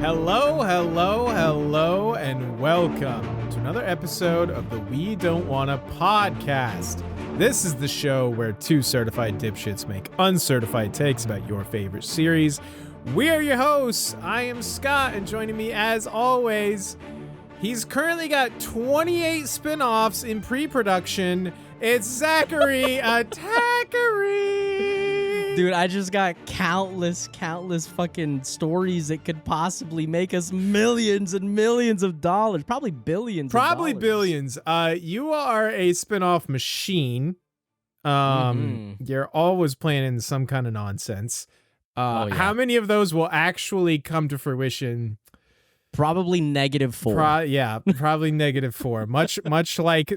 Hello, hello, hello, and welcome to another episode of the We Don't Wanna podcast. This is the show where two certified dipshits make uncertified takes about your favorite series. We are your hosts. I am Scott, and joining me as always, he's currently got 28 spin-offs in pre-production. It's Zachary Attackery. Dude, I just got countless fucking stories that could possibly make us millions and millions of dollars. Probably billions. Probably billions. You are a spin-off machine. You're always planning some kind of nonsense. How many of those will actually come to fruition? Probably -4. Probably -4. Much like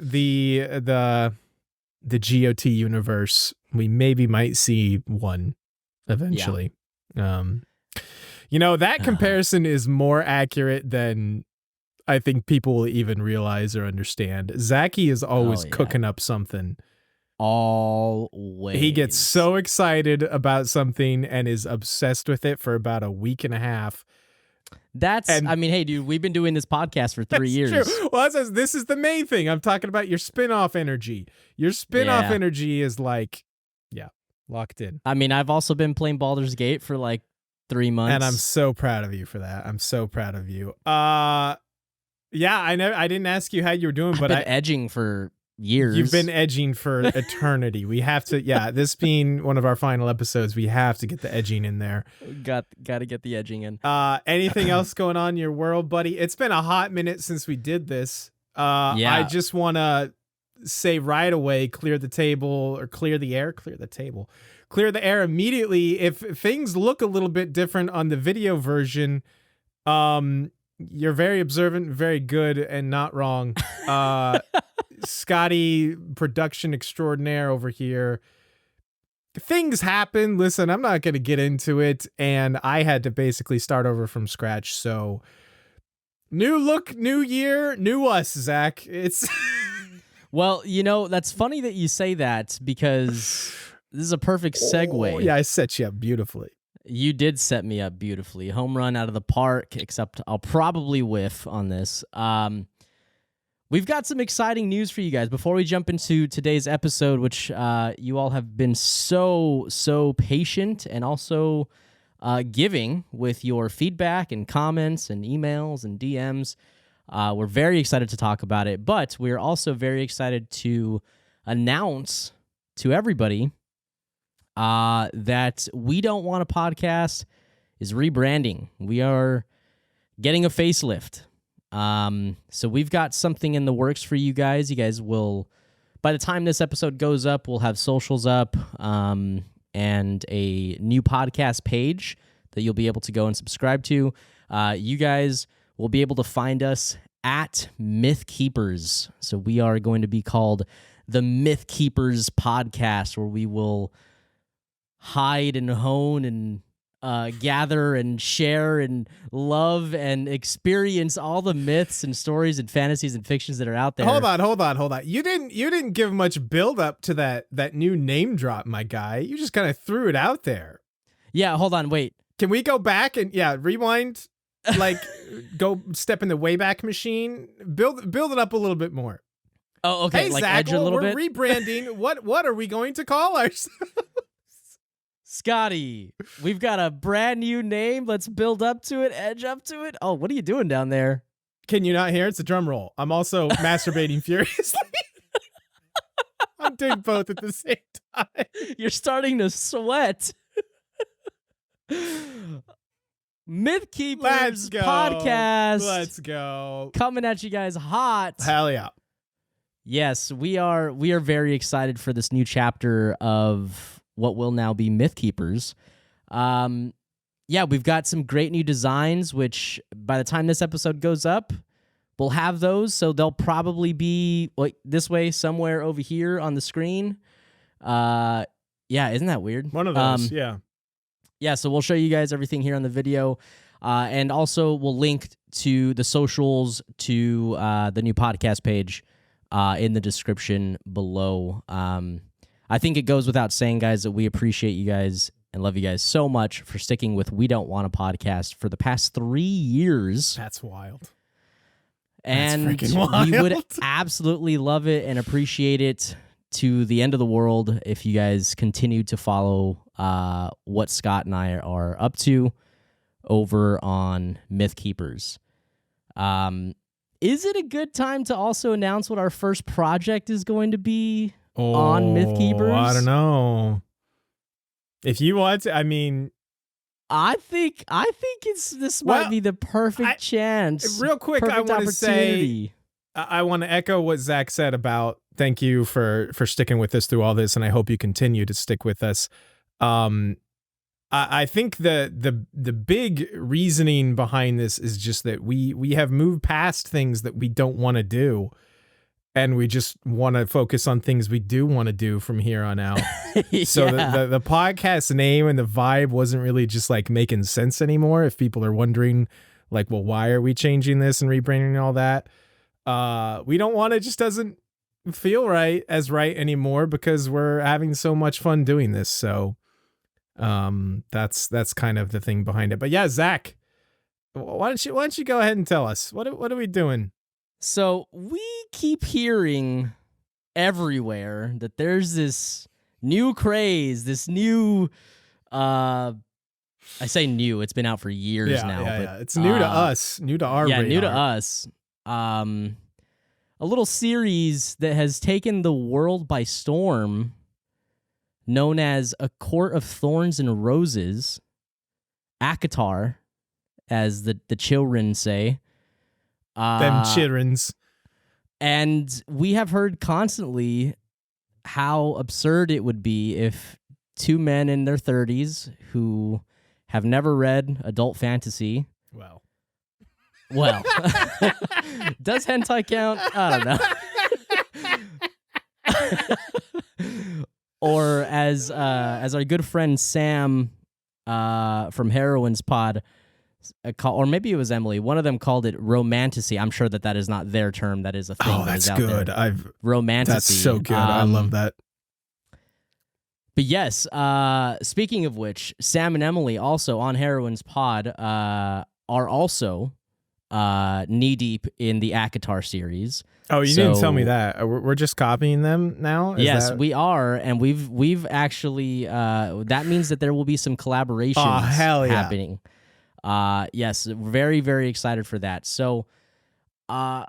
the GOT universe, we maybe might see one eventually. That comparison is more accurate than I think people will even realize or understand. Zachy is always cooking up something. Always. He gets so excited about something and is obsessed with it for about a week and a half. Hey, dude, we've been doing this podcast for 3 years. True. Well, this is the main thing. I'm talking about your spin-off energy. Your spin-off energy is locked in. I mean, I've also been playing Baldur's Gate for 3 months. And I'm so proud of you for that. I'm so proud of you. I didn't ask you how you were doing, but I've been edging for years. You've been edging for eternity. We have to, this being one of our final episodes, we have to get the edging in there. Got to get the edging in. Anything else going on in your world, buddy? It's been a hot minute since we did this. I just want to say right away, clear the air immediately. If things look a little bit different on the video version, you're very observant, very good, and not wrong. Scotty, production extraordinaire over here. Things happen. Listen, I'm not going to get into it, and I had to basically start over from scratch. So, new look, new year, new us, Zach. It's well, that's funny that you say that because this is a perfect segue. Yeah, I set you up beautifully. You did set me up beautifully. Home run out of the park, except I'll probably whiff on this. We've got some exciting news for you guys before we jump into today's episode, which you all have been so patient and also giving with your feedback and comments and emails and DMs. We're very excited to talk about it, but we're also very excited to announce to everybody that We Don't Want a Podcast is rebranding. We are getting a facelift. So we've got something in the works for you guys. You guys will, by the time this episode goes up, we'll have socials up, and a new podcast page that you'll be able to go and subscribe to. You guys will be able to find us at Mythkeepers. So we are going to be called the Mythkeepers podcast, where we will hide and hone and gather and share and love and experience all the myths and stories and fantasies and fictions that are out there. Hold on. You didn't give much build up to that new name drop, my guy. You just kind of threw it out there. Yeah, hold on, wait. Can we go back and rewind? Go step in the Wayback Machine. Build it up a little bit more. Oh, okay. Hey, Zach, edge a little bit. We're rebranding. What are we going to call ourselves? Scotty, we've got a brand new name. Let's build up to it, edge up to it. Oh, what are you doing down there? Can you not hear? It's a drum roll. I'm also masturbating furiously. I'm doing both at the same time. You're starting to sweat. Mythkeepers podcast. Let's go. Coming at you guys hot. Hell yeah. Yes, we are very excited for this new chapter of what will now be Mythkeepers. We've got some great new designs, which by the time this episode goes up, we'll have those. So they'll probably be this way somewhere over here on the screen. Isn't that weird? One of those, yeah. Yeah, so we'll show you guys everything here on the video. And also we'll link to the socials, to the new podcast page in the description below. I think it goes without saying, guys, that we appreciate you guys and love you guys so much for sticking with We Don't Want a Podcast for the past 3 years. That's wild. And That's freaking wild. we would absolutely love it and appreciate it to the end of the world if you guys continue to follow what Scott and I are up to over on Mythkeepers. Is it a good time to also announce what our first project is going to be on Mythkeepers? I don't know. If you want to, I mean, I think this might be the perfect chance. Real quick, I want to say, I want to echo what Zach said about thank you for sticking with us through all this, and I hope you continue to stick with us. I think the big reasoning behind this is just that we have moved past things that we don't want to do, and we just want to focus on things we do want to do from here on out. So the podcast name and the vibe wasn't really just like making sense anymore. If people are wondering, like, well, why are we changing this and rebranding and all that? We don't want it. Just doesn't feel right anymore because we're having so much fun doing this. So that's kind of the thing behind it. But yeah, Zach, why don't you go ahead and tell us what are we doing? So we keep hearing everywhere that there's this new craze, this new I say new, it's been out for years now. But it's new to us, new to our radar. New to us. A little series that has taken the world by storm, known as A Court of Thorns and Roses, ACOTAR, as the children say. Them childrens. And we have heard constantly how absurd it would be if two men in their 30s who have never read adult fantasy. Well, does hentai count? I don't know. Or as our good friend Sam from Heroines Pod, or maybe it was Emily, one of them called it romantasy. I'm sure that is not their term. That is a thing. Oh, that's good. Romantasy. That's so good. I love that. But yes, speaking of which, Sam and Emily also on Heroines Pod are also knee deep in the ACOTAR series. Oh, you didn't tell me that. We're just copying them now? Yes, we are, and we've actually that means that there will be some collaborations happening. Yes, very, very excited for that. So I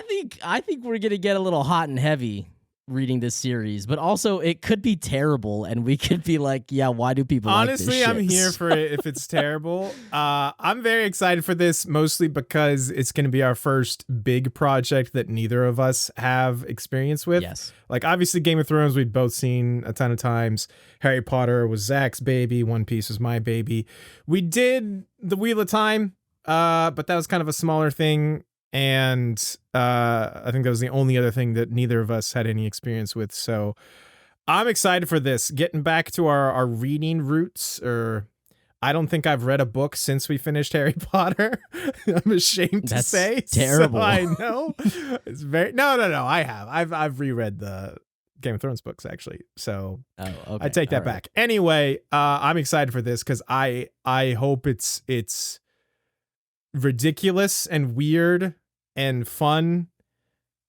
think we're gonna get a little hot and heavy reading this series, but also it could be terrible, and we could be like, yeah, why do people honestly like this shit? I'm here for it if it's terrible. I'm very excited for this, mostly because it's going to be our first big project that neither of us have experience with. Yes, like obviously Game of Thrones we've both seen a ton of times. Harry Potter was Zach's baby. One Piece was my baby. We did the Wheel of Time, but that was kind of a smaller thing. And I think that was the only other thing that neither of us had any experience with. So I'm excited for this. Getting back to our reading roots, or I don't think I've read a book since we finished Harry Potter. I'm ashamed to say. Terrible. So I know. It's very no. I have. I've reread the Game of Thrones books actually. So okay. I take that back. Anyway, I'm excited for this because I hope it's ridiculous and weird and fun,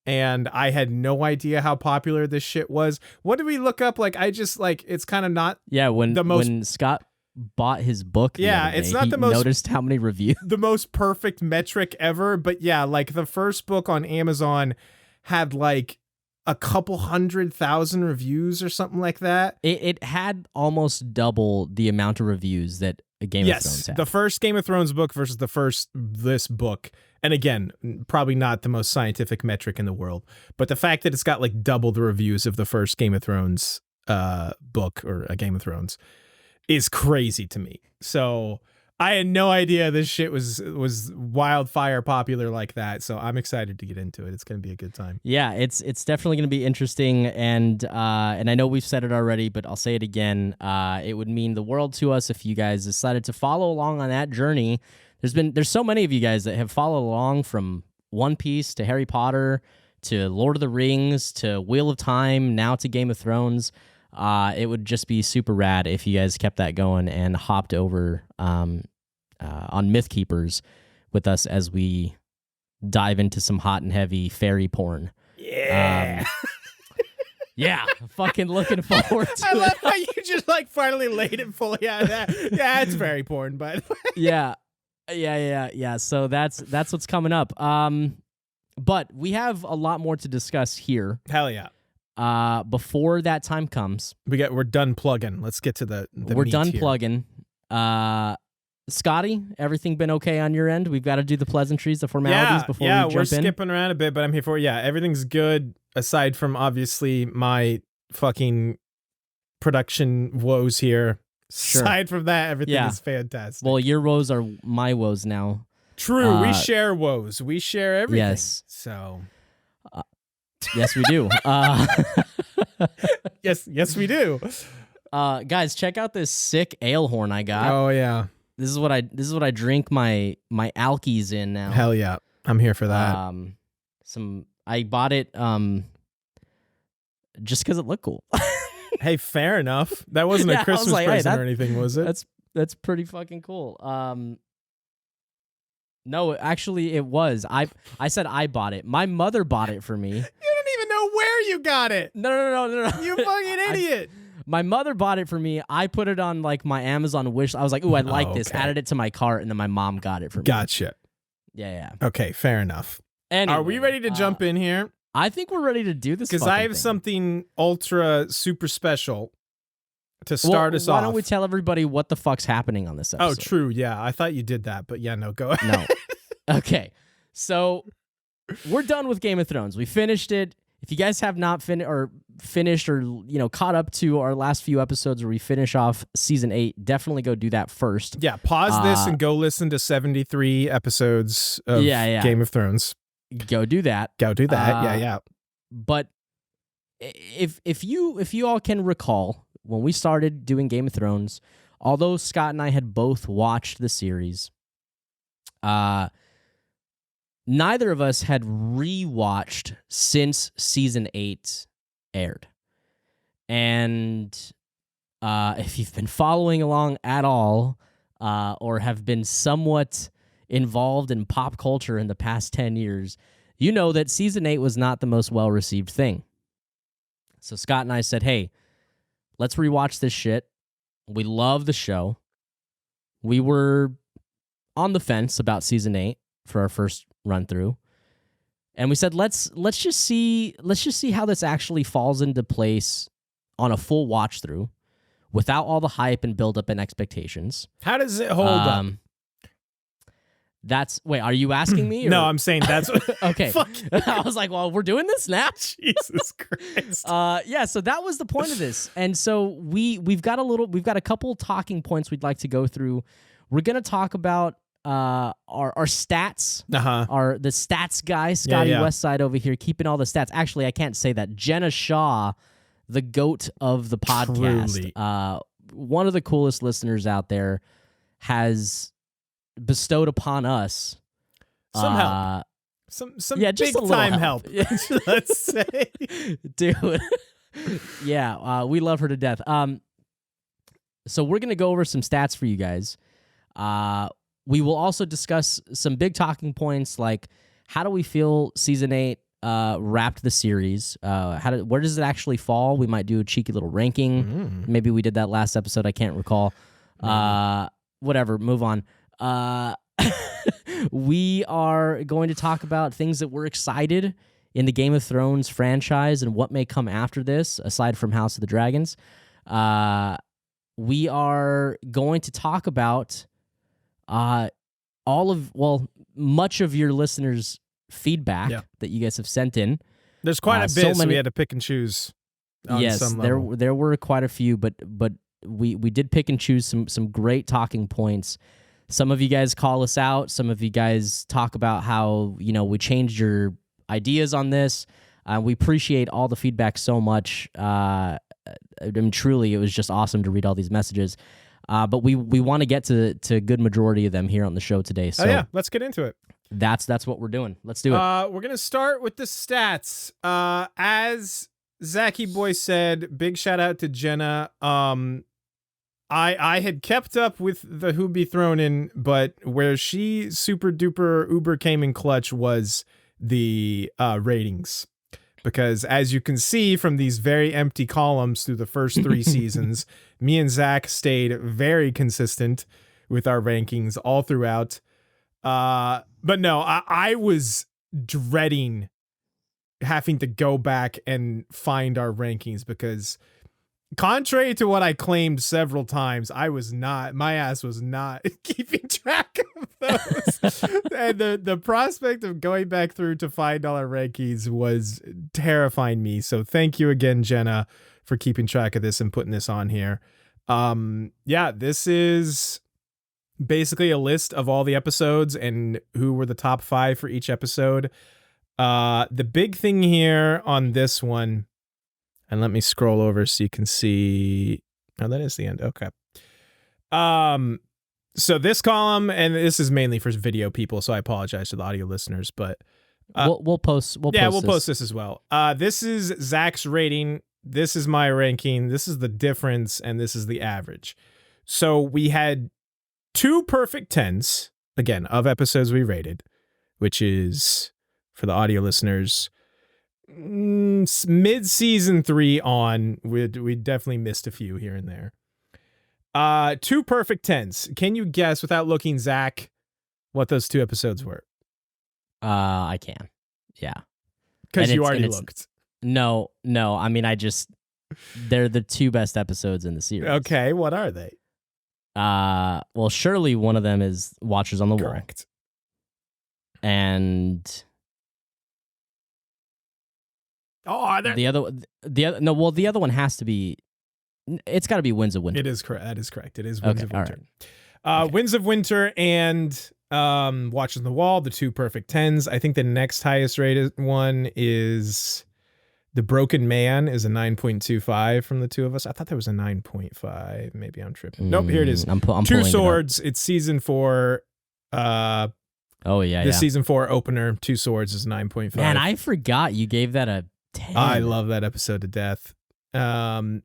and I had no idea how popular this shit was. What did we look up? Like, I just like, it's kind of not when Scott bought his book. It's not the most. Noticed how many reviews. The most perfect metric ever, but yeah, like the first book on Amazon had like a couple 100,000 reviews or something like that. It had almost double the amount of reviews that a Game of Thrones had. The first Game of Thrones book versus this book. And again, probably not the most scientific metric in the world, but the fact that it's got like double the reviews of the first Game of Thrones book or a Game of Thrones is crazy to me. So I had no idea this shit was wildfire popular like that. So I'm excited to get into it. It's going to be a good time. Yeah, it's definitely going to be interesting. And I know we've said it already, but I'll say it again. It would mean the world to us if you guys decided to follow along on that journey. There's so many of you guys that have followed along from One Piece to Harry Potter to Lord of the Rings to Wheel of Time, now to Game of Thrones. It would just be super rad if you guys kept that going and hopped over on Mythkeepers with us as we dive into some hot and heavy fairy porn. Yeah. Yeah, fucking looking forward to I it. love how you just like finally laid it fully out of that. Yeah, it's very porn, by the way. Yeah. So that's what's coming up. But we have a lot more to discuss here. Hell yeah. Before that time comes, We're done plugging. Let's get to the we're meat done here. plugging. Scotty, everything been okay on your end? We've got to do the pleasantries, the formalities before we jump in. We're skipping around a bit, but I'm here for it. Yeah, everything's good aside from obviously my fucking production woes here. Sure. Aside from that, everything is fantastic. Well, your woes are my woes now. True, we share woes. We share everything. Yes. So. Yes, we do. Yes, we do. Guys, check out this sick ale horn I got. Oh yeah. This is what I drink my alkies in now. Hell yeah. I'm here for that. I bought it just because it looked cool. Hey, fair enough. That wasn't a Christmas present or anything, was it? That's pretty fucking cool. No, actually it was. I said I bought it. My mother bought it for me. You don't even know where you got it. No. You fucking idiot. My mother bought it for me. I put it on like my Amazon wish. I was like, "Ooh, I like this." Okay. Added it to my cart, and then my mom got it for me. Gotcha. Yeah. Okay, fair enough. Anyway, Are we ready to jump in here? I think we're ready to do this Because I have something ultra super special to start us off. Why don't we tell everybody what the fuck's happening on this episode? Oh, true. Yeah, I thought you did that, but yeah, no, go ahead. No. Okay. So we're done with Game of Thrones. We finished it. If you guys have not finished or caught up to our last few episodes where we finish off season 8, definitely go do that first. Yeah, pause this and go listen to 73 episodes of Game of Thrones. Go do that. Yeah. But if you all can recall, when we started doing Game of Thrones, although Scott and I had both watched the series, neither of us had rewatched since season 8 aired. And if you've been following along at all, or have been somewhat involved in pop culture in the past 10 years, you know that season 8 was not the most well-received thing. So Scott and I said, hey, let's rewatch this shit. We love the show. We were on the fence about season 8 for our first run through. And we said, let's just see how this actually falls into place on a full watch through without all the hype and build up and expectations. How does it hold up? Wait, are you asking me? Or? No, I'm saying that's okay. I was like, well, we're doing this now. Jesus Christ. Yeah, so that was the point of this. And so we've got a couple talking points we'd like to go through. We're going to talk about our stats, the stats guy, Scotty Westside over here, keeping all the stats. Actually, I can't say that. Jenna Shaw, the GOAT of the podcast, one of the coolest listeners out there, has bestowed upon us some help. Some just big a time help. Let's say. Dude. Yeah, we love her to death. So we're going to go over some stats for you guys. We will also discuss some big talking points like how do we feel season 8 wrapped the series? Where does it actually fall? We might do a cheeky little ranking. Maybe we did that last episode. I can't recall. Whatever, move on. We are going to talk about things that we're excited in the Game of Thrones franchise and what may come after this, aside from House of the Dragons. We are going to talk about much of your listeners' feedback that you guys have sent in. There's quite a bit, so we had to pick and choose. Yes, there were quite a few, but we did pick and choose some great talking points. Some of you guys call us out. Some of you guys talk about how we changed your ideas on this. We appreciate all the feedback so much. I mean, truly, it was just awesome to read all these messages. But we want to get to a good majority of them here on the show today. So let's get into it. That's what we're doing. Let's do it. We're gonna start with the stats. As Zachy Boy said, big shout out to Jenna. I had kept up with the Who Be Thrown In, but where she super duper uber came in clutch was the ratings. Because as you can see from these very empty columns through the first 3 seasons, me and Zach stayed very consistent with our rankings all throughout. But no, I was dreading having to go back and find our rankings because contrary to what I claimed several times, my ass was not keeping track of those. And the prospect of going back through to find all our rankings was terrifying me. So thank you again, Jenna, for keeping track of this and putting this on here. Yeah, this is basically a list of all the episodes and who were the top 5 for each episode. The big thing here on this one, and let me scroll over so you can see. Oh, that is the end. Okay. So this column, and this is mainly for video people, so I apologize to the audio listeners, but we'll post. We'll post this as well. This is Zach's rating. This is my ranking. This is the difference, and this is the average. So we had 2 perfect 10s again of episodes we rated, which is for the audio listeners. Mid-season 3 on, we definitely missed a few here and there. 2 perfect 10s. Can you guess, without looking, Zach, what those 2 episodes were? I can. Yeah. Because you already looked. No. I mean, they're the 2 best episodes in the series. Okay, what are they? Well, surely one of them is Watchers on the Wall. Correct. And the other one has to be. It's got to be Winds of Winter. It is correct. That is correct. It is Winds of Winter. Right. Winds of Winter and Watchers on the Wall, the 2 perfect 10s. I think the next highest rated one is The Broken Man, is a 9.25 from the 2 of us. I thought that was a 9.5. Maybe I'm tripping. Nope, here it is. I'm 2 Swords. It's season 4. The season 4 opener, 2 Swords, is 9.5. Man, I forgot you gave that a 10. I love that episode to death. The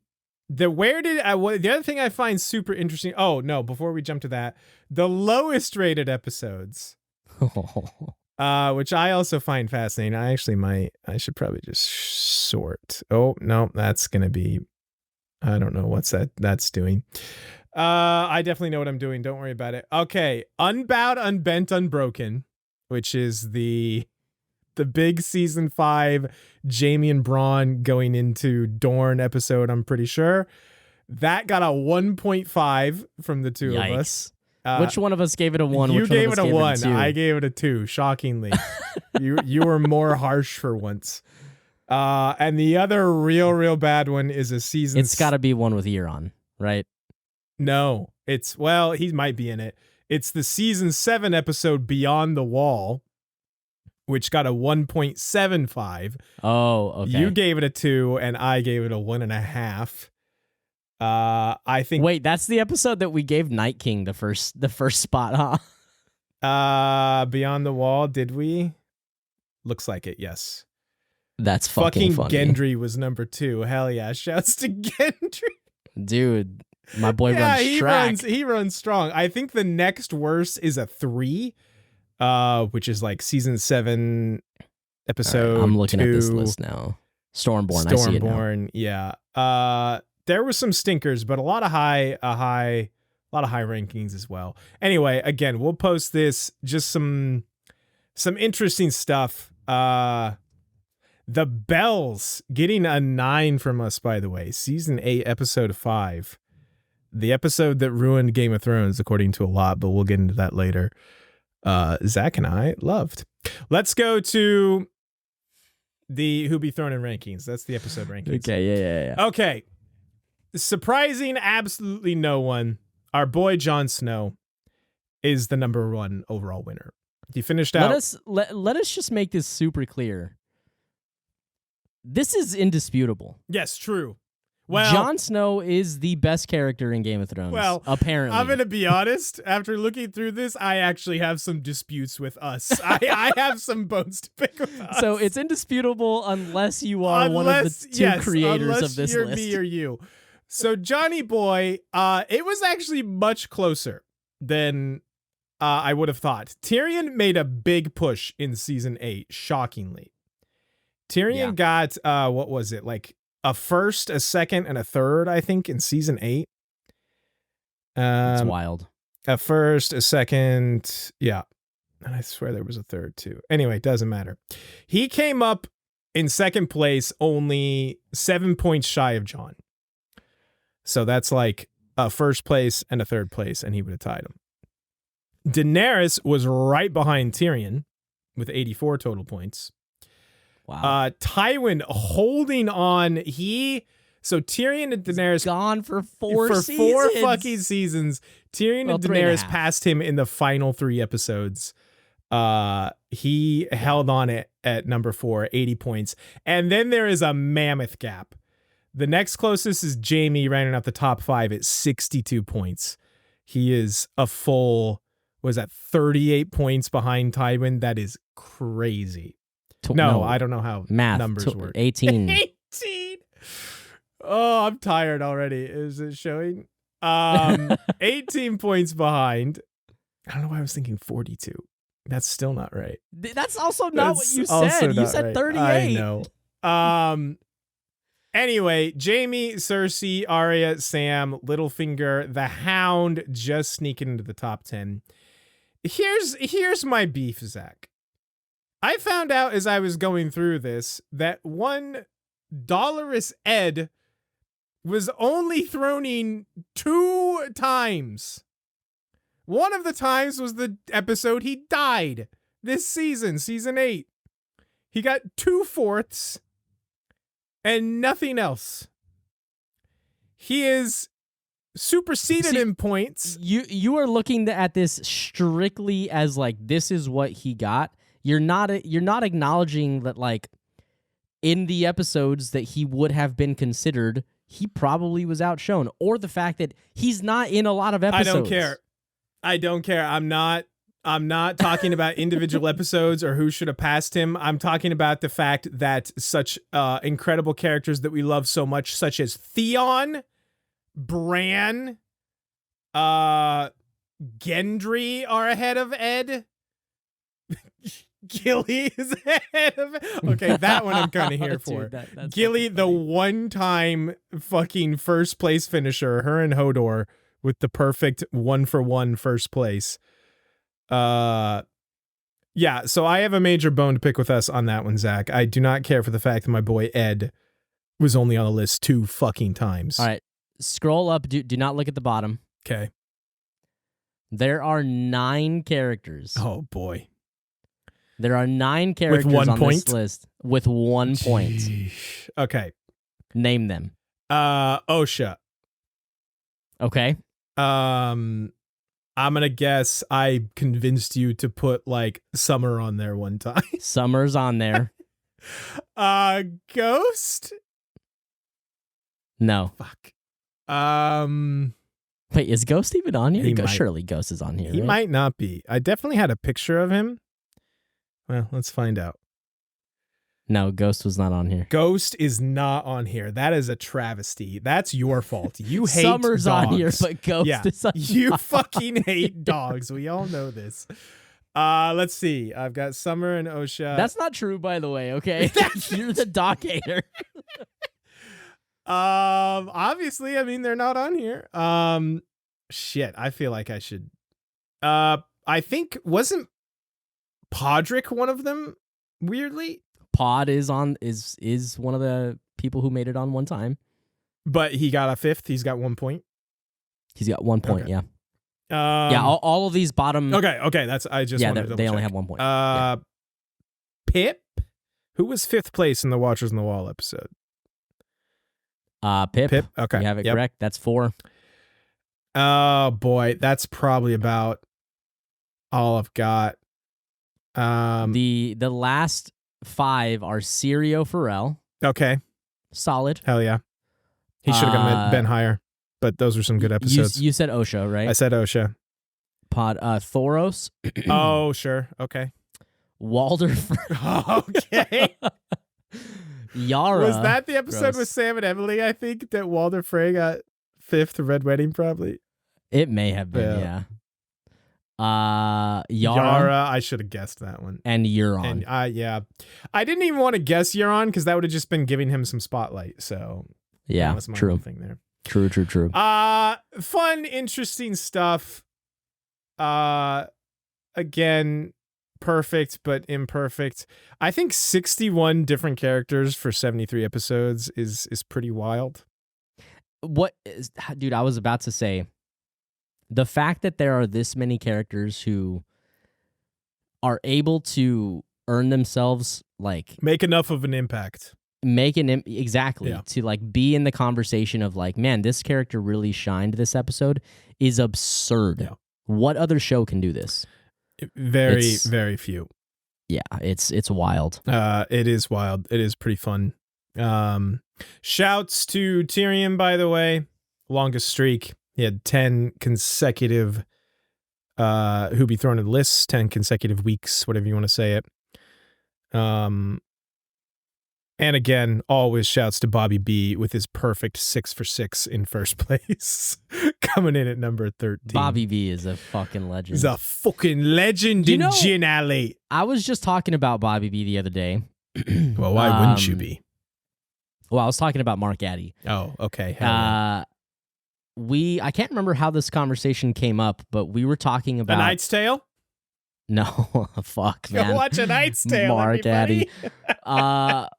other thing I find super interesting. Oh no! Before we jump to that, the lowest rated episodes, which I also find fascinating. I should probably just sort. Oh no, that's gonna be. I don't know what's that's doing. I definitely know what I'm doing. Don't worry about it. Okay, Unbowed, Unbent, Unbroken, which is the big season 5 Jamie and Braun going into Dorne episode, I'm pretty sure. That got a 1.5 from the 2 of us. Which one of us gave it a 1? You gave it a 1. I gave it a 2, shockingly. You were more harsh for once. And the other real bad one is a season... It's got to be one with Euron, right? No. He might be in it. It's the season 7 episode Beyond the Wall, which got a 1.75. Oh, okay. You gave it a 2, and I gave it a 1.5. I think. Wait, that's the episode that we gave Night King the first spot, huh? Beyond the Wall, did we? Looks like it. Yes. That's fucking funny. Gendry was number 2. Hell yeah! Shouts to Gendry. Dude, my boy runs track. He runs strong. I think the next worst is a 3. Which is like season 7 episode. Right, I'm looking 2. at this list now. Stormborn, I see it now. Yeah. There were some stinkers, but a lot of high rankings as well. Anyway, again, we'll post this. Just some interesting stuff. The Bells getting a 9 from us, by the way. Season 8, episode 5. The episode that ruined Game of Thrones, according to a lot, but we'll get into that later. Zach and I loved. Let's go to the Who Be Thrown In rankings. That's the episode rankings. Okay, yeah. Okay. Surprising absolutely no one. Our boy Jon Snow is the number 1 overall winner. He finished out. Let us just make this super clear. This is indisputable. Yes, true. Well, Jon Snow is the best character in Game of Thrones. Well, apparently. I'm going to be honest. After looking through this, I actually have some disputes with us. I have some bones to pick with us. So it's indisputable unless you are one of the two creators of this you're list. Me or you. So Johnny Boy, it was actually much closer than I would have thought. Tyrion made a big push in season 8, shockingly. Tyrion got, what was it, like a first, a second, and a third, I think, in season 8. It's wild. A first, a second, yeah. And I swear there was a third, too. Anyway, it doesn't matter. He came up in second place, only 7 points shy of Jon. So that's like a first place and a third place, and he would have tied him. Daenerys was right behind Tyrion with 84 total points. Wow. Tywin holding on. So Tyrion and Daenerys gone for four fucking seasons. Tyrion and Daenerys passed him in the final 3 episodes. He held on at number 4, 80 points. And then there is a mammoth gap. The next closest is Jaime, rounding out the top 5 at 62 points. He is a full, 38 points behind Tywin? That is crazy. No, I don't know how numbers work. 18. 18. Oh, I'm tired already. Is it showing? 18 points behind. I don't know why I was thinking 42. That's still not right. That's also not what you said. You said 38. I know. Anyway, Jaime, Cersei, Arya, Sam, Littlefinger, the Hound just sneaking into the top 10. Here's my beef, Zach. I found out as I was going through this that one Dolorous Ed was only throning 2 times. One of the times was the episode he died this season, season 8. He got 2/4 and nothing else. He is superseded in points. You are looking at this strictly as like this is what he got. You're not acknowledging that like in the episodes that he would have been considered, he probably was outshone, or the fact that he's not in a lot of episodes. I don't care. I'm not talking about individual episodes or who should have passed him. I'm talking about the fact that such incredible characters that we love so much, such as Theon, Bran, Gendry are ahead of Ed. Gilly is ahead of it. Okay, that one I'm kind of here for. Dude, Gilly, the one-time fucking first place finisher, her and Hodor with the perfect 1-for-1 first place. Yeah, so I have a major bone to pick with us on that one, Zach. I do not care for the fact that my boy Ed was only on the list 2 fucking times. All right, scroll up. Do not look at the bottom. Okay. There are 9 characters. Oh, boy. There are 9 characters with 1 on point? this list with 1 point. Jeez. Okay. Name them. Osha. Okay. I'm gonna guess I convinced you to put like Summer on there one time. Summer's on there. Ghost? No. Fuck. Wait, is Ghost even on here? Might. Surely Ghost is on here. He right? might not be. I definitely had a picture of him. Well, let's find out. No, Ghost was not on here. Ghost is not on here. That is a travesty. That's your fault. You hate Summer's dogs. on here, but Ghost is on You fucking hate dogs. We all know this. Let's see. I've got Summer and Osha. That's not true, by the way, okay? You're the dog hater. Obviously, I mean, they're not on here. Shit, I feel like I should. I think, wasn't Podrick one of them, weirdly? Pod is one of the people who made it on one time. But he got a 5th. He's got 1 point. He's got 1 point, okay. yeah. Yeah, all of these bottom... Okay, that's... I just wanted to double they check. only have 1 point. Pip? Who was 5th place in the Watchers on the Wall episode? Pip. Okay. You have it correct. That's 4. Oh, boy. That's probably about all I've got. The last 5 are Sirio Farrell. Okay. Solid. Hell yeah. He should have been higher, but those were some good episodes. You said Osha, right? I said Osha. Thoros. Oh, sure. Okay. Walder. Okay. Yara. Was that the episode with Sam and Emily, I think, that Walder Frey got 5th Red Wedding, probably? It may have been, yeah. Yara, I should have guessed that one. And Euron. And yeah. I didn't even want to guess Euron because that would have just been giving him some spotlight. So yeah, that was my true. thing there. True. Fun, interesting stuff. Again, perfect but imperfect. I think 61 different characters for 73 episodes is pretty wild. Dude, I was about to say, the fact that there are this many characters who are able to earn themselves, like, make enough of an impact, exactly, yeah, to like be in the conversation of like, man, this character really shined this episode, is absurd. Yeah. What other show can do this? Very few. Yeah, it's wild. It is wild. It is pretty fun. Shouts to Tyrion, by the way. Longest streak. He had 10 consecutive who be thrown in the lists, 10 consecutive weeks, whatever you want to say it. And again, always shouts to Bobby B with his perfect 6 for 6 in first place. Coming in at number 13. Bobby B is a fucking legend. He's a fucking legend in Gin Alley. I was just talking about Bobby B the other day. Well, why wouldn't you be? Well, I was talking about Mark Addy. Oh, okay. I can't remember how this conversation came up, but we were talking about A Knight's Tale? No, fuck, man. Go watch A Knight's Tale, Mark everybody. Addy.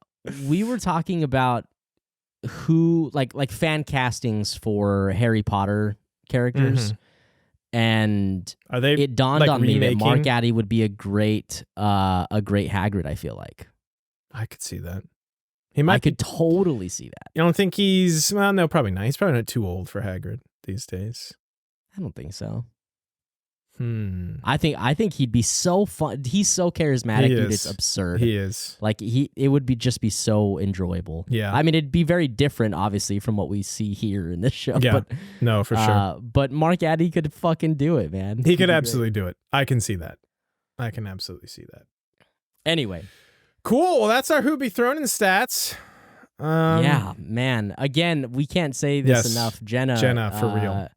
We were talking about who, like fan castings for Harry Potter characters, and are they? It dawned on me that Mark Addy would be a great Hagrid. I feel like I could see that. I could totally see that. You don't think he's? Well, no, probably not. He's probably not too old for Hagrid these days. I don't think so. I think he'd be so fun. He's so charismatic, dude. It's absurd. He is. Like it would just be so enjoyable. Yeah. I mean, it'd be very different, obviously, from what we see here in this show. Yeah. But, no, for sure. But Mark Addy could fucking do it, man. He could absolutely do it. I can see that. I can absolutely see that. Anyway. Cool. Well, that's our Who Be Thrown in stats. Yeah, man. Again, we can't say this enough. Jenna, for real.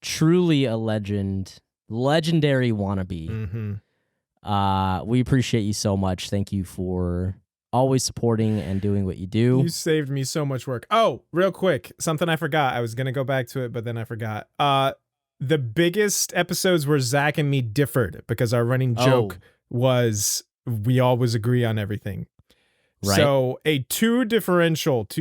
Truly a legend. Legendary wannabe. We appreciate you so much. Thank you for always supporting and doing what you do. You saved me so much work. Oh, real quick, something I forgot. I was going to go back to it, but then I forgot. The biggest episodes where Zach and me differed because our running joke was we always agree on everything. Right. So a 2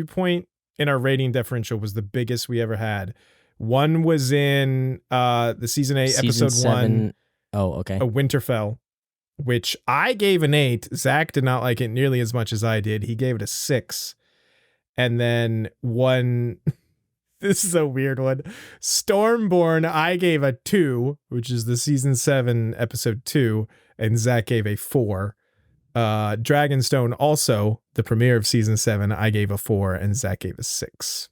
point in our rating differential was the biggest we ever had. One was in the season 8, episode 1. Oh, okay. A Winterfell, which I gave an 8. Zach did not like it nearly as much as I did. He gave it a 6. And then one, this is a weird one. Stormborn, I gave a 2, which is the season 7, episode 2, and Zach gave a 4. Dragonstone, also the premiere of season 7, I gave a 4, and Zach gave a 6.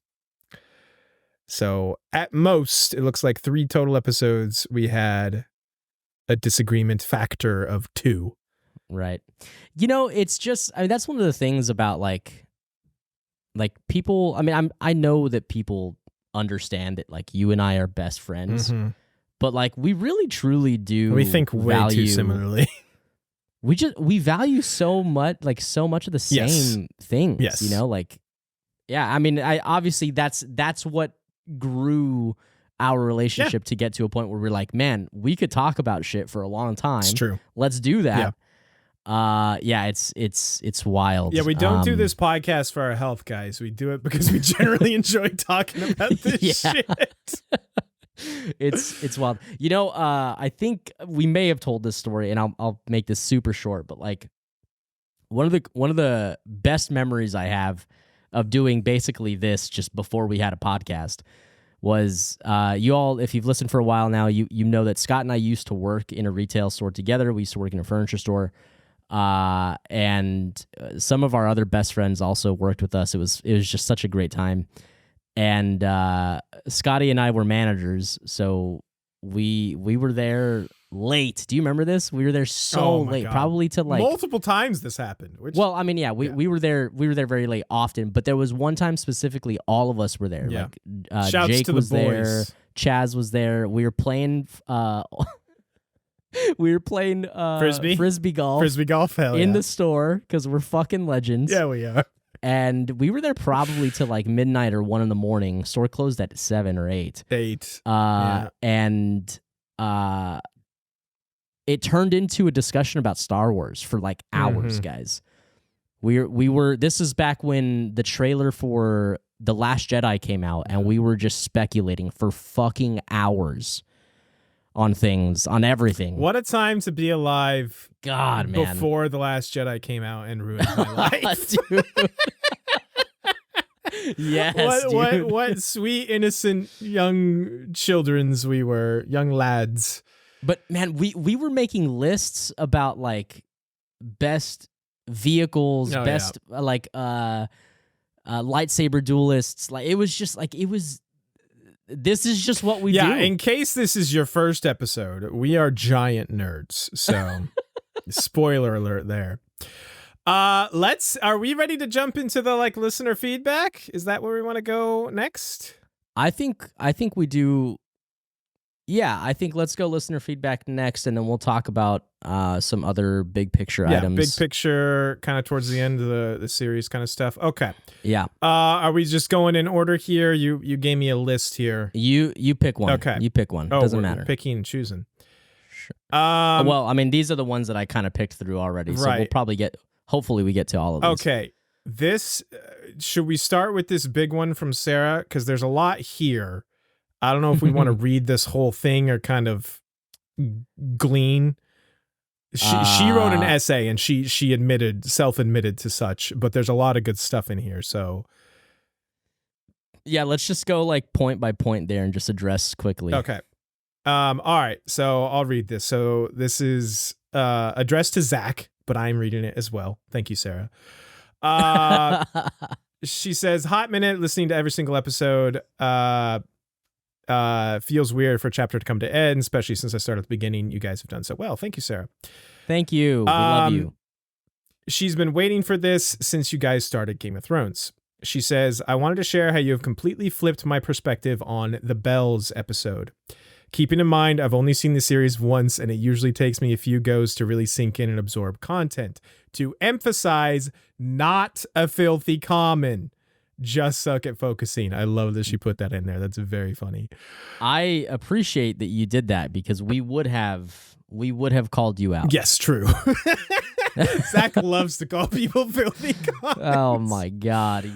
So at most, it looks like 3 total episodes, we had a disagreement factor of 2. Right. You know, it's just, I mean, that's one of the things about like people, I mean, I know that people understand that like you and I are best friends, but like we really truly do. We think way too similarly. We value so much of the same things, yes. You know, like, yeah, I mean, obviously that's what grew our relationship to get to a point where we're like, man, we could talk about shit for a long time. It's true. Let's do that. It's wild. Yeah, we don't do this podcast for our health, guys. We do it because we generally enjoy talking about this shit. It's wild. You know, I think we may have told this story, and I'll make this super short, but like one of the best memories I have of doing basically this just before we had a podcast was you all, if you've listened for a while now, you know that Scott and I used to work in a retail store together. We used to work in a furniture store, and some of our other best friends also worked with us. It was just such a great time. and Scotty and I were managers, so we were there late. Do you remember this? We were there so late, God. Probably to like multiple times this happened. Well, I mean, we were there. We were there very late often, but there was one time specifically all of us were there. Yeah. Like Shouts Jake to the was there, boys. Chaz was there. We were playing. We were playing frisbee golf Hell in yeah. the store because we're fucking legends. Yeah, we are. And we were there probably till like midnight or 1 a.m. Store closed at 7 or 8. 8. And it turned into a discussion about Star Wars for like hours, guys. We were. This is back when the trailer for The Last Jedi came out, and we were just speculating for fucking hours on things, on everything. What a time to be alive. God, man. Before The Last Jedi came out and ruined my life. Dude. Yes, dude. What sweet, innocent young children's we were, young lads. But man, we were making lists about like best vehicles, best like lightsaber duelists. Like it was just like this is just what we do. Yeah, in case this is your first episode, we are giant nerds. So spoiler alert there. Are we ready to jump into the like listener feedback? Is that where we want to go next? I think we do. Yeah, I think let's go listener feedback next, and then we'll talk about some other big picture items. Big picture, kind of towards the end of the series kind of stuff. Okay. Yeah. Are we just going in order here? You gave me a list here. You pick one. Okay. You pick one. Doesn't matter. Picking and choosing. Sure. Um, well, I mean, these are the ones that I kind of picked through already, so we'll probably hopefully we get to all of these. Okay. This, should we start with this big one from Sarah? Because there's a lot here. I don't know if we want to read this whole thing or kind of glean. She wrote an essay and she self-admitted to such, but there's a lot of good stuff in here. So yeah, let's just go like point by point there and just address quickly. Okay. All right. So I'll read this. So this is addressed to Zach, but I'm reading it as well. Thank you, Sarah. She says, hot minute listening to every single episode. Feels weird for a chapter to come to end, especially since I started at the beginning. You guys have done so well. Thank you, Sarah. Thank you. We love you. She's been waiting for this since you guys started Game of Thrones. She says, I wanted to share how you have completely flipped my perspective on the Bells episode. Keeping in mind, I've only seen the series once, and it usually takes me a few goes to really sink in and absorb content. To emphasize, not a filthy common. Just suck at focusing. I love that she put that in there. That's very funny. I appreciate that you did that because we would have called you out. Yes, true. Zach loves to call people filthy comments. Oh my God.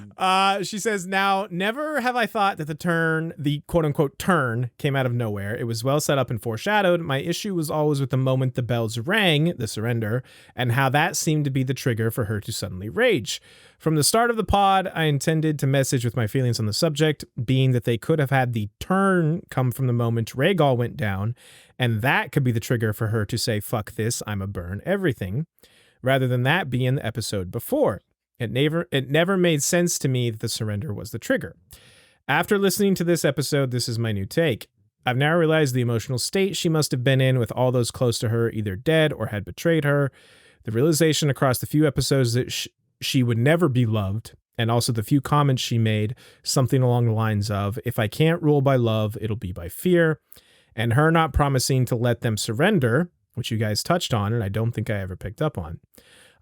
She says, now, never have I thought that the quote unquote turn came out of nowhere. It was well set up and foreshadowed. My issue was always with the moment the bells rang, the surrender, and how that seemed to be the trigger for her to suddenly rage. From the start of the pod, I intended to message with my feelings on the subject, being that they could have had the turn come from the moment Rhaegal went down, and that could be the trigger for her to say, fuck this, I'ma burn everything, rather than that being the episode before. It never made sense to me that the surrender was the trigger. After listening to this episode, this is my new take. I've now realized the emotional state she must have been in with all those close to her either dead or had betrayed her. The realization across the few episodes that she would never be loved, and also the few comments she made, something along the lines of, if I can't rule by love, it'll be by fear, and her not promising to let them surrender, which you guys touched on, and I don't think I ever picked up on.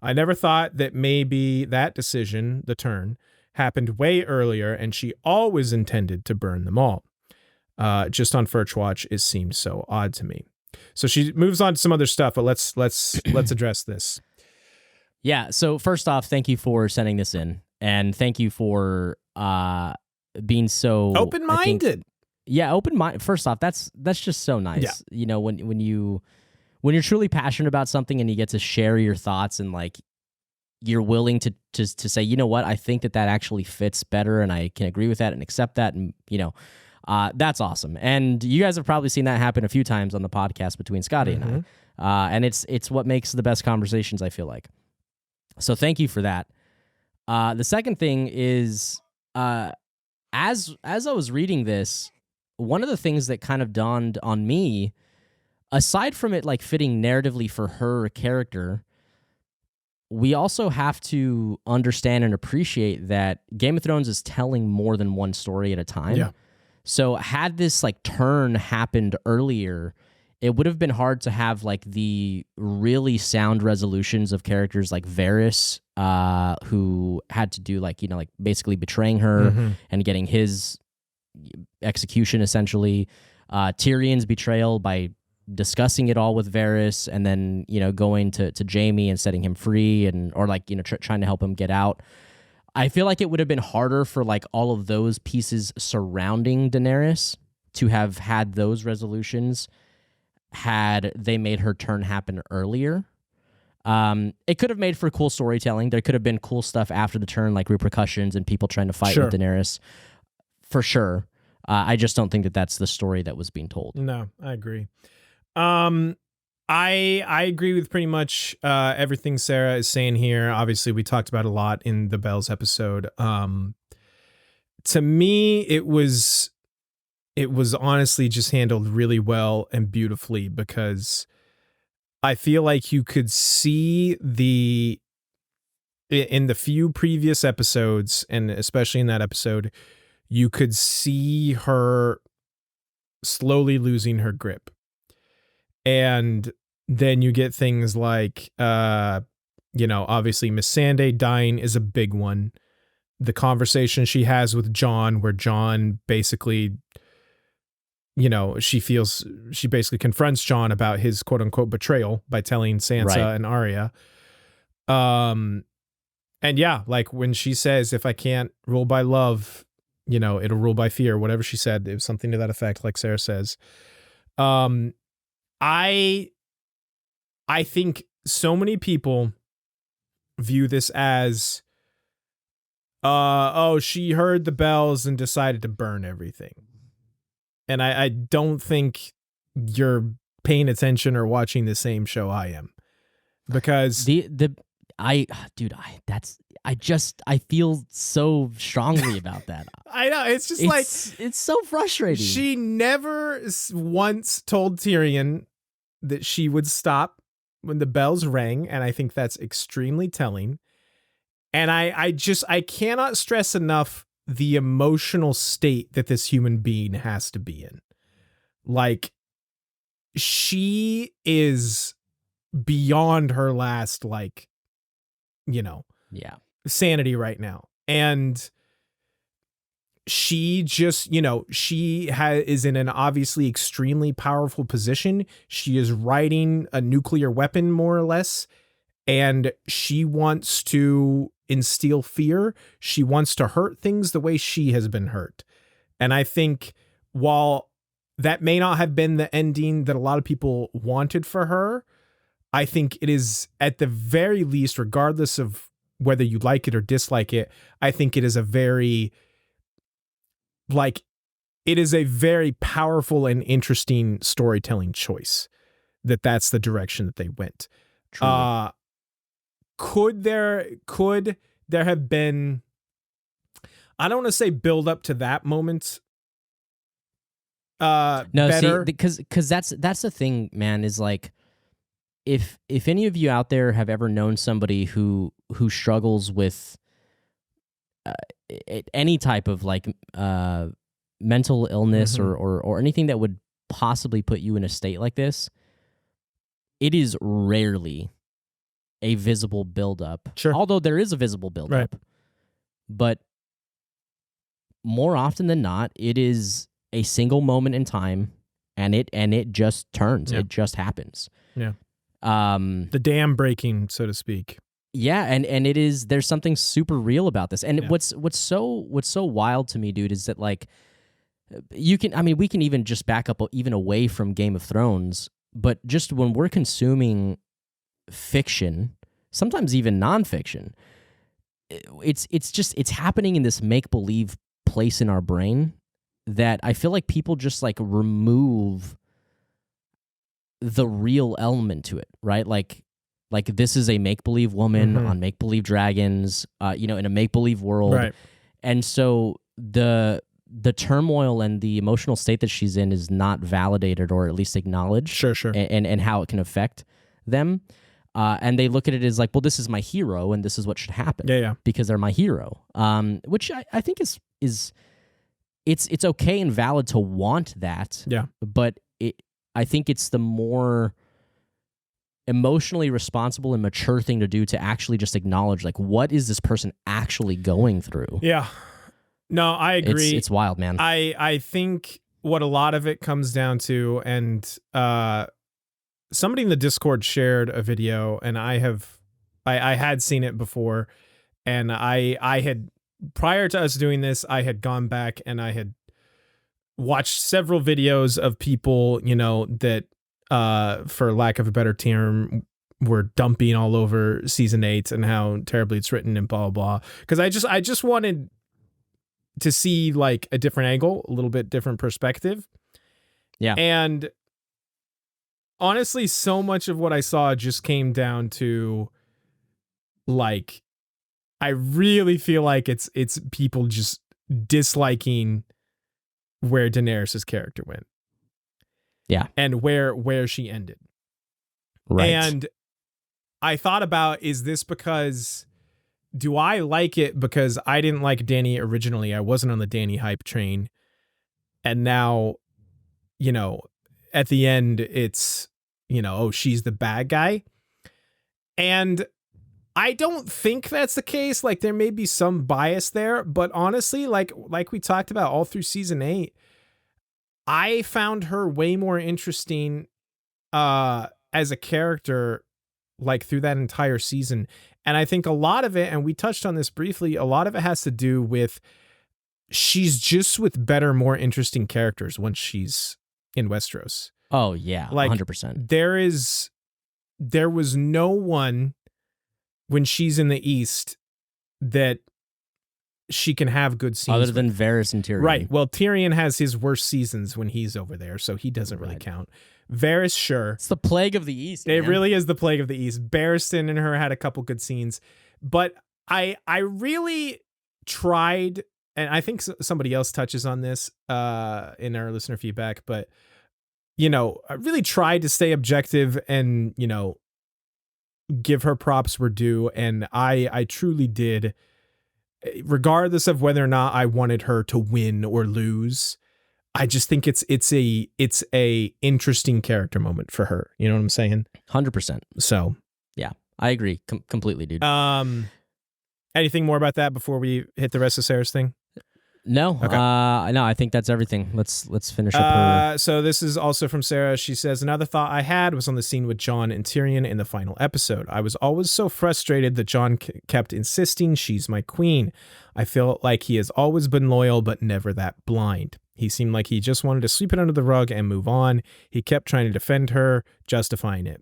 I never thought that maybe that decision, the turn, happened way earlier, and she always intended to burn them all. Just on First Watch, it seemed so odd to me. So she moves on to some other stuff, but let's address this. Yeah. So first off, thank you for sending this in, and thank you for being so open-minded. Open-minded. First off, that's just so nice. Yeah. You know, when you're truly passionate about something and you get to share your thoughts and like you're willing to say, you know what, I think that actually fits better, and I can agree with that and accept that, and you know, that's awesome. And you guys have probably seen that happen a few times on the podcast between Scotty and I, and it's what makes the best conversations, I feel like. So thank you for that. The second thing is, as I was reading this, one of the things that kind of dawned on me, aside from it like fitting narratively for her character, we also have to understand and appreciate that Game of Thrones is telling more than one story at a time. Yeah. So had this like turn happened earlier, it would have been hard to have like the really sound resolutions of characters like Varys, who had to do like, like basically betraying her and getting his execution essentially. Tyrion's betrayal by discussing it all with Varys and then, going to Jaime and setting him free or like, trying to help him get out. I feel like it would have been harder for like all of those pieces surrounding Daenerys to have had those resolutions had they made her turn happen earlier. It could have made for cool storytelling. There could have been cool stuff after the turn, like repercussions and people trying to fight with Daenerys, for sure. I just don't think that that's the story that was being told. No, I agree. I agree with pretty much everything Sarah is saying here. Obviously, we talked about a lot in the Bells episode. To me, it was honestly just handled really well and beautifully, because I feel like you could see in the few previous episodes, and especially in that episode, you could see her slowly losing her grip. And then you get things like, obviously Miss Missandei dying is a big one. The conversation she has with Jon, where Jon basically, she basically confronts Jon about his quote unquote betrayal by telling Sansa and Arya. And yeah, like when she says, if I can't rule by love, it'll rule by fear, whatever she said, it was something to that effect, like Sarah says. I think so many people view this as, she heard the bells and decided to burn everything. And I don't think you're paying attention or watching the same show I am, because I feel so strongly about that. I know, it's just it's so frustrating. She never once told Tyrion that she would stop when the bells rang, and I think that's extremely telling. And I cannot stress enough the emotional state that this human being has to be in. Like, she is beyond her last, sanity right now. And she just, she is in an obviously extremely powerful position. She is riding a nuclear weapon, more or less, and she wants to instill fear. She wants to hurt things the way she has been hurt. And I think while that may not have been the ending that a lot of people wanted for her, I think it is, at the very least, regardless of whether you like it or dislike it, I think it is a very powerful and interesting storytelling choice that's the direction that they went. Truly. Could there have been, I don't want to say build up to that moment, no, better? See, because that's the thing, man, is like, if any of you out there have ever known somebody who struggles with any type of mental illness or anything that would possibly put you in a state like this, it is rarely a visible buildup. Sure. Although there is a visible buildup. Right. But more often than not, it is a single moment in time, and it just turns. Yeah. It just happens. Yeah. The dam breaking, so to speak. Yeah, and it is, there's something super real about this. And what's so wild to me, dude, is that we can even just back up even away from Game of Thrones, but just when we're consuming fiction, sometimes even nonfiction, it's happening in this make-believe place in our brain that I feel like people just remove the real element to it, right? Like this is a make-believe woman on make-believe dragons, in a make-believe world. Right. And so the turmoil and the emotional state that she's in is not validated or at least acknowledged. Sure. And how it can affect them. And they look at it as like, well, this is my hero and this is what should happen. Yeah. Because they're my hero. Which I think is it's okay and valid to want that. Yeah. But I think it's the more emotionally responsible and mature thing to do to actually just acknowledge, like, what is this person actually going through? Yeah. No, I agree. It's wild, man. I think what a lot of it comes down to, and somebody in the Discord shared a video, and I had seen it before, and I had, prior to us doing this, I had gone back and I had watched several videos of people, that for lack of a better term, were dumping all over season 8 and how terribly it's written and blah blah. Because I just wanted to see like a different angle, a little bit different perspective. Yeah. And honestly, so much of what I saw just came down to, like, I really feel like it's people just disliking where Daenerys' character went. Yeah. And where she ended. Right. And I thought about, is this because, do I like it because I didn't like Dany originally? I wasn't on the Dany hype train. And now, at the end, it's, oh, she's the bad guy. And I don't think that's the case. Like, there may be some bias there, but honestly, like we talked about all through season 8, I found her way more interesting as a character, like, through that entire season. And I think a lot of it, and we touched on this briefly, a lot of it has to do with she's just with better, more interesting characters once she's in Westeros. Oh yeah, like 100%. There was no one when she's in the East that she can have good scenes other than Varys and Tyrion. Right. Well, Tyrion has his worst seasons when he's over there, so he doesn't really count. Varys, sure. It's the plague of the East. It man. really is the plague of the East. Barristan and her had a couple good scenes, but I really tried, and I think somebody else touches on this in our listener feedback, but I really tried to stay objective and give her props were due, and I truly did, regardless of whether or not I wanted her to win or lose. I just think it's a interesting character moment for her. You know what I'm saying? 100%. So yeah, I agree completely, dude. Anything more about that before we hit the rest of Sarah's thing? No. Okay. No, I think that's everything. Let's finish up her. So this is also from Sarah. She says, another thought I had was on the scene with Jon and Tyrion in the final episode. I was always so frustrated that Jon kept insisting she's my queen. I feel like he has always been loyal, but never that blind. He seemed like he just wanted to sweep it under the rug and move on. He kept trying to defend her, justifying it,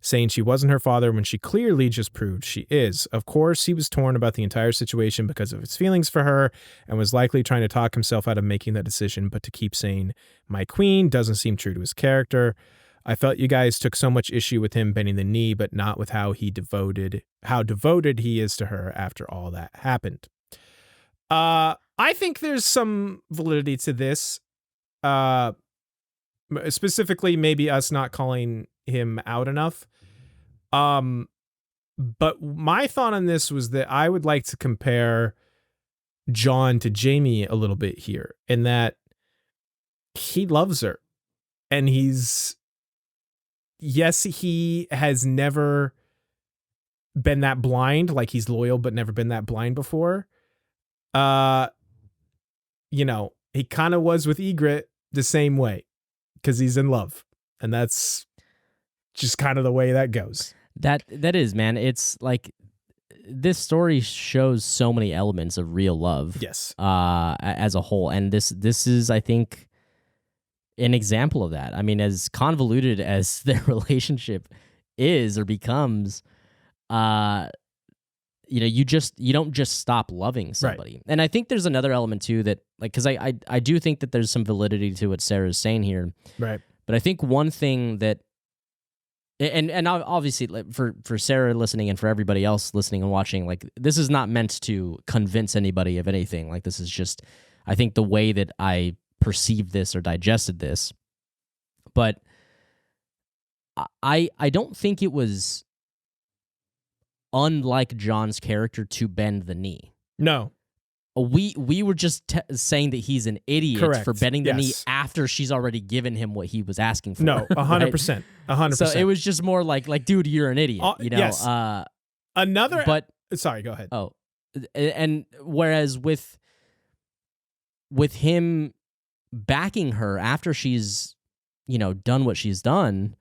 saying she wasn't her father when she clearly just proved she is. Of course, he was torn about the entire situation because of his feelings for her and was likely trying to talk himself out of making that decision, but to keep saying, my queen, doesn't seem true to his character. I felt you guys took so much issue with him bending the knee, but not with how devoted he is to her after all that happened. I think there's some validity to this. Specifically, maybe us not calling him out enough. But my thought on this was that I would like to compare Jon to Jaime a little bit here, in that he loves her, and he has never been that blind. Like, he's loyal, but never been that blind before. He kind of was with Ygritte the same way, because he's in love, and that's just kind of the way that goes. That is, man. It's like this story shows so many elements of real love. Yes. As a whole, and this is, I think, an example of that. I mean, as convoluted as their relationship is or becomes, you don't just stop loving somebody. Right. And I think there's another element too that, like, because I do think that there's some validity to what Sarah's saying here. Right. But I think one thing that And obviously, like, for Sarah listening and for everybody else listening and watching, like, this is not meant to convince anybody of anything. Like, this is just, I think, the way that I perceived this or digested this. But I don't think it was unlike John's character to bend the knee. No. We were just saying that he's an idiot Correct. for bending the knee Yes. after she's already given him what he was asking for. No, 100%. 100%. So it was just more like, dude, you're an idiot. You know. Yes. Another. But sorry, go ahead. oh, and whereas with him backing her after she's, done what she's done,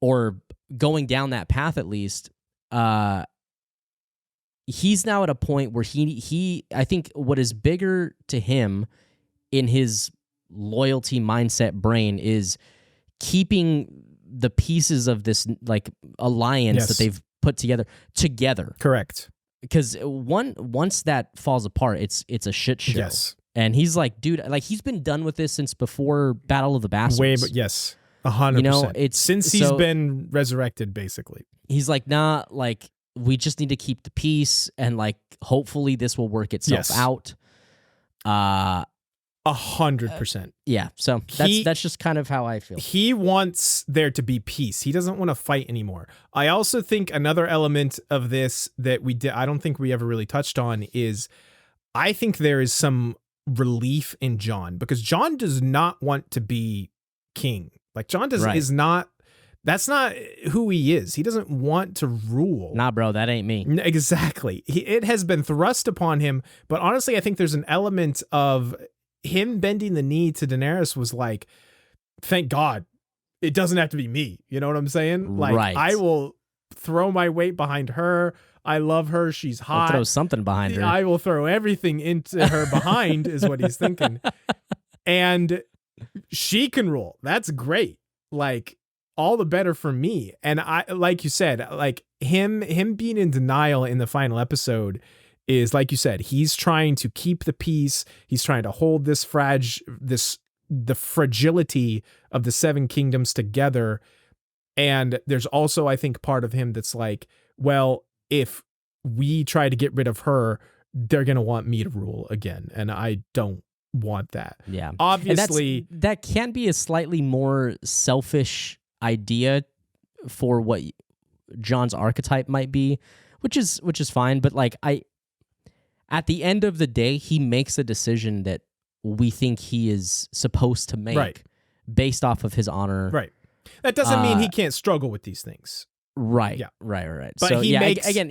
or going down that path at least, he's now at a point where he I think what is bigger to him in his loyalty mindset brain is keeping the pieces of this like alliance Yes. that they've put together. Correct. Because once that falls apart, it's a shit show. Yes. And he's like, dude, like he's been done with this since before Battle of the Bastards. Way, but yes, 100%. It's since he's been resurrected, basically. He's like, nah, like we just need to keep the peace, and like hopefully this will work itself out. 100%. Yeah. So that's just kind of how I feel. He wants there to be peace. He doesn't want to fight anymore. I also think another element of this that I don't think we ever really touched on is, I think there is some relief in John, because John does not want to be king. Like John is not. That's not who he is. He doesn't want to rule. Nah, bro, that ain't me. Exactly. It has been thrust upon him. But honestly, I think there's an element of him bending the knee to Daenerys was like, thank God, it doesn't have to be me. You know what I'm saying? Like, right. I will throw my weight behind her. I love her. She's hot. I'll throw something behind her. I will throw everything into her behind is what he's thinking. And she can rule. That's great. Like, all the better for me. And I, like you said, like him being in denial in the final episode is, like you said, he's trying to keep the peace. He's trying to hold the fragility of the Seven Kingdoms together. And there's also, I think, part of him that's like, well, if we try to get rid of her, they're going to want me to rule again. And I don't want that. Yeah. Obviously. That can be a slightly more selfish idea for what John's archetype might be, which is fine. But like, at the end of the day, he makes a decision that we think he is supposed to make based off of his honor. Right. That doesn't mean he can't struggle with these things. Right. Yeah. Right. But so he makes, again,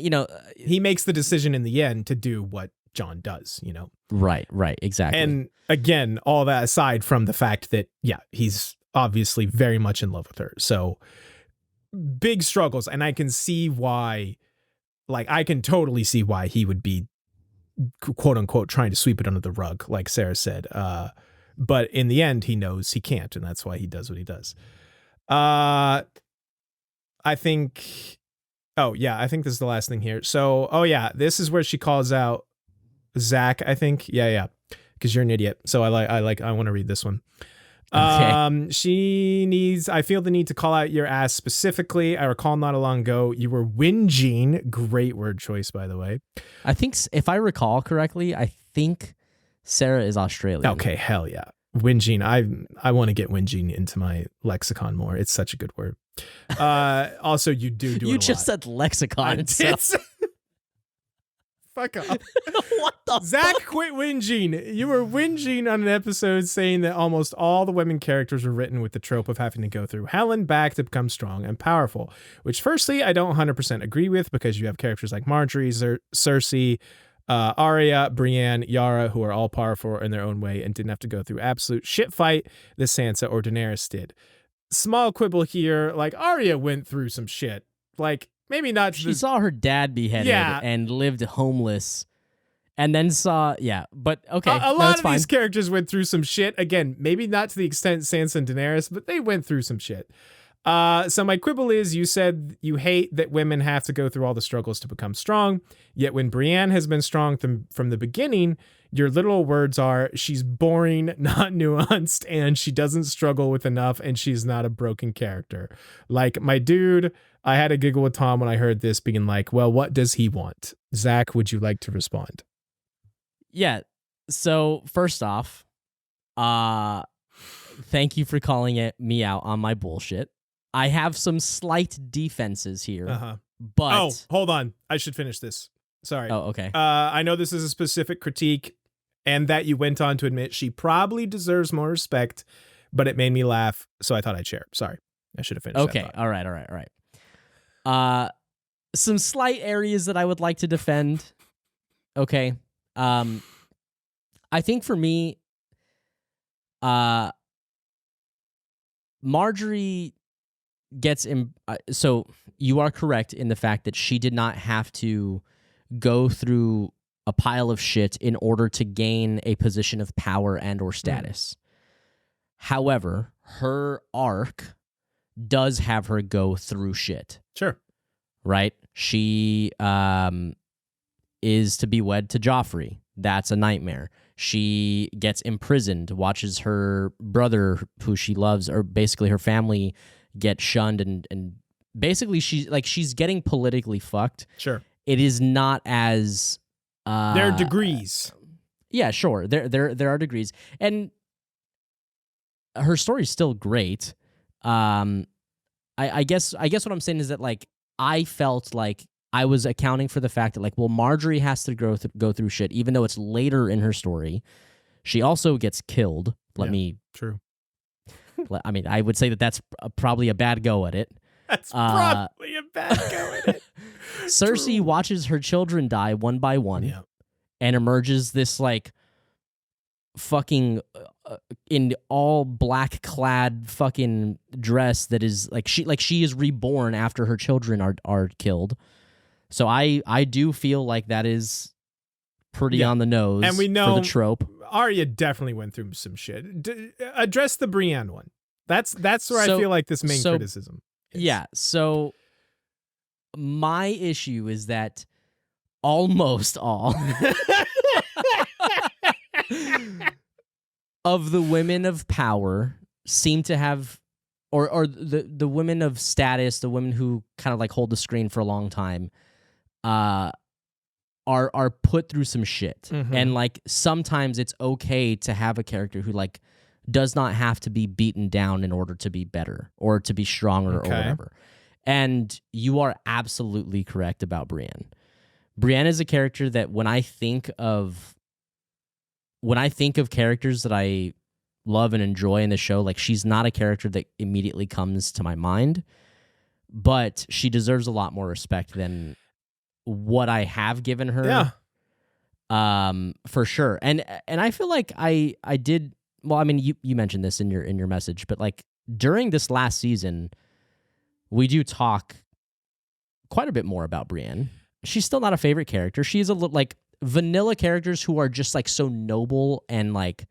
he makes the decision in the end to do what John does, Right. Exactly. And again, all that aside from the fact that, he's obviously very much in love with her. So big struggles. And I can see why, like, I can totally see why he would be, quote unquote, trying to sweep it under the rug, like Sarah said. But in the end, he knows he can't. And that's why he does what he does. I think this is the last thing here. So, this is where she calls out Zach, I think. Yeah. Because you're an idiot. So I want to read this one. Okay. I feel the need to call out your ass specifically. I recall not long ago you were whinging. Great word choice, by the way. I think, if I recall correctly, I think Sarah is Australian. Okay, hell yeah. Whinging. I want to get whinging into my lexicon more. It's such a good word. Also, you do it You a just lot. said lexicon. Fuck up. What the Zach, fuck? quit whinging. You were whinging on an episode saying that almost all the women characters were written with the trope of having to go through hell and back to become strong and powerful, which firstly, I don't 100% agree with, because you have characters like Marjorie, Cersei, Arya, Brienne, Yara, who are all powerful in their own way and didn't have to go through absolute shit fight that Sansa or Daenerys did. Small quibble here, like Arya went through some shit. Like, maybe not. She saw her dad beheaded and lived homeless, and then but okay. A lot of fine. these characters went through some shit. Again, maybe not to the extent Sansa and Daenerys, but they went through some shit. So my quibble is, you said you hate that women have to go through all the struggles to become strong. Yet when Brienne has been strong from the beginning, your literal words are, she's boring, not nuanced, and she doesn't struggle with enough, and she's not a broken character. Like, my dude, I had a giggle with Tom when I heard this, being like, well, what does he want? Zach, would you like to respond? Yeah. So first off, thank you for calling me out on my bullshit. I have some slight defenses here, but... Oh, hold on. I should finish this. Sorry. Oh, okay. I know this is a specific critique, and that you went on to admit she probably deserves more respect, but it made me laugh, so I thought I'd share. Sorry. I should have finished Okay. that thought. All right. Some slight areas that I would like to defend. Okay. I think for me, Marjorie gets so you are correct in the fact that she did not have to go through a pile of shit in order to gain a position of power and or status. However, her arc does have her go through shit. Sure. Right? She is to be wed to Joffrey. That's a nightmare. She gets imprisoned, watches her brother, who she loves, or basically her family, get shunned, and basically she's getting politically fucked. Sure. It is not as there are degrees. Yeah, sure. There are degrees. And her story's still great. I guess what I'm saying is that, like, I felt like I was accounting for the fact that, like, well, Marjorie has to go through shit, even though it's later in her story. She also gets killed. True. I mean, I would say that that's probably a bad go at it. That's probably a bad go at it. Cersei watches her children die one by one, and emerges this, like, fucking in all black clad fucking dress that is she is reborn after her children are killed. So I do feel like that is pretty on the nose, and we know for the trope. Arya definitely went through some shit. Address the Brienne one. That's where I feel like this main criticism is. Yeah. So my issue is that almost all of the women of power seem to have, or the women of status, the women who kind of like hold the screen for a long time, are put through some shit. And like sometimes it's okay to have a character who like does not have to be beaten down in order to be better or to be stronger or whatever. And you are absolutely correct about Brienne. Brienne is a character that when I think of characters that I love and enjoy in the show, like, she's not a character that immediately comes to my mind, but she deserves a lot more respect than what I have given her. For sure. And I feel like I did, well, I mean, you mentioned this in your message, but like during this last season, we do talk quite a bit more about Brienne. She's still not a favorite character. She's a little like vanilla characters who are just like so noble and like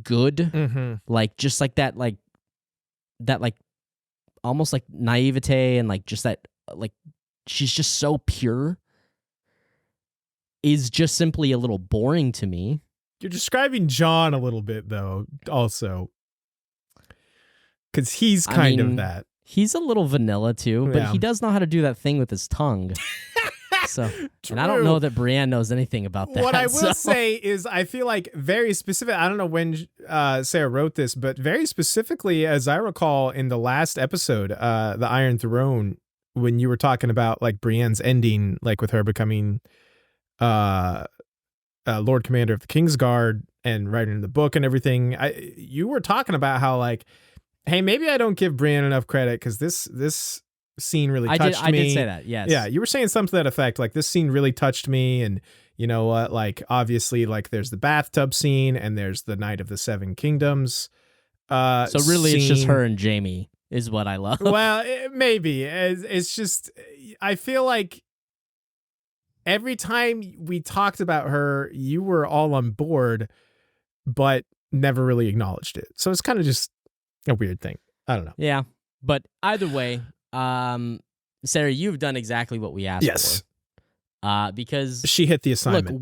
good, like just like that almost like naivete and like just that, like, she's just so pure, is just simply a little boring to me. You're describing John a little bit, though, also. Because he's kind of that. He's a little vanilla, too, but he does know how to do that thing with his tongue. So, and I don't know that Brienne knows anything about that. What I will say is I feel like very specific, I don't know when Sarah wrote this, but very specifically, as I recall in the last episode, The Iron Throne, when you were talking about like Brienne's ending, like with her becoming Lord Commander of the Kingsguard and writing the book and everything, you were talking about how like, hey, maybe I don't give Brienne enough credit because this scene really touched me. I did say that, yes. Yeah, you were saying something to that effect, like this scene really touched me, and you know what, like obviously like there's the bathtub scene and there's the Night of the Seven Kingdoms. So really it's just her and Jaime is what I love. Well, maybe. It's just, I feel like every time we talked about her, you were all on board, but never really acknowledged it. So it's kind of just a weird thing. I don't know. Yeah. But either way, Sarah, you've done exactly what we asked for. Because she hit the assignment. Look,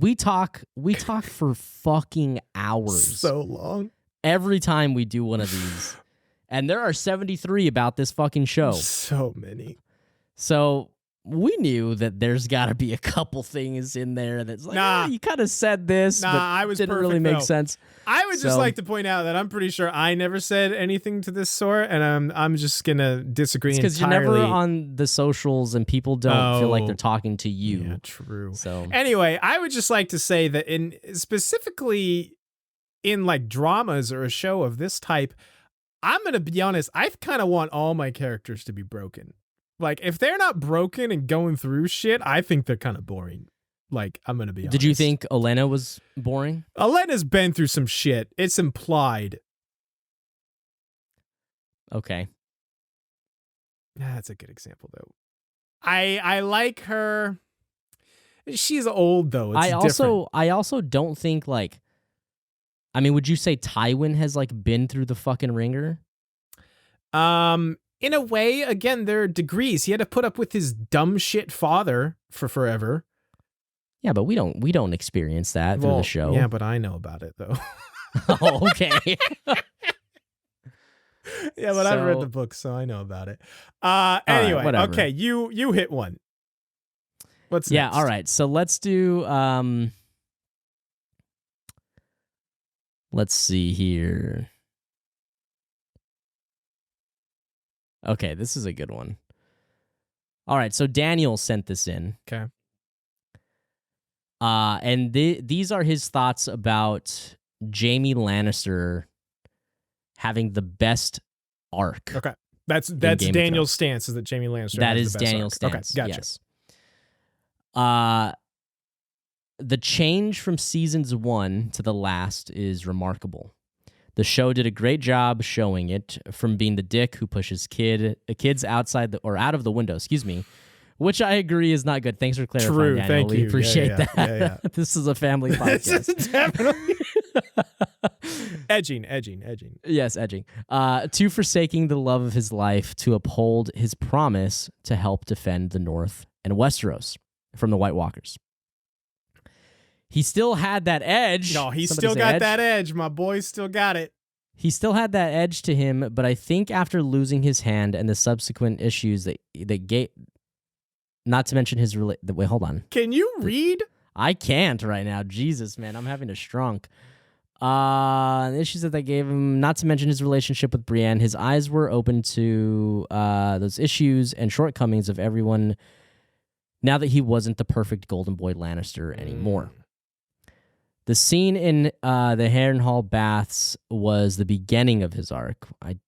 we talk for fucking hours. So long. Every time we do one of these. And there are 73 about this fucking show. So many. So we knew that there's got to be a couple things in there that's like, you kind of said this, but I was didn't really make sense. I would just like to point out that I'm pretty sure I never said anything to this sort, and I'm just gonna disagree entirely. Because you're never on the socials, and people don't feel like they're talking to you. Yeah, true. So anyway, I would just like to say that specifically in like dramas or a show of this type, I'm gonna be honest. I kind of want all my characters to be broken. Like, if they're not broken and going through shit, I think they're kind of boring. Like, I'm going to be honest. Did you think Elena was boring? Elena's been through some shit. It's implied. Okay. That's a good example, though. I like her. She's old, though. It's different. I also don't think, like, I mean, would you say Tywin has, like, been through the fucking ringer? In a way, again, there are degrees. He had to put up with his dumb shit father for forever. Yeah, but we don't experience that through the show. Yeah, but I know about it though. Oh, okay. Yeah, but I've read the book, so I know about it. Anyway, right, okay, you hit one. What's next? All right. So let's do let's see here. Okay, this is a good one. All right, so Daniel sent this in. Okay. And these are his thoughts about Jaime Lannister having the best arc. Okay. That's Daniel's stance, is that Jaime Lannister that has is the best Daniel's arc. stance. Okay, gotcha. Yes. The change from seasons 1 to the last is remarkable. The show did a great job showing it, from being the dick who pushes kids out of the window, which I agree is not good. Thanks for clarifying, True, Daniel. thank We you. appreciate that. Yeah. This is a family podcast. This is definitely edging. Yes, edging. To forsaking the love of his life to uphold his promise to help defend the North and Westeros from the White Walkers. He still had that edge. No, he still got that edge. My boy still got it. He still had that edge to him, but I think after losing his hand and the subsequent issues that gave, not to mention his wait, hold on. Can you read? I can't right now. Jesus, man, I'm having a strunk. The issues that they gave him, not to mention his relationship with Brienne, his eyes were open to those issues and shortcomings of everyone now that he wasn't the perfect Golden Boy Lannister anymore. The scene in the Harrenhal baths was the beginning of his arc. I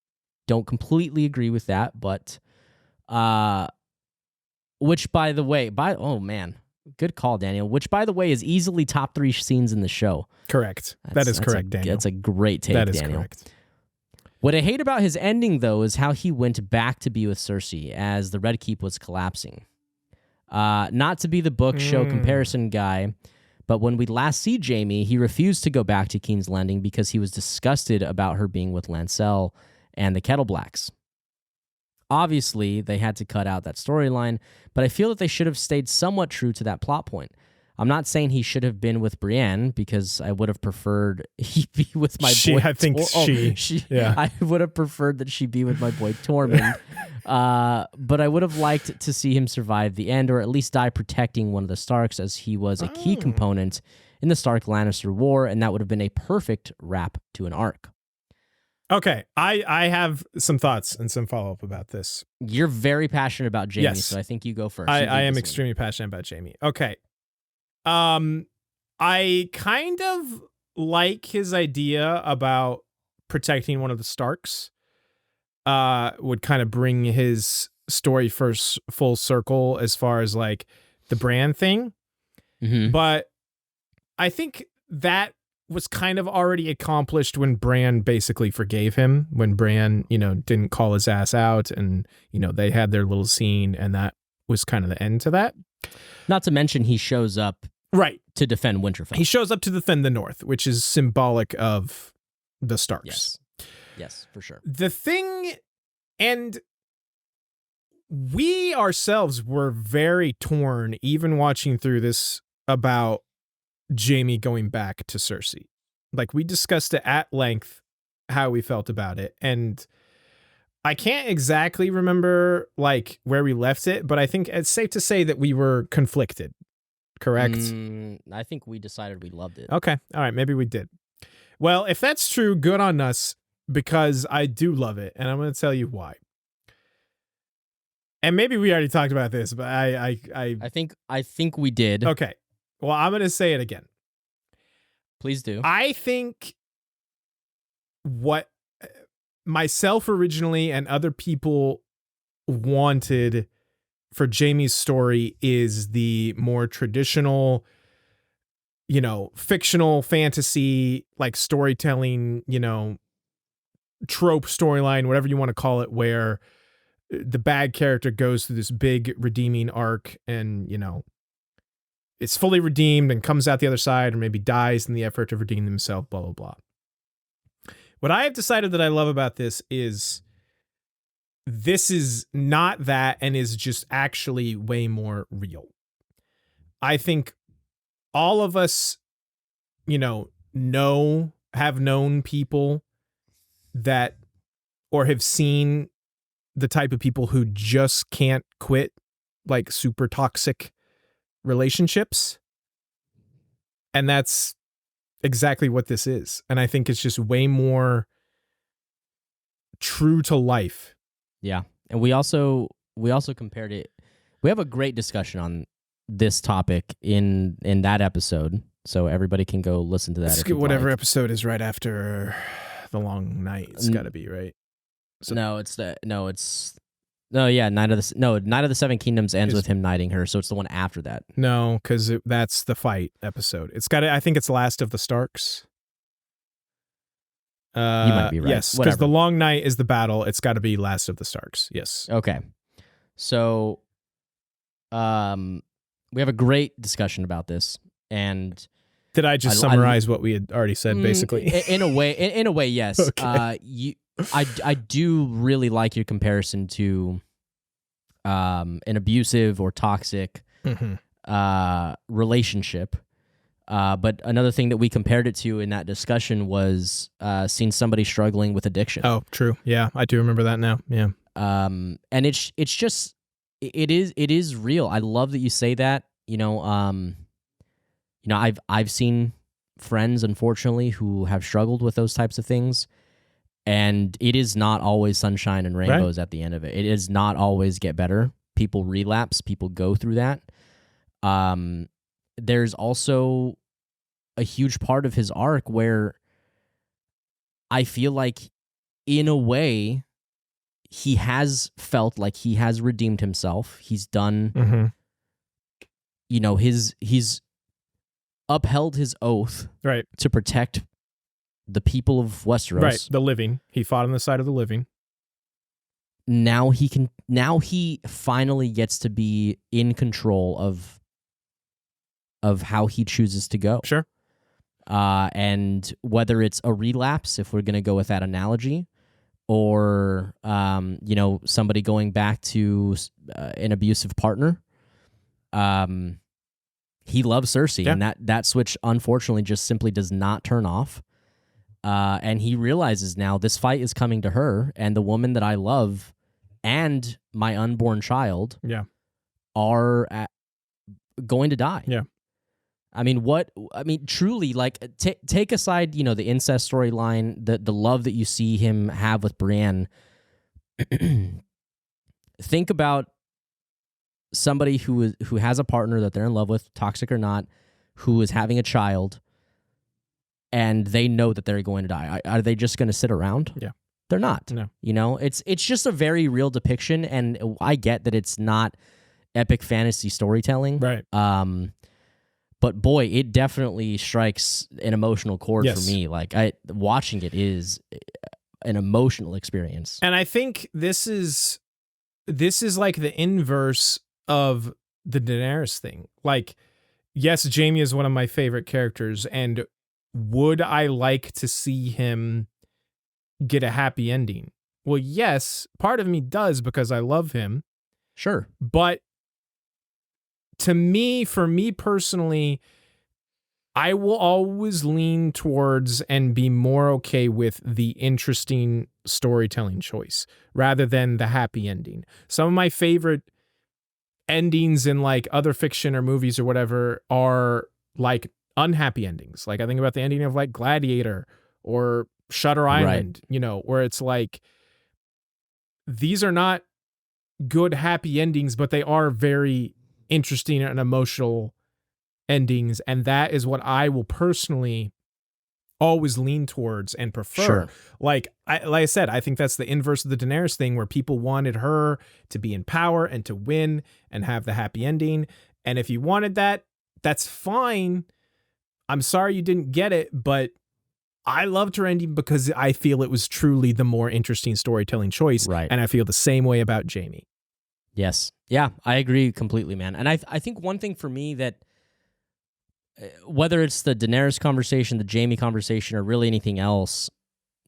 don't completely agree with that, but which, by the way, oh man, good call, Daniel. Which, by the way, is easily top 3 scenes in the show. Correct. That is correct, Daniel. That's a great take, That is Daniel. correct. What I hate about his ending, though, is how he went back to be with Cersei as the Red Keep was collapsing. Not to be the book show comparison guy, but when we last see Jaime, he refused to go back to King's Landing because he was disgusted about her being with Lancel and the Kettleblacks. Obviously, they had to cut out that storyline, but I feel that they should have stayed somewhat true to that plot point. I'm not saying he should have been with Brienne, because I would have preferred he be with my boy. I think yeah. I would have preferred that she be with my boy Tormund. But I would have liked to see him survive the end, or at least die protecting one of the Starks, as he was a key component in the Stark-Lannister war, and that would have been a perfect wrap to an arc. Okay, I have some thoughts and some follow-up about this. You're very passionate about Jaime, Yes. so I think you go first. I am extremely passionate about Jaime. Okay. I kind of like his idea about protecting one of the Starks. Would kind of bring his story first full circle as far as like the Bran thing. Mm-hmm. But I think that was kind of already accomplished when Bran basically forgave him, when Bran, didn't call his ass out, and, they had their little scene, and that was kind of the end to that. Not to mention he shows up right to defend Winterfell. He shows up to defend the North, which is symbolic of the Starks. Yes, for sure. The thing And we ourselves were very torn, even watching through this, about Jaime going back to Cersei. Like, we discussed it at length, how we felt about it. And I can't exactly remember, like, where we left it, but I think it's safe to say that we were conflicted. Correct? I think we decided we loved it. Okay. All right. Maybe we did. Well, if that's true, good on us, because I do love it. And I'm going to tell you why. And maybe we already talked about this, but I think we did. Okay. Well, I'm going to say it again. Please do. I think what myself originally and other people wanted for Jaime's story is the more traditional, fictional fantasy, like storytelling, trope storyline, whatever you want to call it, where the bad character goes through this big redeeming arc and, it's fully redeemed and comes out the other side, or maybe dies in the effort to redeem himself, blah, blah, blah. What I have decided that I love about this is not that, and is just actually way more real. I think all of us, have known people that, or have seen the type of people who just can't quit, like super toxic relationships. And that's exactly what this is. And I think it's just way more true to life. Yeah. And we also compared it. We have a great discussion on this topic in that episode. So everybody can go listen to that. Whatever episode is right after the long night. It's got to be, right? So Night of the Seven Kingdoms ends with him knighting her, so it's the one after that. No, because that's the fight episode. It's got. I think it's Last of the Starks. You might be right. Yes, because the long night is the battle. It's got to be Last of the Starks. Yes. Okay. So, we have a great discussion about this, and did I just summarize what we had already said, basically? In a way, yes. Okay. I do really like your comparison to an abusive or toxic relationship. But another thing that we compared it to in that discussion was seeing somebody struggling with addiction. Oh, true. Yeah, I do remember that now. Yeah. And it's just it is real. I love that you say that. I've seen friends, unfortunately, who have struggled with those types of things. And it is not always sunshine and rainbows at the end of it. It is not always get better. People relapse. People go through that. There's also a huge part of his arc where I feel like, in a way, he has felt like he has redeemed himself. He's done, he's upheld his oath to protect the people of Westeros. Right, the living. He fought on the side of the living. Now he finally gets to be in control of how he chooses to go. Sure. And whether it's a relapse, if we're going to go with that analogy, or somebody going back to an abusive partner, he loves Cersei, and that switch unfortunately just simply does not turn off. And he realizes now this fight is coming to her, and the woman that I love and my unborn child are going to die. Yeah. I mean, truly, like, take aside, the incest storyline, the love that you see him have with Brienne. Think about somebody who has a partner that they're in love with, toxic or not, who is having a child, and they know that they're going to die. Are they just going to sit around? Yeah. They're not. No. It's just a very real depiction, and I get that it's not epic fantasy storytelling. Right. But boy, it definitely strikes an emotional chord for me. Like, watching it is an emotional experience. And I think this is like the inverse of the Daenerys thing. Like, yes, Jaime is one of my favorite characters, and would I like to see him get a happy ending? well, yes, part of me does because I love him. Sure. But to me, for me personally, I will always lean towards and be more okay with the interesting storytelling choice rather than the happy ending. Some of my favorite endings in like other fiction or movies or whatever are like unhappy endings. Like I think about the ending of like Gladiator or Shutter Island, where it's like these are not good happy endings, but they are very interesting and emotional endings, and that is what I will personally always lean towards and prefer. Sure. Like I said, I think that's the inverse of the Daenerys thing, where people wanted her to be in power and to win and have the happy ending. And if you wanted that, that's fine. I'm sorry you didn't get it, but I loved her ending because I feel it was truly the more interesting storytelling choice. Right. And I feel the same way about Jaime. Yes. Yeah, I agree completely, man. And I think one thing for me that, whether it's the Daenerys conversation, the Jaime conversation, or really anything else,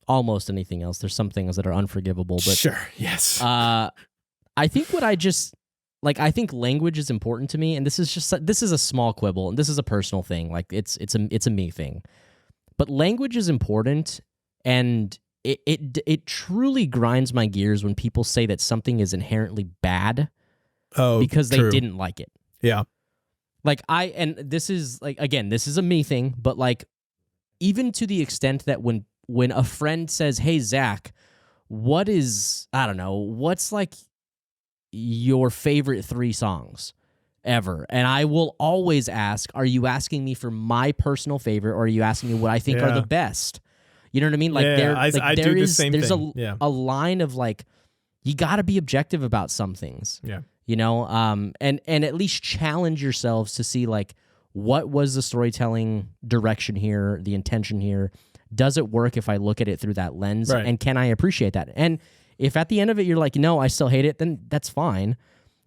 almost anything else, there's some things that are unforgivable. But sure, yes. I think what I just, like, I think language is important to me, and this is a small quibble, and this is a personal thing. Like, it's a me thing. But language is important, and it truly grinds my gears when people say that something is inherently bad because true. they didn't like it. Yeah. Like and this is like, again, this is a me thing, but like even to the extent that when a friend says, "Hey Zach, what's like your favorite 3 songs ever?" And I will always ask, are you asking me for my personal favorite, or are you asking me what I think are the best? You know what I mean? Like I do the same there's thing. a line of like, you got to be objective about some things. Yeah. And at least challenge yourselves to see like, what was the storytelling direction here, the intention here? Does it work if I look at it through that lens? Right. And can I appreciate that? And if at the end of it you're like, no, I still hate it, then that's fine.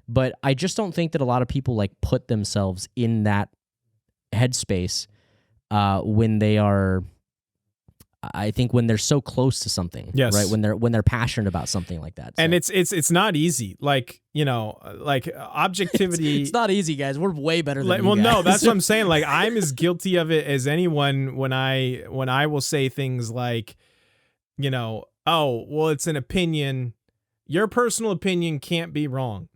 But I just don't think that a lot of people like put themselves in that headspace when they are, I think, when they're so close to something, yes, right? When they're passionate about something like that. So. And it's not easy. Like, like objectivity. It's not ezy, guys. We're way better than you guys. No, that's what I'm saying. Like, I'm as guilty of it as anyone when I will say things like, oh, well, it's an opinion. Your personal opinion can't be wrong.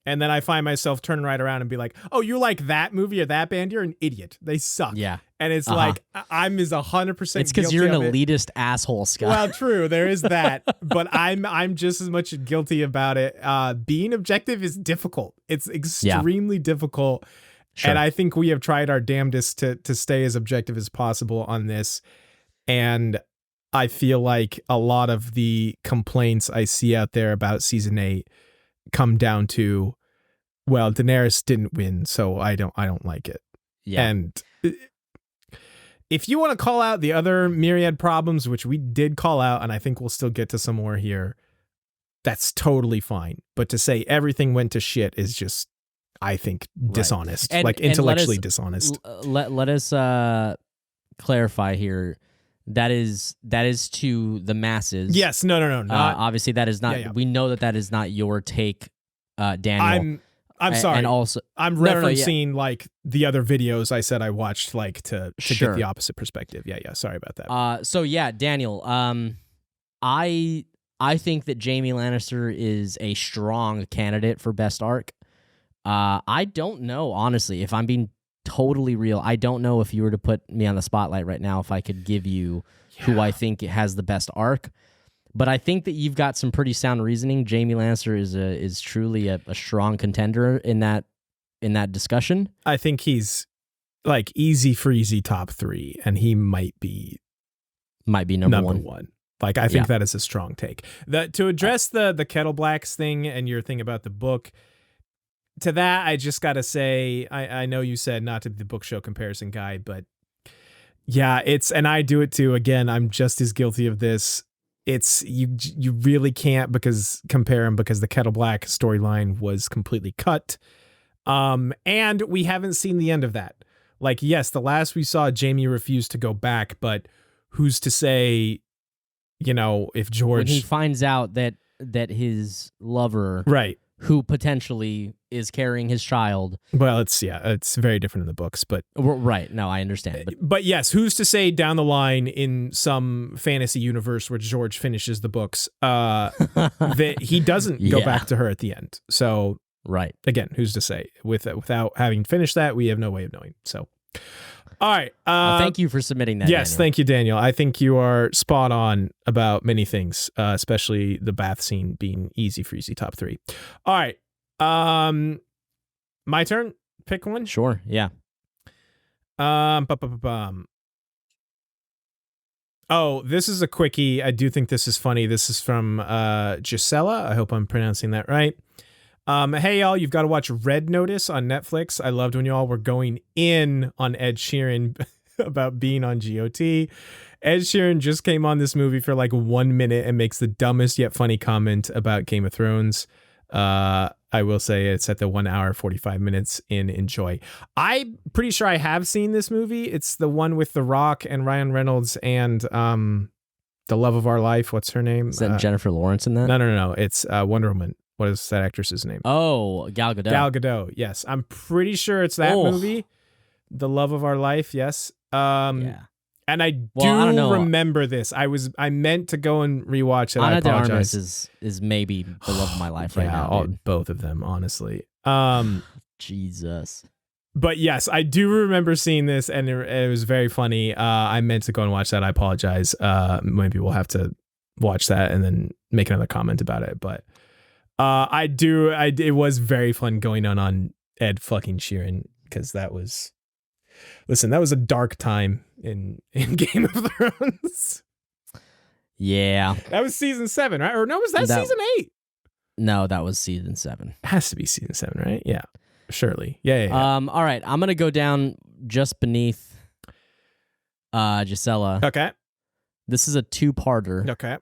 And then I find myself turning right around and be like, oh, you like that movie or that band? You're an idiot. They suck. Yeah. And it's like, I'm as 100% It's because you're an elitist asshole, Scott. Well, true. There is that. But I'm just as much guilty about it. Being objective is difficult. It's extremely difficult. Sure. And I think we have tried our damnedest to stay as objective as possible on this. And I feel like a lot of the complaints I see out there about season 8 come down to, well, Daenerys didn't win, so I don't like it. Yeah. And if you want to call out the other myriad problems, which we did call out, and I think we'll still get to some more here, that's totally fine. But to say everything went to shit is just, I think, dishonest, like intellectually dishonest. Let us clarify here. That is to the masses. Yes, no. Obviously, that is not. Yeah. We know that is not your take, Daniel. I'm sorry. And also, I'm referencing like the other videos I said I watched, like to get the opposite perspective. Yeah. Sorry about that. So yeah, Daniel. I think that Jaime Lannister is a strong candidate for best arc. I don't know, honestly, if I'm being totally real. I don't know if you were to put me on the spotlight right now, if I could give you who I think has the best arc. But I think that you've got some pretty sound reasoning. Jaime Lannister is truly a strong contender in that discussion. I think he's like easy top 3, and he might be number one. Like, I think that is a strong take. To address the Kettle Blacks thing and your thing about the book, to that, I just got to say, I know you said not to be the book show comparison guy, but yeah, and I do it too. Again, I'm just as guilty of this. It's you really can't compare them because the Kettle Black storyline was completely cut. And we haven't seen the end of that. Like, yes, the last we saw, Jaime refused to go back, but who's to say if when George he finds out that his lover, right. who potentially is carrying his child. Well, it's very different in the books, but Right. No, I understand. But yes, who's to say down the line in some fantasy universe where George finishes the books, that he doesn't go back to her at the end. So right. Again, who's to say? Without having finished that, we have no way of knowing. So, all right. Thank you for submitting that. Yes, Daniel. thank you, Daniel. I think you are spot on about many things, especially the bath scene being easy top 3. All right. My turn. Pick one. Sure. Yeah. Oh, this is a quickie. I do think this is funny. This is from Gisela. I hope I'm pronouncing that right. Hey, y'all, you've got to watch Red Notice on Netflix. I loved when y'all were going in on Ed Sheeran about being on GOT. Ed Sheeran just came on this movie for like 1 minute and makes the dumbest yet funny comment about Game of Thrones. I will say it's at the 1 hour, 45 minutes in. Enjoy. I'm pretty sure I have seen this movie. It's the one with The Rock and Ryan Reynolds and the love of our life. What's her name? Is that Jennifer Lawrence in that? No. It's Wonder Woman. What is that actress's name? Oh, Gal Gadot. Gal Gadot. Yes, I'm pretty sure it's that movie. The love of our life. Yes. Yeah. And I remember this. I meant to go and rewatch it. Ana I de apologize. Armas is maybe the love of my life right now. Both of them, honestly. Jesus. But yes, I do remember seeing this, and it was very funny. I meant to go and watch that. I apologize. Maybe we'll have to watch that and then make another comment about it. But it was very fun going on Ed fucking Sheeran, because that was a dark time in Game of Thrones. Yeah. That was season 7, right? Or no, was that season 8? No, that was season 7. It has to be season 7, right? Yeah. Surely. Yeah. All right. I'm going to go down just beneath Gisela. Okay. This is a 2-parter. Okay.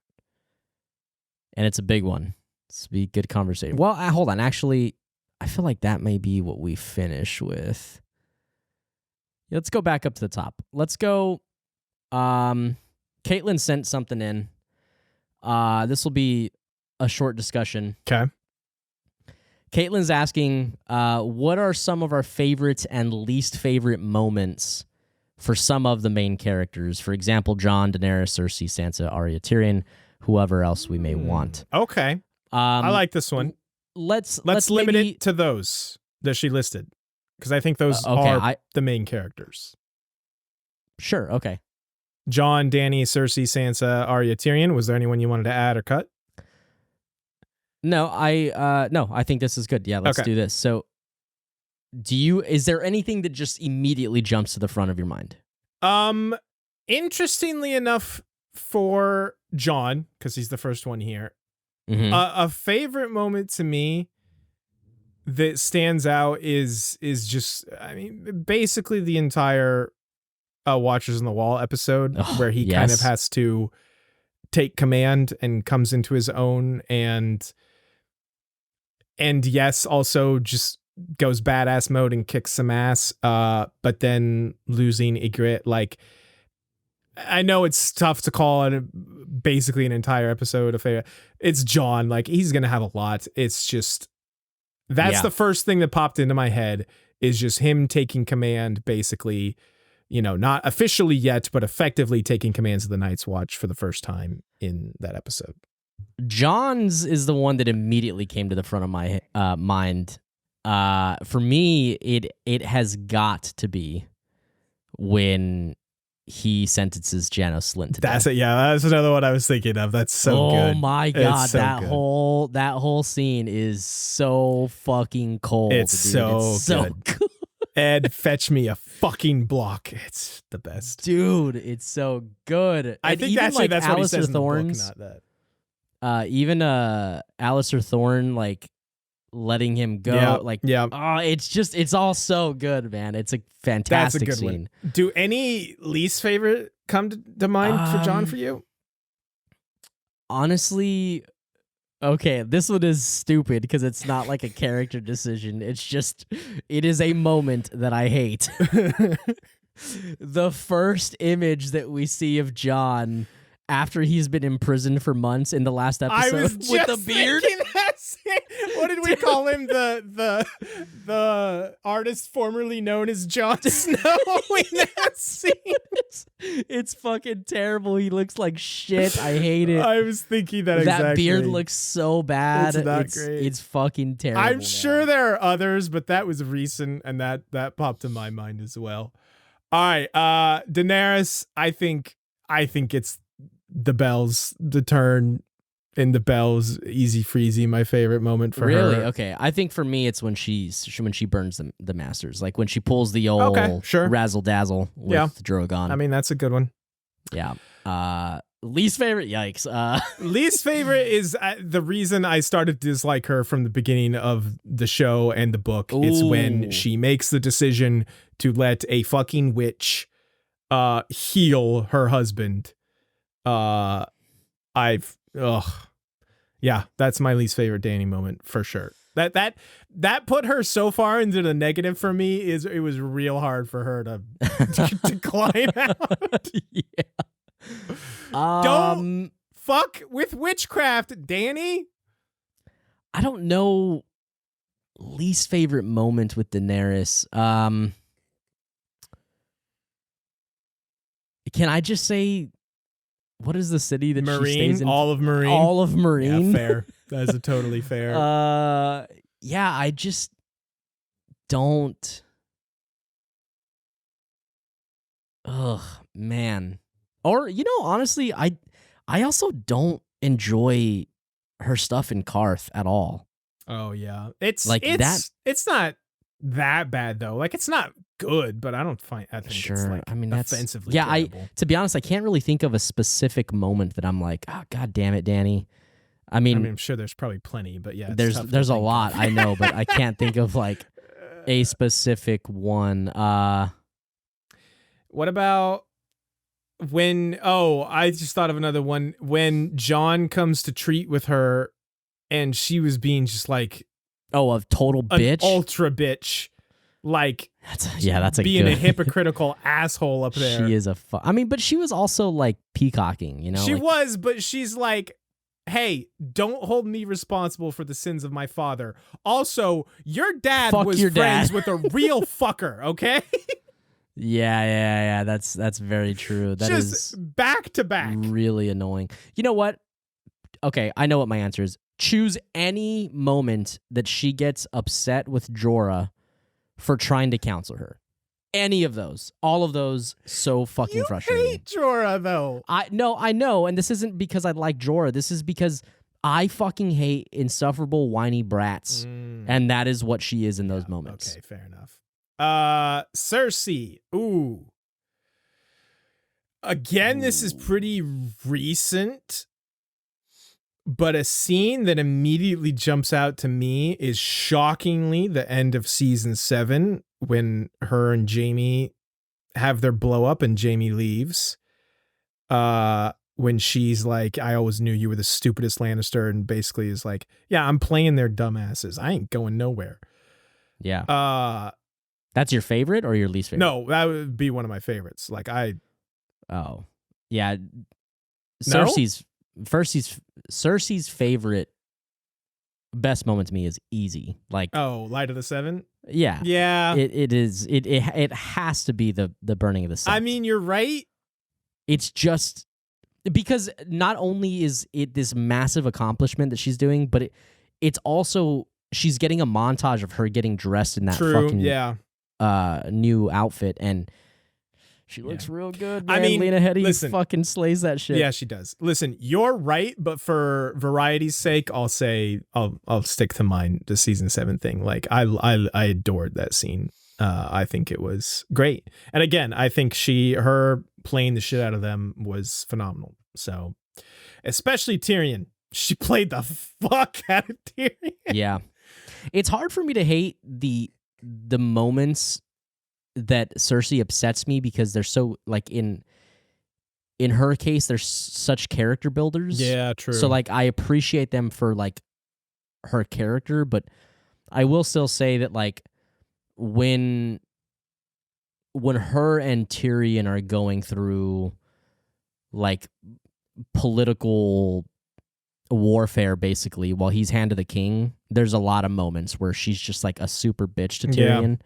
And it's a big one. This will be good conversation. Well, hold on. Actually, I feel like that may be what we finish with. Let's go back up to the top. Let's go. Caitlin sent something in. This will be a short discussion. Okay. Caitlin's asking, what are some of our favorites and least favorite moments for some of the main characters? For example, Jon, Daenerys, Cersei, Sansa, Arya, Tyrion, whoever else we may want. Okay. I like this one. Let's limit it to those that she listed, because I think those are the main characters. Sure. Okay. Jon, Dany, Cersei, Sansa, Arya, Tyrion. Was there anyone you wanted to add or cut? No, I think this is good. Yeah, let's do this. So, is there anything that just immediately jumps to the front of your mind? Interestingly enough, for Jon, because he's the first one here, a favorite moment to me that stands out is just, basically the entire Watchers on the Wall episode, where he kind of has to take command and comes into his own, and yes, also just goes badass mode and kicks some ass, but then losing Ygritte. Like, I know it's tough to call it basically an entire episode of it's Jon. Like, he's gonna have a lot. It's just that's the first thing that popped into my head, is just him taking command, basically, not officially yet, but effectively taking commands of the Night's Watch for the first time in that episode. Jon's is the one that immediately came to the front of my mind. For me, it has got to be when he sentences Janos Slynt to death. That's it. Yeah, that's another one I was thinking of. That's so good. Oh my god, so that good. whole scene is so fucking cold. It's dude. so good. Ed, fetch me a fucking block. It's the best, dude. It's so good. I think actually that's what he says in the book, not that. Even Alistair Thorne, like, letting him go, it's all so good, man. It's a fantastic scene. One. Do any least favorite come to mind for Jon for you? Honestly, okay, this one is stupid because it's not like a character decision. It is a moment that I hate. The first image that we see of Jon after he's been imprisoned for months in the last I was episode just with the beard. thinking that same- What did we call him? The artist formerly known as Jon Snow in that scene. It's fucking terrible. He looks like shit. I hate it. I was thinking that That exactly. beard looks so bad. It's not great. It's fucking terrible. I'm man. sure there are others, but that was recent, and that popped in my mind as well. All right, Daenerys. I think it's the bells, the turn in the bells, easy freezy. My favorite moment for her. Really? Okay. I think for me, it's when she burns the masters, like when she pulls the old sure. razzle dazzle with Drogon. I mean, that's a good one. Yeah. Least favorite? Yikes. Least favorite is the reason I started to dislike her from the beginning of the show and the book. It's when Ooh. she makes the decision to let a fucking witch heal her husband. Yeah, that's my least favorite Dany moment for sure. That put her so far into the negative for me. It was real hard for her to climb out. Yeah. Don't fuck with witchcraft, Dany. I don't know. Least favorite moment with Daenerys. Can I just say, what is the city that she stays in? All of Marine. All of Marine. Yeah, fair. That's a totally fair. Yeah, I just don't. Ugh, man. Or honestly, I also don't enjoy her stuff in Karth at all. Oh yeah, it's like that. It's not that bad though. Like it's not good, but I think Sure. it's like I mean, that's offensively yeah. terrible. To be honest, I can't really think of a specific moment that I'm like, oh, God damn it, Dany. I mean, I'm sure there's probably plenty, but yeah, it's there's tough to a think lot of. I know, but I can't think of like a specific one. What about when? Oh, I just thought of another one. When Jon comes to treat with her, and she was being just like a total bitch, ultra bitch, like that's a being good. a hypocritical asshole up there. She is I mean, but she was also like peacocking, She like, was, but she's like, hey, don't hold me responsible for the sins of my father. Also, your dad Fuck was your friends dad. with a real fucker, okay? Yeah. That's very true. That just is back to back. really annoying. You know what? Okay, I know what my answer is. Choose any moment that she gets upset with Jorah for trying to counsel her. Any of those. All of those so fucking You frustrating. hate Jorah, though. I know, and this isn't because I like Jorah. This is because I fucking hate insufferable whiny brats. And that is what she is in those moments. Okay, fair enough. Cersei. Ooh. Again, this is pretty recent. But a scene that immediately jumps out to me is shockingly the end of season 7 when her and Jaime have their blow up and Jaime leaves. When she's like, I always knew you were the stupidest Lannister, and basically is like, yeah, I'm playing their dumbasses. I ain't going nowhere. Yeah. That's your favorite or your least favorite? No, that would be one of my favorites. Like Oh. Yeah. No? Cersei's favorite best moment to me is easy. Like Light of the Seven? yeah. Yeah. It is it has to be the burning of the sun. I mean, you're right. It's just because not only is it this massive accomplishment that she's doing, but it's also she's getting a montage of her getting dressed in that fucking new outfit, and she looks real good, man. I mean, Lena Headey listen, fucking slays that shit. Yeah, she does. Listen, you're right, but for variety's sake, I'll say I'll stick to mine, the season 7 thing. Like I adored that scene. I think it was great. And again, I think her playing the shit out of them was phenomenal. So, especially Tyrion. She played the fuck out of Tyrion. Yeah. It's hard for me to hate the moments that Cersei upsets me because they're so like in her case they're such character builders. Yeah, true. So like I appreciate them for like her character, but I will still say that like when her and Tyrion are going through like political warfare, basically, while he's Hand of the King, there's a lot of moments where she's just like a super bitch to Tyrion.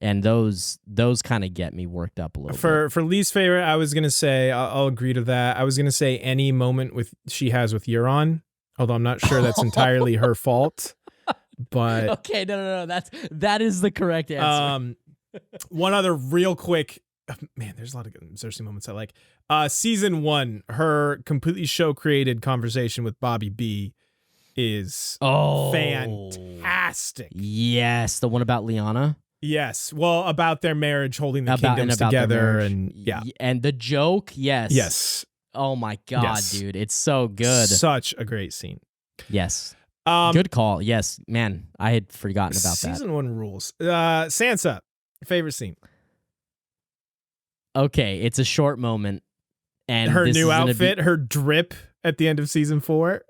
And those kind of get me worked up a little bit. For least favorite, I was gonna say I'll agree to that. I was gonna say any moment she has with Euron, although I'm not sure that's entirely her fault. But okay, no, that is the correct answer. One other real quick, man, there's a lot of good Cersei moments I like. Season 1, her completely show created conversation with Bobby B is fantastic. Yes, the one about Lyanna. Yes, well, about their marriage, holding the kingdoms together, and and the joke. Yes. Oh my god, dude, it's so good. Such a great scene. Yes. Good call. Yes, man, I had forgotten about that. Season 1 rules. Sansa, favorite scene. Okay, it's a short moment, and her new outfit, her drip at the end of season 4.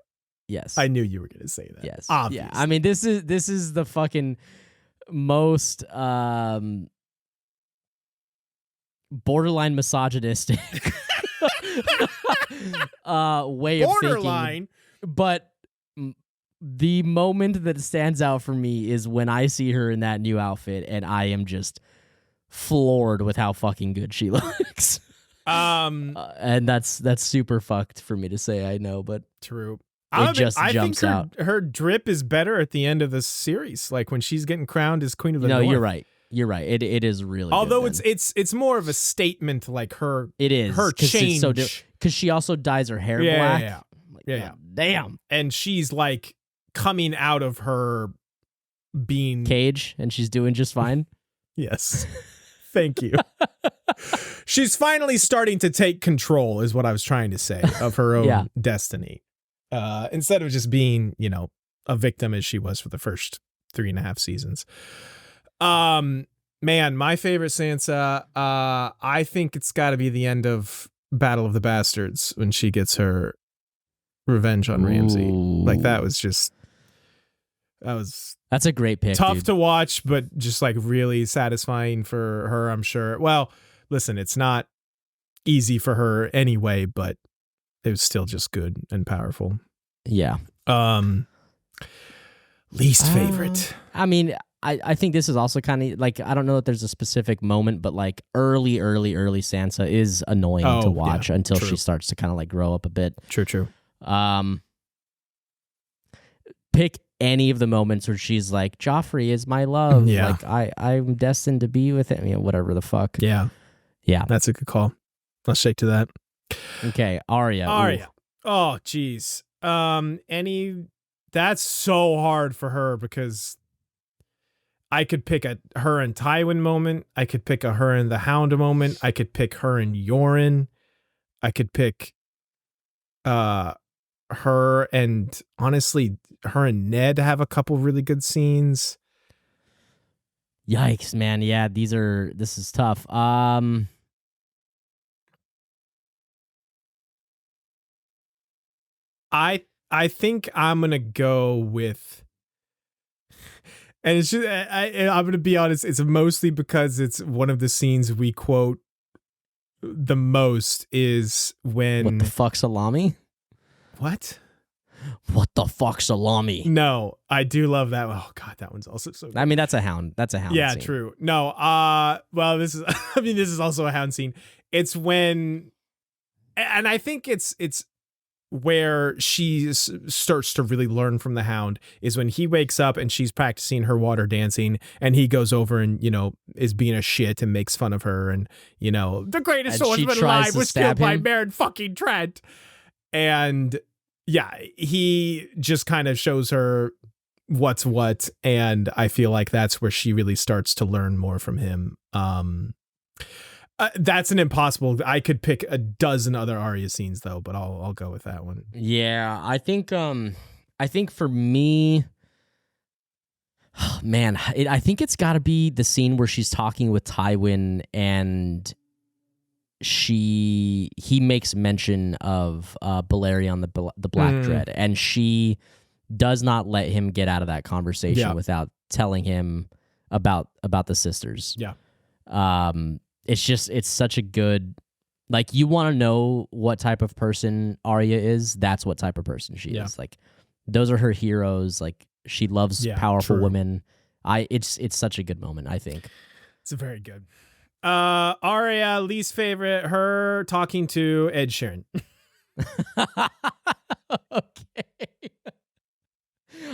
Yes, I knew you were going to say that. Yes, obviously. Yeah. I mean, this is the fucking most borderline misogynistic way of thinking. But the moment that stands out for me is when I see her in that new outfit, and I am just floored with how fucking good she looks. And that's super fucked for me to say, I know, but true. I think her drip is better at the end of the series, like when she's getting crowned as Queen of the North. No, you're right. It is really. Although good, it's more of a statement, like her. It is her change because she also dyes her hair black. Yeah. Damn. And she's like coming out of her being cage, and she's doing just fine. Yes. Thank you. She's finally starting to take control, is what I was trying to say, of her own destiny. Instead of just being, a victim as she was for the first 3.5 seasons. Man, my favorite Sansa, I think it's got to be the end of Battle of the Bastards when she gets her revenge on Ramsay. Like that's a great pick. Tough dude. to watch, but just like really satisfying for her, I'm sure. Well, listen, it's not easy for her anyway, but it was still just good and powerful. Yeah. Least favorite. I mean, I think this is also kind of like, I don't know if there's a specific moment, but like early Sansa is annoying to watch until she starts to kind of like grow up a bit. True. Pick any of the moments where she's like, Joffrey is my love. Yeah. Like I'm destined to be with him. Whatever the fuck. Yeah. That's a good call. Let's shake to that. Okay, Arya. Ooh. Oh, geez. That's so hard for her because I could pick her and Tywin moment. I could pick a her and the Hound moment. I could pick her and Yoren. I could pick her and, honestly, her and Ned have a couple really good scenes. Yikes, man. Yeah, this is tough. I think I'm gonna go with, and it's just I'm gonna be honest. It's mostly because it's one of the scenes we quote the most is when what the fuck salami? What the fuck salami? No, I do love that. Oh god, that one's also so good. I mean, that's a hound. Yeah, scene. True. No, well, this is. I mean, this is also a hound scene. It's when, and I think it's where she starts to really learn from the Hound is when he wakes up and she's practicing her water dancing and he goes over and, is being a shit and makes fun of her and, the greatest swordsman alive was killed by Meryn fucking Trent. And yeah, he just kind of shows her what's what. And I feel like that's where she really starts to learn more from him. That's an impossible. I could pick a dozen other Arya scenes though, but I'll go with that one. Yeah, I think for me, man, I think it's got to be the scene where she's talking with Tywin and he makes mention of Balerion the Black Dread, and she does not let him get out of that conversation without telling him about the sisters. Yeah. It's such a good Like, you want to know what type of person Arya is, that's what type of person she is. Like, those are her heroes. Like, she loves powerful women. It's such a good moment, I think. It's very good. Arya, least favorite, her talking to Ed Sheeran. Okay.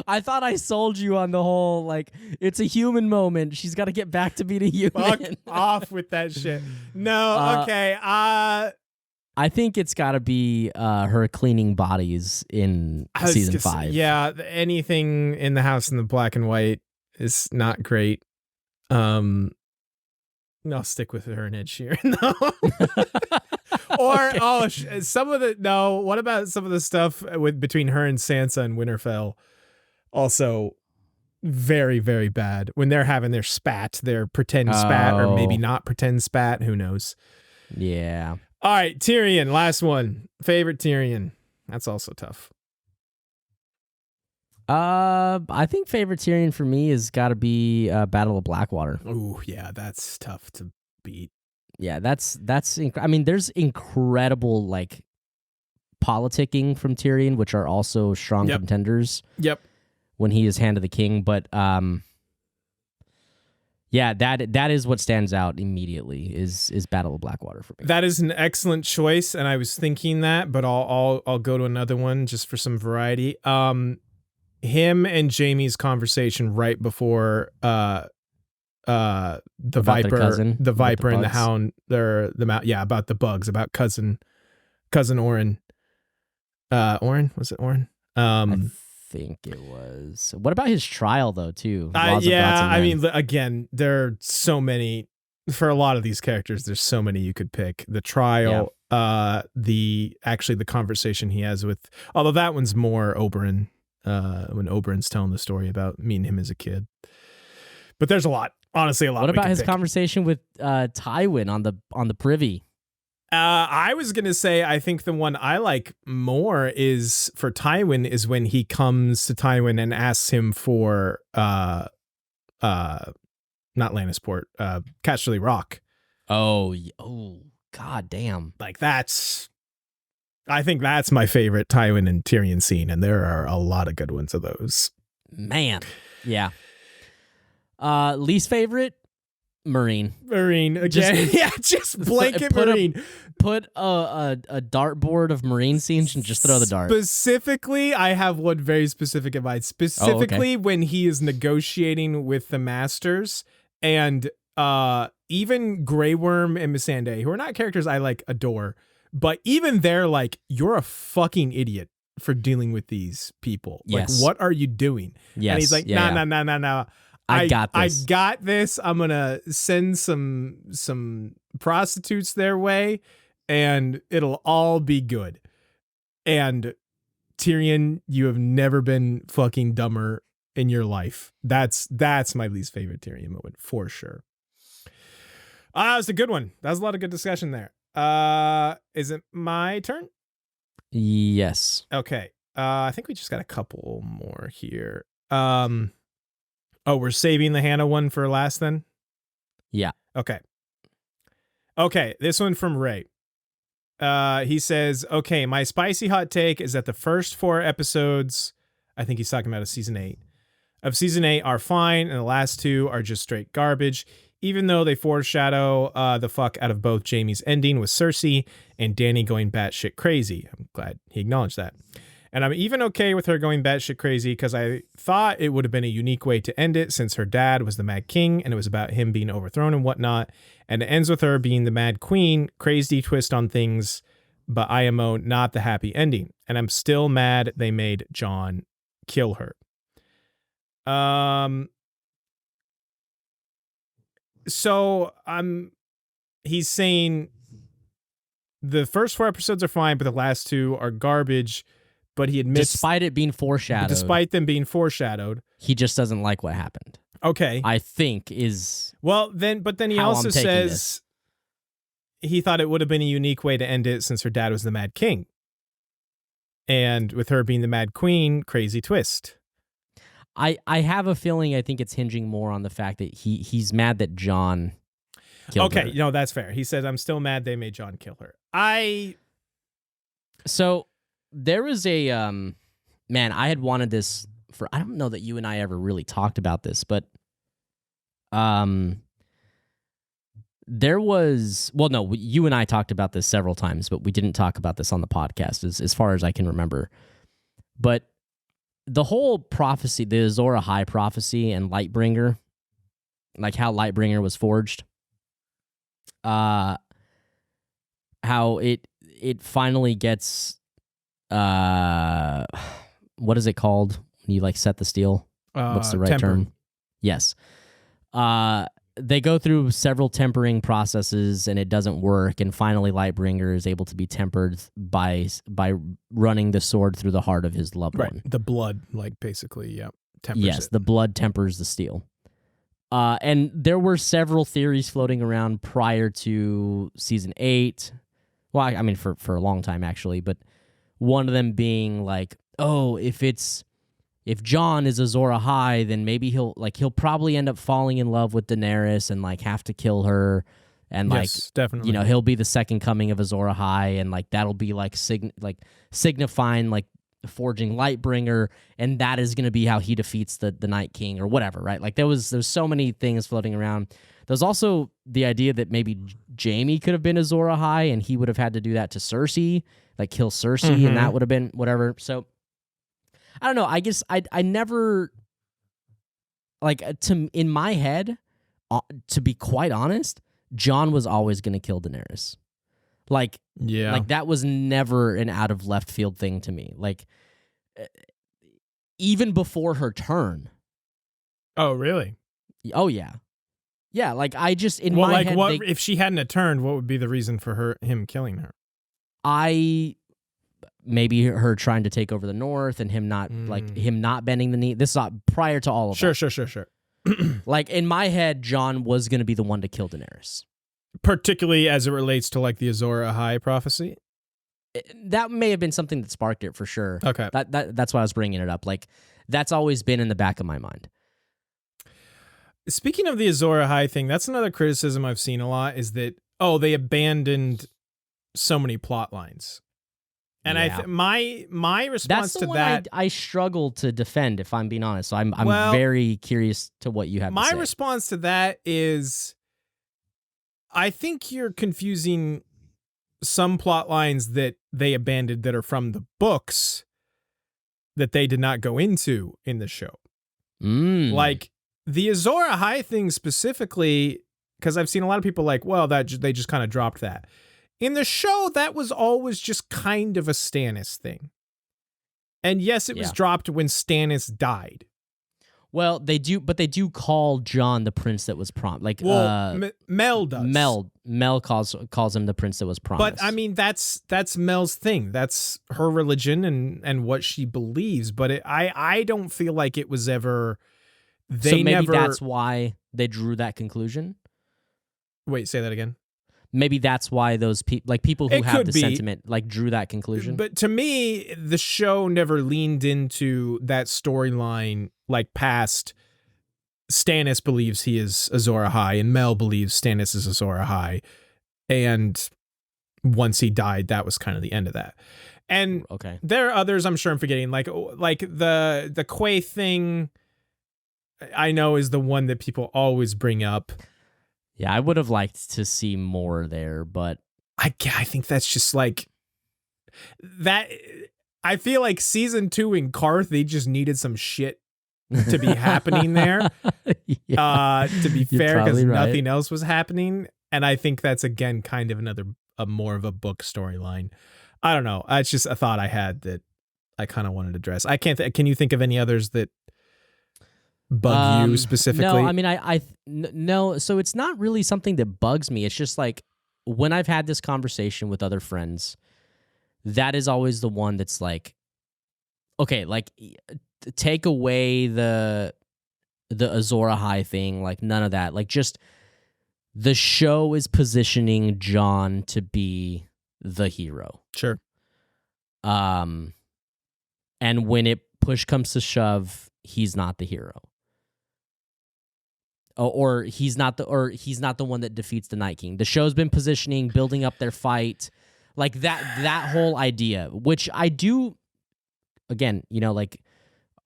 I thought I sold you on the whole, like, it's a human moment. She's got to get back to being a human. Fuck off with that shit. No, okay. I think it's got to be her cleaning bodies in season 5. Yeah, anything in the house in the black and white is not great. I'll stick with her and Ed Sheeran, though. Or, what about some of the stuff between her and Sansa and Winterfell? Also, very, very bad. When they're having their spat, their pretend spat, or maybe not pretend spat, who knows? Yeah. All right, Tyrion, last one. Favorite Tyrion. That's also tough. I think favorite Tyrion for me has got to be Battle of Blackwater. Ooh, yeah, that's tough to beat. Yeah, I mean, there's incredible, like, politicking from Tyrion, which are also strong contenders. Yep. When he is Hand of the King, but yeah, that is what stands out immediately is Battle of Blackwater for me. That is an excellent choice, and I was thinking that, but I'll go to another one just for some variety. Him and Jaime's conversation right before the Viper and the Hound, about the bugs, about cousin Oren. Oren, was it Oren? I think it was. What about his trial though too? I mean, again, there are so many for a lot of these characters. There's so many you could pick. The trial, the conversation he has with, although that one's more Oberyn, when Oberyn's telling the story about meeting him as a kid. But there's a lot, honestly, a lot. What about his conversation with Tywin on the privy? I was going to say, I think the one I like more is for Tywin is when he comes to Tywin and asks him for, not Lannisport, Casterly Rock. Oh, god damn. Like I think that's my favorite Tywin and Tyrion scene. And there are a lot of good ones of those. Man. Yeah. Least favorite? Marine again. Just blanket Marine. Put a dartboard of Marine scenes and just throw the dart. Specifically, I have one very specific in mind. Specifically, when he is negotiating with the Masters, and even Grey Worm and Missandei, who are not characters I adore, but even they're like, you're a fucking idiot for dealing with these people. Yes. Like, what are you doing? Yes. And he's like, no. I got this. I got this. I'm gonna send some prostitutes their way, and it'll all be good. And Tyrion, you have never been fucking dumber in your life. That's my least favorite Tyrion moment for sure. That was a good one. That was a lot of good discussion there. Is it my turn? Yes. Okay. I think we just got a couple more here. Oh, we're saving the Hannah one for last then? Yeah. Okay, this one from Ray. He says, okay, my spicy hot take is that the first 4 episodes, I think he's talking about season 8, are fine, and the last 2 are just straight garbage, even though they foreshadow the fuck out of both Jaime's ending with Cersei and Dany going batshit crazy. I'm glad he acknowledged that. And I'm even okay with her going batshit crazy because I thought it would have been a unique way to end it since her dad was the Mad King and it was about him being overthrown and whatnot. And it ends with her being the Mad Queen, crazy twist on things, but IMO, not the happy ending. And I'm still mad they made Jon kill her. So he's saying the first 4 episodes are fine, but the last 2 are garbage. But he admits, despite it being foreshadowed, he just doesn't like what happened. Okay, I think is but then he also says he thought it would have been a unique way to end it since her dad was the Mad King, and with her being the Mad Queen, crazy twist. I have a feeling I think it's hinging more on the fact that he's mad that Jon killed her. Okay, no, that's fair. He said, I'm still mad they made Jon kill her. So there was a man, I had wanted this for, I don't know that you and I ever really talked about this, but there was, well, no, you and I talked about this several times, but we didn't talk about this on the podcast as far as I can remember. But the whole prophecy, the Azor Ahai prophecy and Lightbringer, like how Lightbringer was forged, how it finally gets, what is it called when you like set the steel? What's the right tempered. term? Yes. They go through several tempering processes and it doesn't work, and finally Lightbringer is able to be tempered by running the sword through the heart of his loved one. The blood, like, basically, yeah, tempers Yes, it. the blood tempers the steel. And there were several theories floating around prior to season 8. Well, I mean, for a long time, actually, but one of them being like, oh, if Jon is Azor Ahai, then maybe he'll probably end up falling in love with Daenerys and like have to kill her, and yes, definitely, you know, he'll be the second coming of Azor Ahai, and like that'll be like signifying like forging Lightbringer, and that is going to be how he defeats the Night King or whatever, right? Like there's so many things floating around. There's also the idea that maybe Jaime could have been Azor Ahai, and he would have had to do that to Cersei, like kill Cersei, and that would have been whatever. So I don't know. I guess I never, like, in my head, to be quite honest, Jon was always going to kill Daenerys. Like, yeah, like that was never an out of left field thing to me. Like, even before her turn. Oh, really? Oh, yeah. Yeah, like I just, in well, my like, head, what if she hadn't turned? What would be the reason for him killing her? Maybe her trying to take over the North and him not bending the knee. This is prior to all of that. Sure. Like in my head, Jon was going to be the one to kill Daenerys. Particularly as it relates to like the Azor Ahai prophecy. That may have been something that sparked it for sure. Okay. That's why I was bringing it up. Like that's always been in the back of my mind. Speaking of the Azor Ahai thing, that's another criticism I've seen a lot is that, they abandoned so many plot lines. And yeah. my response That's the to one that, I struggle to defend, if I'm being honest. So I'm Well, very curious to what you have to say. my response to that is, I think you're confusing some plot lines that they abandoned that are from the books that they did not go into in the show. Like the Azor Ahai thing specifically, because I've seen a lot of people like, well, that they just kind of dropped that. In the show, that was always just kind of a Stannis thing. And yes, it was dropped when Stannis died. Well, they do call Jon the prince that was promised. Like, Mel does. Mel calls him the prince that was promised. But I mean, that's Mel's thing. That's her religion and what she believes. But I don't feel like it was ever. That's why they drew that conclusion. Wait, say that again. Maybe that's why those people who have the sentiment like drew that conclusion. But to me, the show never leaned into that storyline like past Stannis believes he is Azor Ahai and Mel believes Stannis is Azor Ahai. And once he died, that was kind of the end of that. And there are others I'm sure I'm forgetting, like the Quay thing I know is the one that people always bring up. Yeah, I would have liked to see more there, but I think that's just like that. I feel like season 2 in Karth, they just needed some shit to be happening there. To be fair, because nothing else was happening. And I think that's again kind of more of a book storyline. I don't know. It's just a thought I had that I kind of wanted to address. I can't. Can you think of any others that bug you specifically? No, I mean, no. So it's not really something that bugs me. It's just like when I've had this conversation with other friends, that is always the one that's like, okay, like take away the Azor Ahai thing, like none of that. Like just the show is positioning Jon to be the hero. Sure. And when push comes to shove, he's not the hero. or he's not the one that defeats the Night King. The show's been positioning, building up their fight, like that whole idea, which I do. Again, like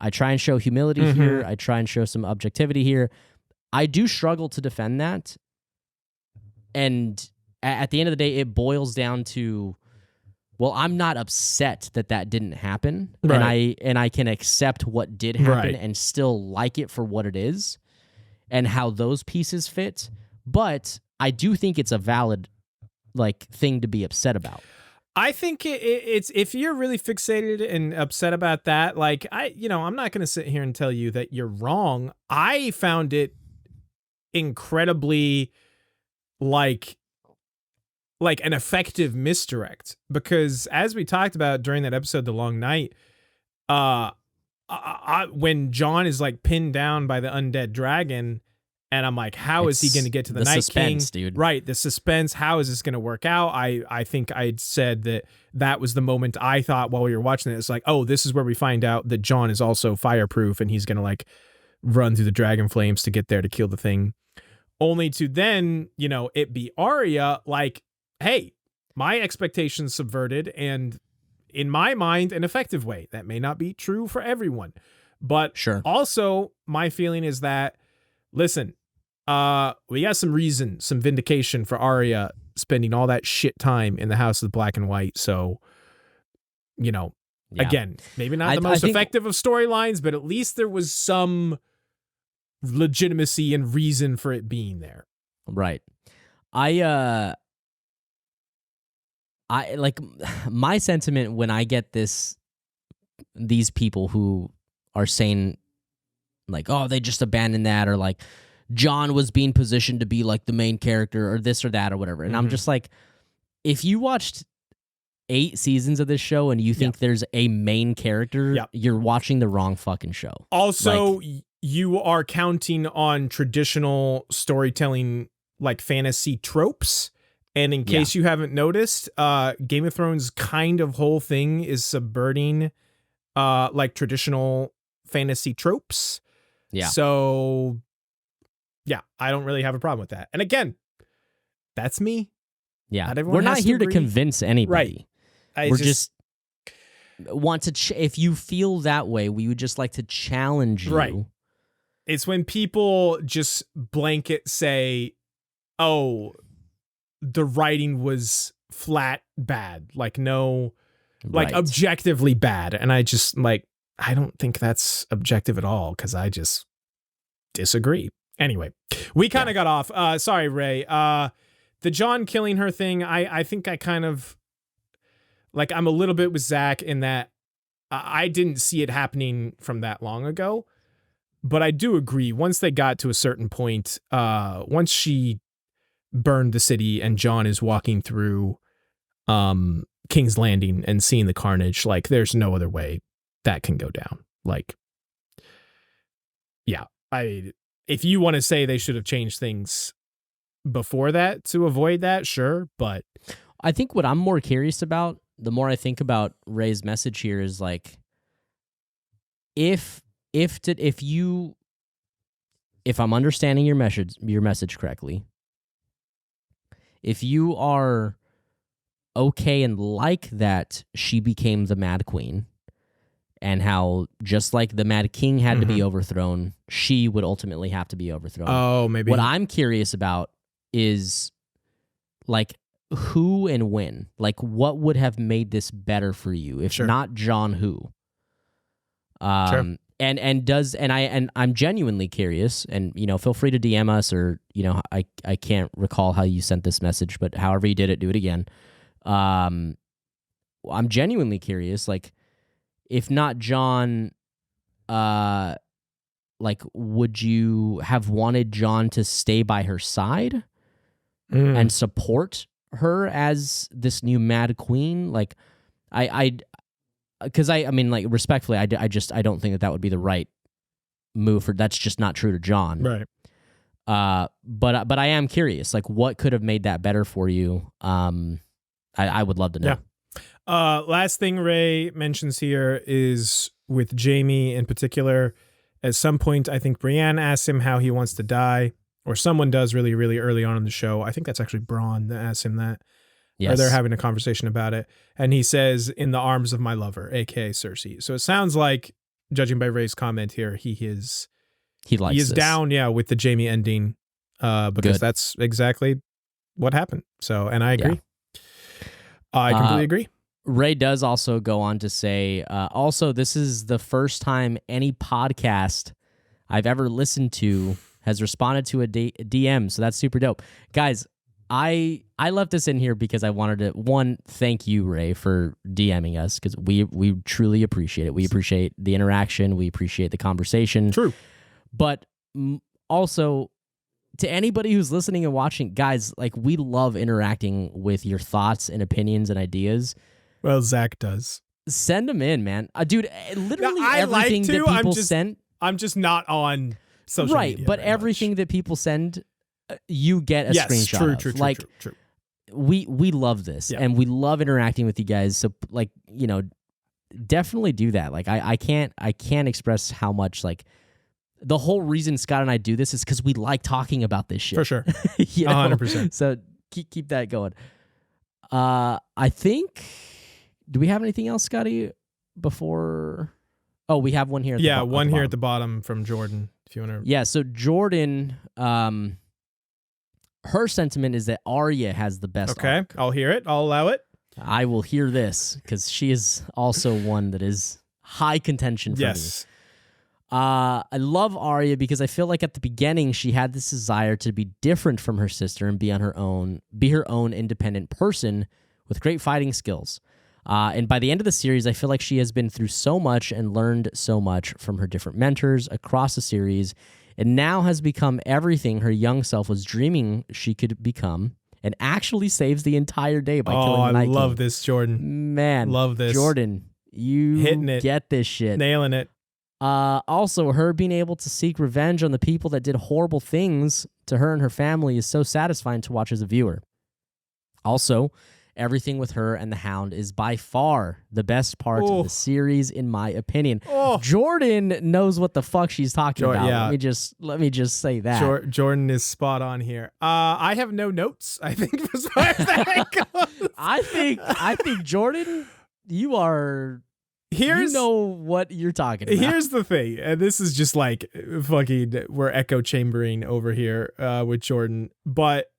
I try and show humility here. I try and show some objectivity here. I do struggle to defend that, and at the end of the day, it boils down to, well, I'm not upset that didn't happen, right. and I can accept what did happen right. and still like it for what it is, and how those pieces fit. But I do think it's a valid thing to be upset about. I think it's if you're really fixated and upset about that, I'm not going to sit here and tell you that you're wrong. I found it incredibly like an effective misdirect, because as we talked about during that episode, The Long Night, when Jon is pinned down by the undead dragon, and I'm like, how is he going to get to the Night King? Dude. Right, the suspense. How is this going to work out? I think I'd said that was the moment I thought while we were watching it. It's like, oh, this is where we find out that Jon is also fireproof, and he's going to run through the dragon flames to get there to kill the thing. Only to then, it be Arya hey, my expectations subverted, and in my mind, an effective way. That may not be true for everyone, but sure. Also, my feeling is that, listen, we got some reason, some vindication for Arya spending all that shit time in the House of the Black and White. So, again, maybe not the most effective of storylines, but at least there was some legitimacy and reason for it being there. Right. I my sentiment when I get these people who are saying oh, they just abandoned that, or Jon was being positioned to be the main character, or this or that or whatever. And I'm just if you watched 8 seasons of this show and you think there's a main character, you're watching the wrong fucking show. Also, you are counting on traditional storytelling fantasy tropes. And in case you haven't noticed, Game of Thrones kind of whole thing is subverting traditional fantasy tropes. Yeah. So, I don't really have a problem with that. And again, that's me. Yeah. We're not here to convince anybody. Right. We're just want to, if you feel that way, we would just like to challenge you. Right. It's when people just blanket say, oh, the writing was flat bad, objectively bad. And I just I don't think that's objective at all, because I just disagree. Anyway, we kind of got off. Sorry, Ray. The Jon killing her thing, I think I kind of I'm a little bit with Zach in that I didn't see it happening from that long ago. But I do agree, once they got to a certain point, once she burned the city and Jon is walking through King's Landing and seeing the carnage, there's no other way that can go down. If you want to say they should have changed things before that to avoid that, sure, but I think what I'm more curious about, the more I think about Ray's message here, is if I'm understanding your message correctly, if you are okay and like that she became the Mad Queen, and how just like the Mad King had to be overthrown, she would ultimately have to be overthrown. Oh, maybe. What I'm curious about is who and when, what would have made this better for you, if not Jon, who? Sure. And I'm genuinely curious, and feel free to DM us, or I can't recall how you sent this message, but however you did it, do it again. I'm genuinely curious, if not Jon, would you have wanted Jon to stay by her side and support her as this new Mad Queen? Because I mean, respectfully, I don't think that would be the right move for. That's just not true to Jon, right? But I am curious, what could have made that better for you? I would love to know. Yeah. Last thing Ray mentions here is with Jaime in particular. At some point, I think Brienne asks him how he wants to die, or someone does really, really early on in the show. I think that's actually Bronn that asks him that. Yes. Or they're having a conversation about it. And he says, in the arms of my lover, a.k.a. Cersei. So it sounds like, judging by Ray's comment here, he is this. down, with the Jaime ending, because Good. that's exactly what happened. So, and I agree. I completely agree. Ray does also go on to say, also, this is the first time any podcast I've ever listened to has responded to a DM, so that's super dope. Guys, I left this in here because I wanted to, thank you, Ray, for DMing us, because we truly appreciate it. We appreciate the interaction. We appreciate the conversation. True. But also, to anybody who's listening and watching, guys, like, we love interacting with your thoughts and opinions and ideas. Well, Zach does. Send them in, man. Dude, literally I everything like to, that people send. I'm just not on social media. Right, but everything that people send, you get a screenshot true, of. True, like, true. We love this, and we love interacting with you guys. So, like, definitely do that. Like, I can't express how much, like, the whole reason Scott and I do this is because we like talking about this shit. For sure. 100%. So keep that going. I think, do we have anything else, Scotty, before? Oh, we have one here. One here at the bottom from Jordan, if you want to. Yeah, so Jordan, her sentiment is that Arya has the best arc. I'll hear it. I'll allow it. I will hear this, because she is also one that is high contention for me. I love Arya because I feel like at the beginning she had this desire to be different from her sister and be her own independent person with great fighting skills. And by the end of the series, I feel like she has been through so much and learned so much from her different mentors across the series, and now has become everything her young self was dreaming she could become, and actually saves the entire day by killing the Night King. I love this, Jordan. Man, love this. Jordan, you hitting it. Get this shit. Nailing it. Also, her being able to seek revenge on the people that did horrible things to her and her family is so satisfying to watch as a viewer. Also, everything with her and the Hound is by far the best part of the series, in my opinion. Jordan knows what the fuck she's talking about. Yeah. Let me just say that. Jordan is spot on here. I have no notes, I think, as far as that goes. I think Jordan, you know what you're talking about. Here's the thing, and this is just like fucking, we're echo chambering over here with Jordan, but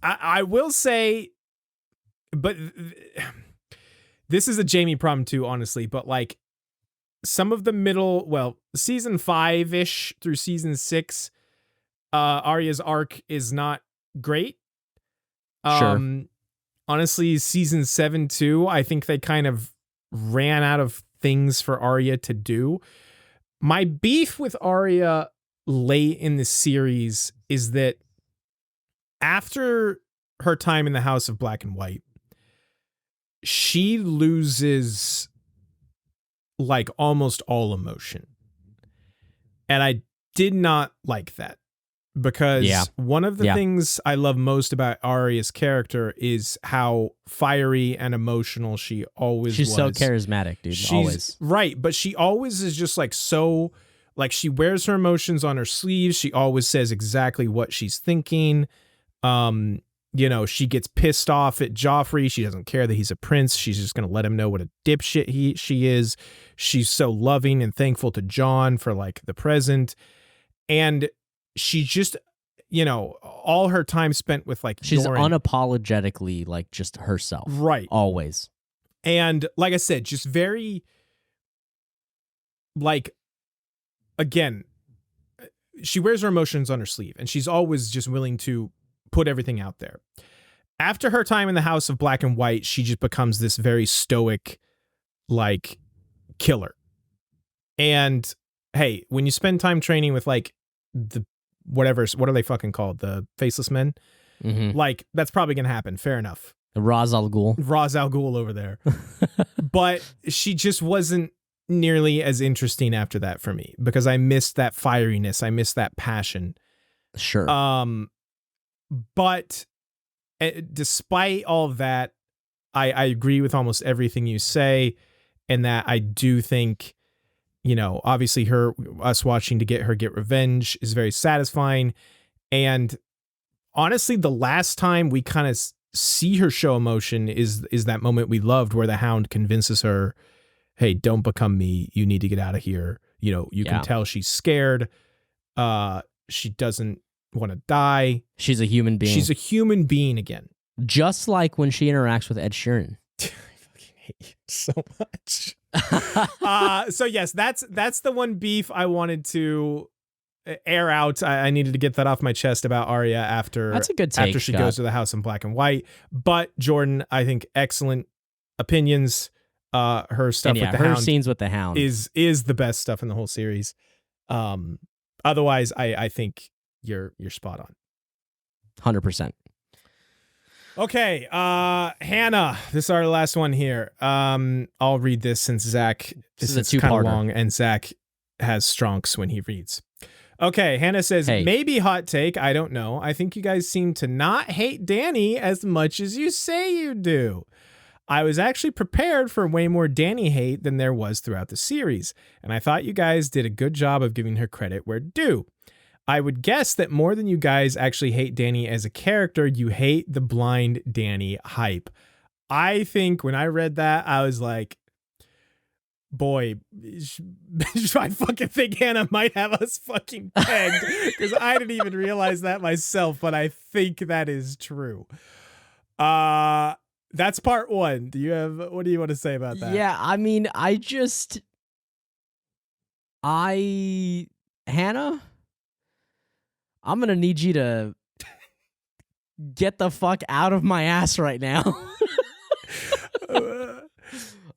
I will say, but this is a Jaime problem too, honestly, but like some of the season 5-ish through season 6, Arya's arc is not great. Sure. Honestly, season 7 too, I think they kind of ran out of things for Arya to do. My beef with Arya late in the series is that after her time in the House of Black and White, she loses like almost all emotion. And I did not like that, because one of the things I love most about Arya's character is how fiery and emotional she always was. She's so charismatic, dude. Always. Right, but she always is just like so, like, she wears her emotions on her sleeves. She always says exactly what she's thinking. She gets pissed off at Joffrey. She doesn't care that he's a prince. She's just going to let him know what a dipshit she is. She's so loving and thankful to Jon for like the present. And she just, all her time spent with like she's Yoren. Unapologetically like just herself. Right. Always. And like I said, just very like, again, she wears her emotions on her sleeve, and she's always just willing to put everything out there. After her time in the House of Black and White, she just becomes this very stoic, like, killer. And hey, when you spend time training with like the what are they fucking called? The Faceless Men? Mm-hmm. Like, that's probably going to happen. Fair enough. Ra's al Ghul over there. But she just wasn't nearly as interesting after that for me, because I missed that fieriness. I missed that passion. Sure. But despite all of that, I agree with almost everything you say, and that I do think obviously us watching to get her get revenge is very satisfying. And honestly, the last time we kind of see her show emotion is that moment we loved where the Hound convinces her, hey, don't become me. You need to get out of here. You can tell she's scared. She doesn't want to die. She's a human being. She's a human being again. Just like when she interacts with Ed Sheeran. I fucking hate you so much. So yes, that's the one beef I wanted to air out. I needed to get that off my chest about Arya after that's a good take, after she Scott. goes to the house in black and white. But Jordan, I think excellent opinions. Her stuff with the her Hound scenes with the Hound is the best stuff in the whole series. Otherwise, I think you're spot on. 100%. Okay, Hannah, this is our last one here. I'll read this since Zach This is a kind of two-parter. long, and Zach has stronks when he reads. Okay, Hannah says, Hey. maybe hot take, I don't know. I think you guys seem to not hate Dany as much as you say you do. I was actually prepared for way more Dany hate than there was throughout the series, and I thought you guys did a good job of giving her credit where due. I would guess that more than you guys actually hate Dany as a character, you hate the blind Dany hype. I think when I read that, I was like, boy, I fucking think Hannah might have us fucking pegged, because I didn't even realize that myself, but I think that is true. That's part one. What do you want to say about that? Yeah, I mean, Hannah, I'm going to need you to get the fuck out of my ass right now.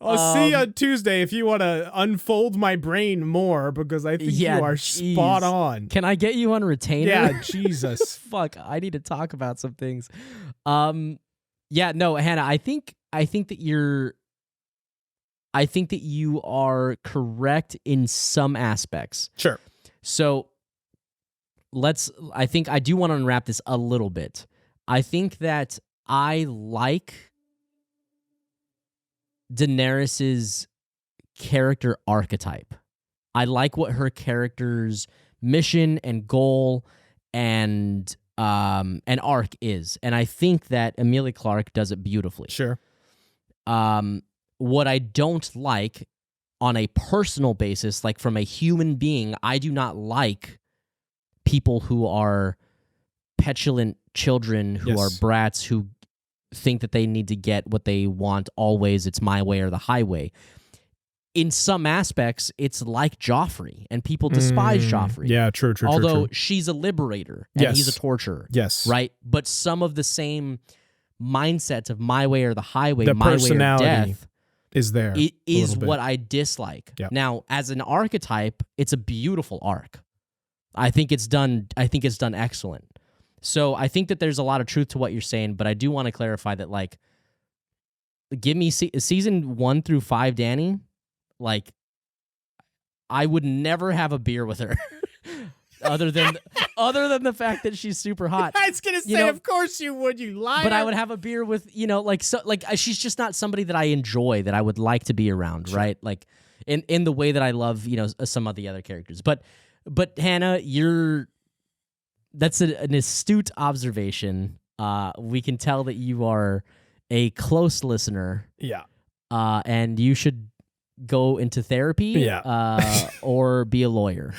I'll see you on Tuesday if you want to unfold my brain more, because I think you are spot on. Can I get you on retainer? Yeah, Jesus. Fuck, I need to talk about some things. Yeah, no, Hannah, I think that you are correct in some aspects. Sure. So I think I do want to unwrap this a little bit. I think that I like Daenerys's character archetype. I like what her character's mission and goal and arc is, and I think that Emilia Clarke does it beautifully. Sure. What I don't like on a personal basis, like from a human being, I do not like people who are petulant children, who are brats, who think that they need to get what they want always. It's my way or the highway. In some aspects, it's like Joffrey, and people despise Joffrey. Yeah, true. Although she's a liberator and he's a torturer. Yes. Right? But some of the same mindsets of my way or the highway, the my way or personality death is there. It is what I dislike. Yep. Now, as an archetype, it's a beautiful arc. I think it's done excellent. So I think that there's a lot of truth to what you're saying, but I do want to clarify that, like, give me season 1 through 5, Dany. Like, I would never have a beer with her, other than the fact that she's super hot. I was gonna say, of course you would, you liar. But I would have a beer with, she's just not somebody that I enjoy, that I would like to be around, sure. Right? Like, in the way that I love, some of the other characters. But Hannah, that's an astute observation. We can tell that you are a close listener. Yeah. And you should go into therapy, or be a lawyer.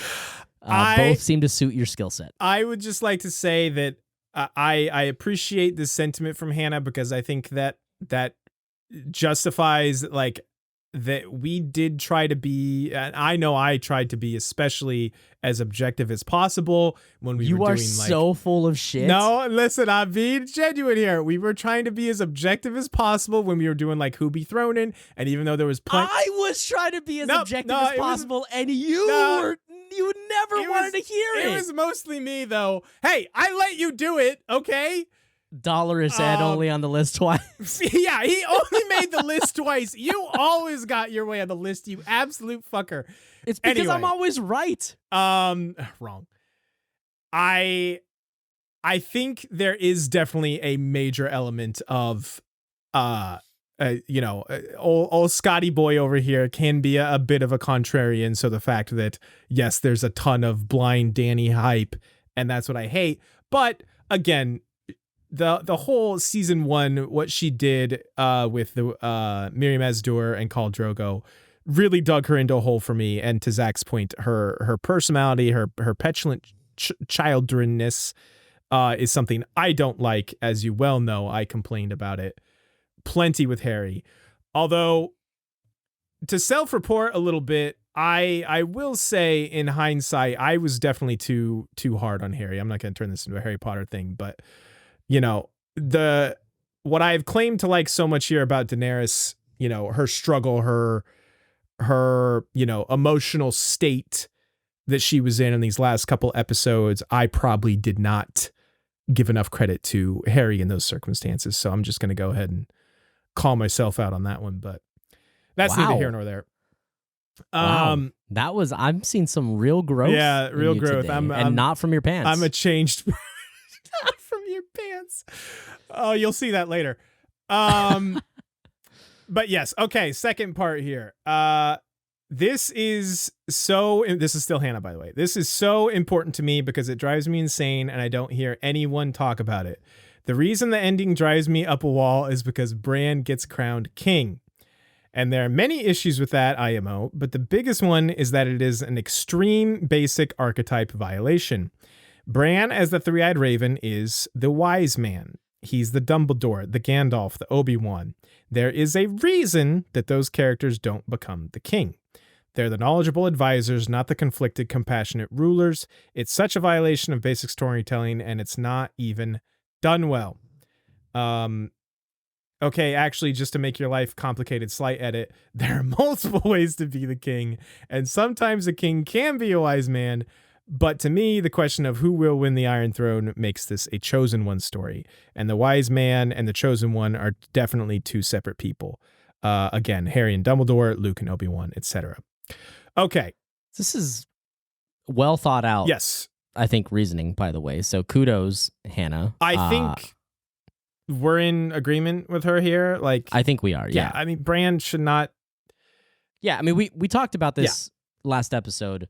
Both seem to suit your skill set. I would just like to say that I appreciate this sentiment from Hannah, because I think that justifies, like, that we did try to be, and I know I tried to be especially as objective as possible when we were doing, like... You are so full of shit. No, listen, I'm being genuine here. We were trying to be as objective as possible when we were doing, like, Who Be Thronin', and even though there was I was trying to be as objective as possible, and you never wanted to hear it. It was mostly me, though. Hey, I let you do it, okay? Dolorous Ed only on the list twice. Yeah, he only made the list twice. You always got your way on the list, you absolute fucker. It's because I'm always right. Wrong. I think there is definitely a major element of old Scotty boy over here can be a bit of a contrarian. So the fact that, yes, there's a ton of blind Danny hype, and that's what I hate. But again, the whole season 1, what she did with the Miriam Azdur and Khal Drogo really dug her into a hole for me. And to Zach's point, her personality, her petulant childreness is something I don't like. As you well know, I complained about it plenty with Harry. Although, to self-report a little bit, I will say in hindsight, I was definitely too hard on Harry. I'm not going to turn this into a Harry Potter thing, but what I've claimed to like so much here about Daenerys, her struggle, her emotional state that she was in these last couple episodes, I probably did not give enough credit to Harry in those circumstances. So I'm just going to go ahead and call myself out on that one, but that's neither here nor there. I'm seeing some real growth. Yeah, real growth. I'm not from your pants. I'm a changed not from your pants. Oh, you'll see that later. But yes, okay, second part here. This is still Hannah, by the way. This is so important to me because it drives me insane and I don't hear anyone talk about it. The reason the ending drives me up a wall is because Bran gets crowned king. And there are many issues with that, IMO, but the biggest one is that it is an extreme basic archetype violation. Bran, as the three-eyed raven, is the wise man. He's the Dumbledore, the Gandalf, the Obi-Wan. There is a reason that those characters don't become the king. They're the knowledgeable advisors, not the conflicted, compassionate rulers. It's such a violation of basic storytelling, and it's not even done well. Okay, actually, just to make your life complicated, slight edit, there are multiple ways to be the king, and sometimes a king can be a wise man, but to me, the question of who will win the Iron Throne makes this a chosen one story, and the wise man and the chosen one are definitely two separate people. Again, Harry and Dumbledore, Luke and Obi-Wan, etc. Okay. This is well thought out. Yes. I think reasoning, by the way. So kudos, Hannah. I think we're in agreement with her here. Like, I think we are. Yeah. I mean, Bran should not. Yeah. I mean, we talked about this last episode.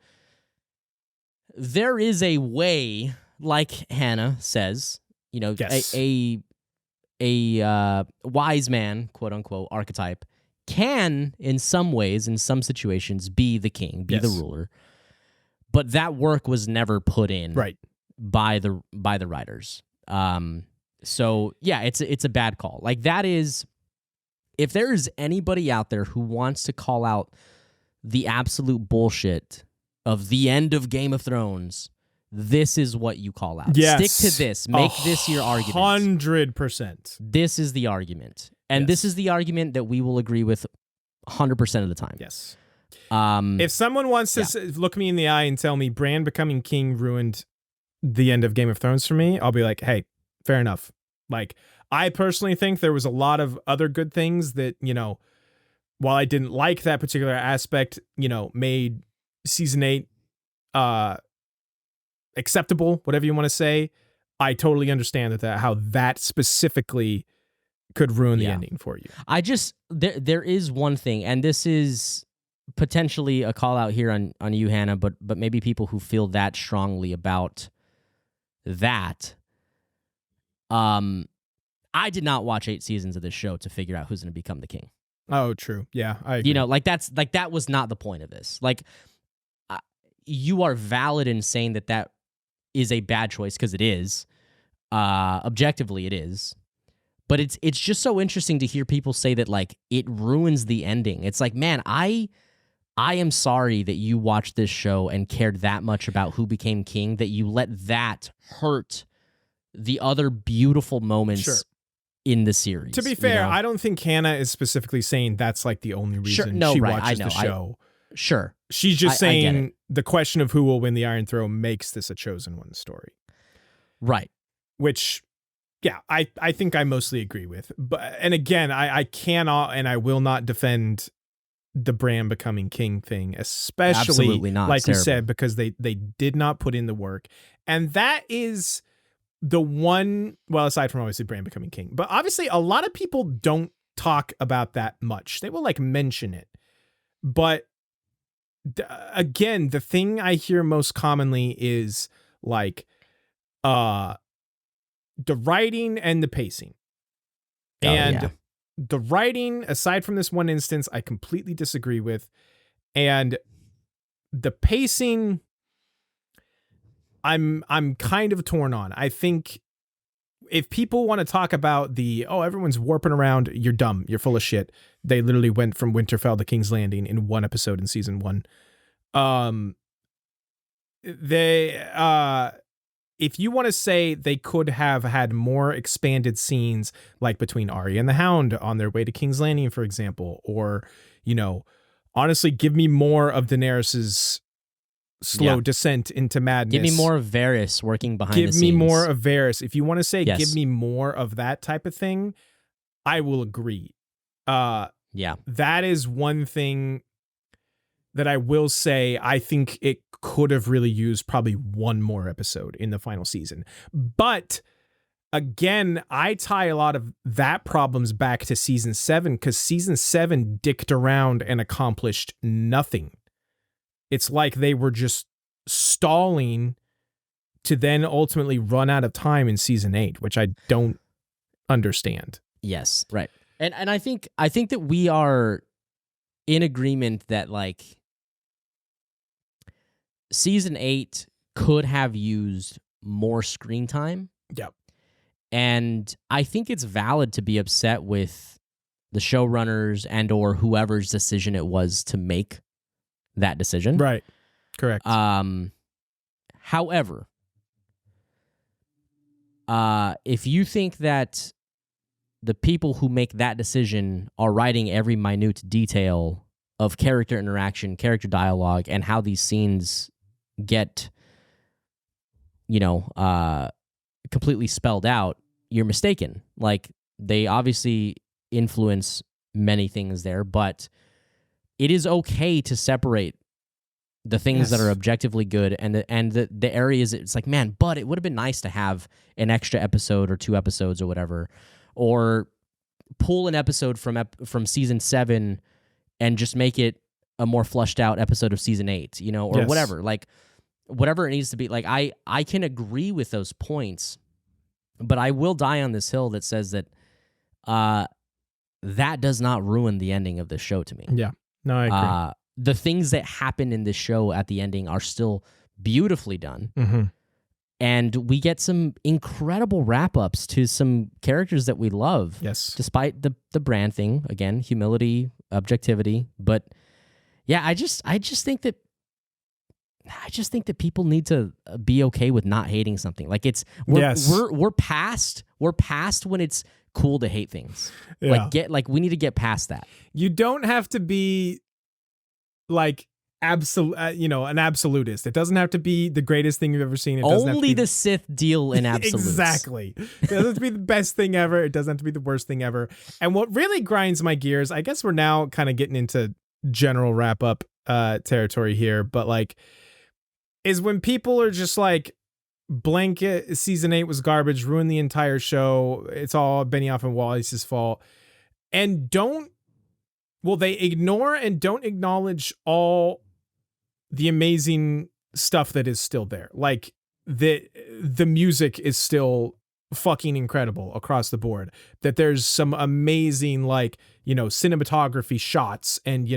There is a way, like Hannah says, yes. a wise man, quote unquote, archetype can, in some ways, in some situations, be the king, be the ruler. But that work was never put in by the writers. So yeah, it's a bad call. Like, that is, if there is anybody out there who wants to call out the absolute bullshit of the end of Game of Thrones, this is what you call out. Yes. Stick to this. Make this your argument. 100%. This is the argument. And this is the argument that we will agree with 100% of the time. Yes. If someone wants to look me in the eye and tell me Bran becoming king ruined the end of Game of Thrones for me, I'll be like, hey, fair enough. Like, I personally think there was a lot of other good things that, while I didn't like that particular aspect, made season 8 acceptable, whatever you want to say. I totally understand that how that specifically could ruin the ending for you. I just, there is one thing, and this is potentially a call out here on you, Hannah, but maybe people who feel that strongly about that. I did not watch 8 seasons of this show to figure out who's going to become the king. Oh, true. Yeah, I agree. That was not the point of this. Like, you are valid in saying that is a bad choice, because it is. Objectively, it is. But it's just so interesting to hear people say that, like, it ruins the ending. It's like, man, I am sorry that you watched this show and cared that much about who became king, that you let that hurt the other beautiful moments in the series. To be fair, I don't think Hannah is specifically saying that's like the only reason she watches the show. She's just saying the question of who will win the Iron Throne makes this a chosen one story. Right. Which, yeah, I think I mostly agree with. And again, I cannot and I will not defend the Bran becoming king thing, especially, absolutely not, like you said, because they did not put in the work. And that is the one, well, aside from obviously Bran becoming king, but obviously a lot of people don't talk about that much. They will like mention it. But again, the thing I hear most commonly is like the writing and the pacing. The writing, aside from this one instance, I completely disagree with. And the pacing, I'm kind of torn on. I think if people want to talk about everyone's warping around, you're dumb. You're full of shit. They literally went from Winterfell to King's Landing in one episode in season 1. If you want to say they could have had more expanded scenes, like between Arya and the Hound on their way to King's Landing, for example, or, honestly, give me more of Daenerys's slow descent into madness. Give me more of Varys working behind the scenes. Give me more of Varys. If you want to say, give me more of that type of thing, I will agree. That is one thing that I will say. I think it could have really used probably one more episode in the final season. But again, I tie a lot of that problems back to season 7, because season 7 dicked around and accomplished nothing. It's like they were just stalling to then ultimately run out of time in season 8, which I don't understand. Yes, right. And I think that we are in agreement that like season 8 could have used more screen time. Yep. And I think it's valid to be upset with the showrunners and or whoever's decision it was to make that decision. Right. Correct. However, if you think that the people who make that decision are writing every minute detail of character interaction, character dialogue, and how these scenes get, completely spelled out, you're mistaken. Like, they obviously influence many things there, but it is okay to separate the things that are objectively good and the areas it's like, man, but it would have been nice to have an extra episode or 2 episodes or whatever, or pull an episode from season 7 and just make it a more fleshed out episode of season 8, or whatever. Like, whatever it needs to be. Like, I can agree with those points, but I will die on this hill that says that that does not ruin the ending of this show to me. Yeah. No, I agree. The things that happen in this show at the ending are still beautifully done. Mm-hmm. And we get some incredible wrap-ups to some characters that we love. Yes. Despite the brand thing, again, humility, objectivity. But yeah, I just think that people need to be okay with not hating something. Like, we're past when it's cool to hate things. Yeah. We need to get past that. You don't have to be like an absolutist. It doesn't have to be the greatest thing you've ever seen. It doesn't Only have to be... the Sith deal in absolutes. Exactly. It doesn't have to be the best thing ever. It doesn't have to be the worst thing ever. And what really grinds my gears, I guess we're now kind of getting into general wrap up territory here, but like, is when people are just like, blanket season 8 was garbage, ruined the entire show, it's all Benioff and Wallace's fault, and they ignore and don't acknowledge all the amazing stuff that is still there. Like, the music is still fucking incredible across the board, that there's some amazing, like, cinematography shots and,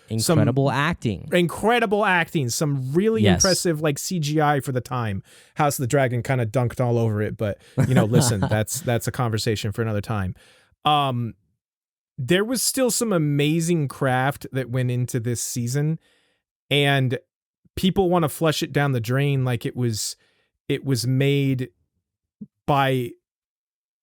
incredible acting, some really impressive, like, CGI for the time. House of the Dragon kind of dunked all over it, but, listen, that's a conversation for another time. There was still some amazing craft that went into this season, and people want to flush it down the drain like it was made by,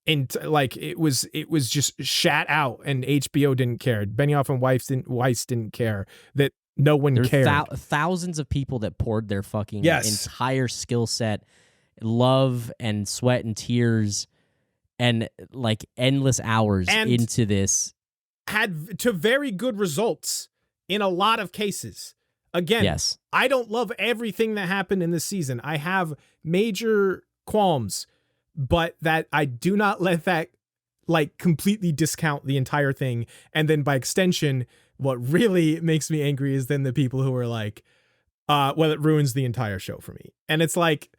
and like it was just shat out, and HBO didn't care. Benioff and Weiss didn't care, that no one cared. Thousands of people that poured their fucking entire skill set, love and sweat and tears and like endless hours into this, had to very good results in a lot of cases. Again, I don't love everything that happened in this season. I have major qualms, but that I do not let that like completely discount the entire thing. And then by extension, what really makes me angry is then the people who are like, well, it ruins the entire show for me. And it's like,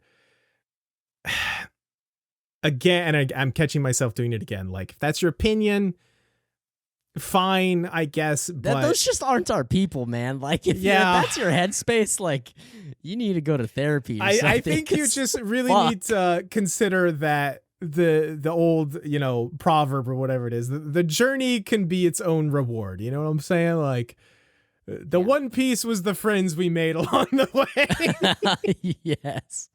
again, and I'm catching myself doing it again. Like, if that's your opinion, fine, I guess. But those just aren't our people, man. Like, if that's your headspace, like, you need to go to therapy. I think you just really need to consider that the old, proverb or whatever it is, the journey can be its own reward. You know what I'm saying? Like, the One Piece was the friends we made along the way. Yes.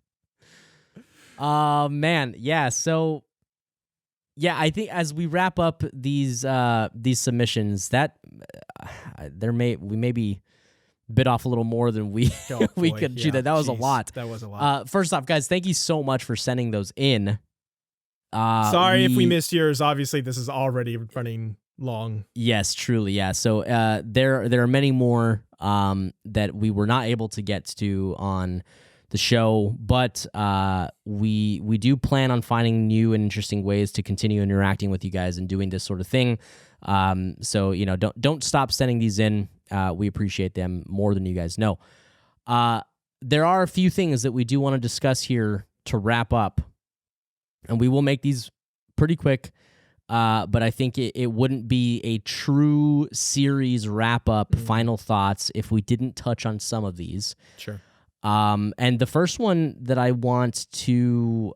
Man, yeah. So, yeah, I think as we wrap up these submissions, that we maybe bit off a little more than we could chew. That was a lot. That was a lot. First off, guys, thank you so much for sending those in. Sorry if we missed yours. Obviously, this is already running long. Yes, truly, yeah. So there are many more that we were not able to get to on the show, but we do plan on finding new and interesting ways to continue interacting with you guys and doing this sort of thing. So don't stop sending these in. We appreciate them more than you guys know. There are a few things that we do want to discuss here to wrap up, and we will make these pretty quick. But I think it wouldn't be a true series wrap up, final thoughts, if we didn't touch on some of these. Sure. And the first one that I want to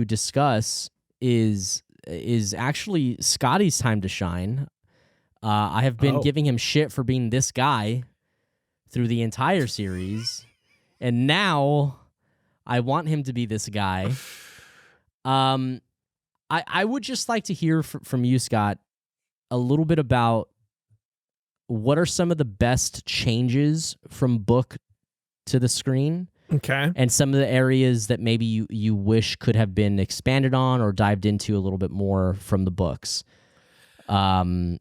discuss is actually Scotty's time to shine. I have been giving him shit for being this guy through the entire series, and now I want him to be this guy. I would just like to hear from you, Scott, a little bit about what are some of the best changes from book to the screen. Okay. And some of the areas that maybe you wish could have been expanded on or dived into a little bit more from the books. Okay,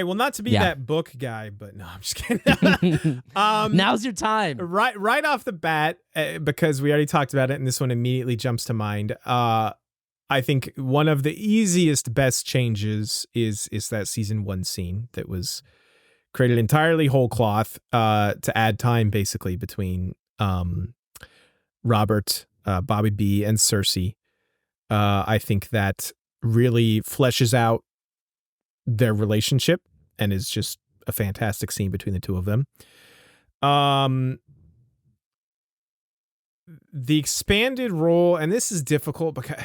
well, not to be that book guy, but no, I'm just kidding. Now's your time. Right off the bat, because we already talked about it, and this one immediately jumps to mind. I think one of the easiest, best changes is that season 1 scene that was created entirely whole cloth to add time, basically, between Robert, Bobby B, and Cersei. I think that really fleshes out their relationship and is just a fantastic scene between the two of them. The expanded role, and this is difficult because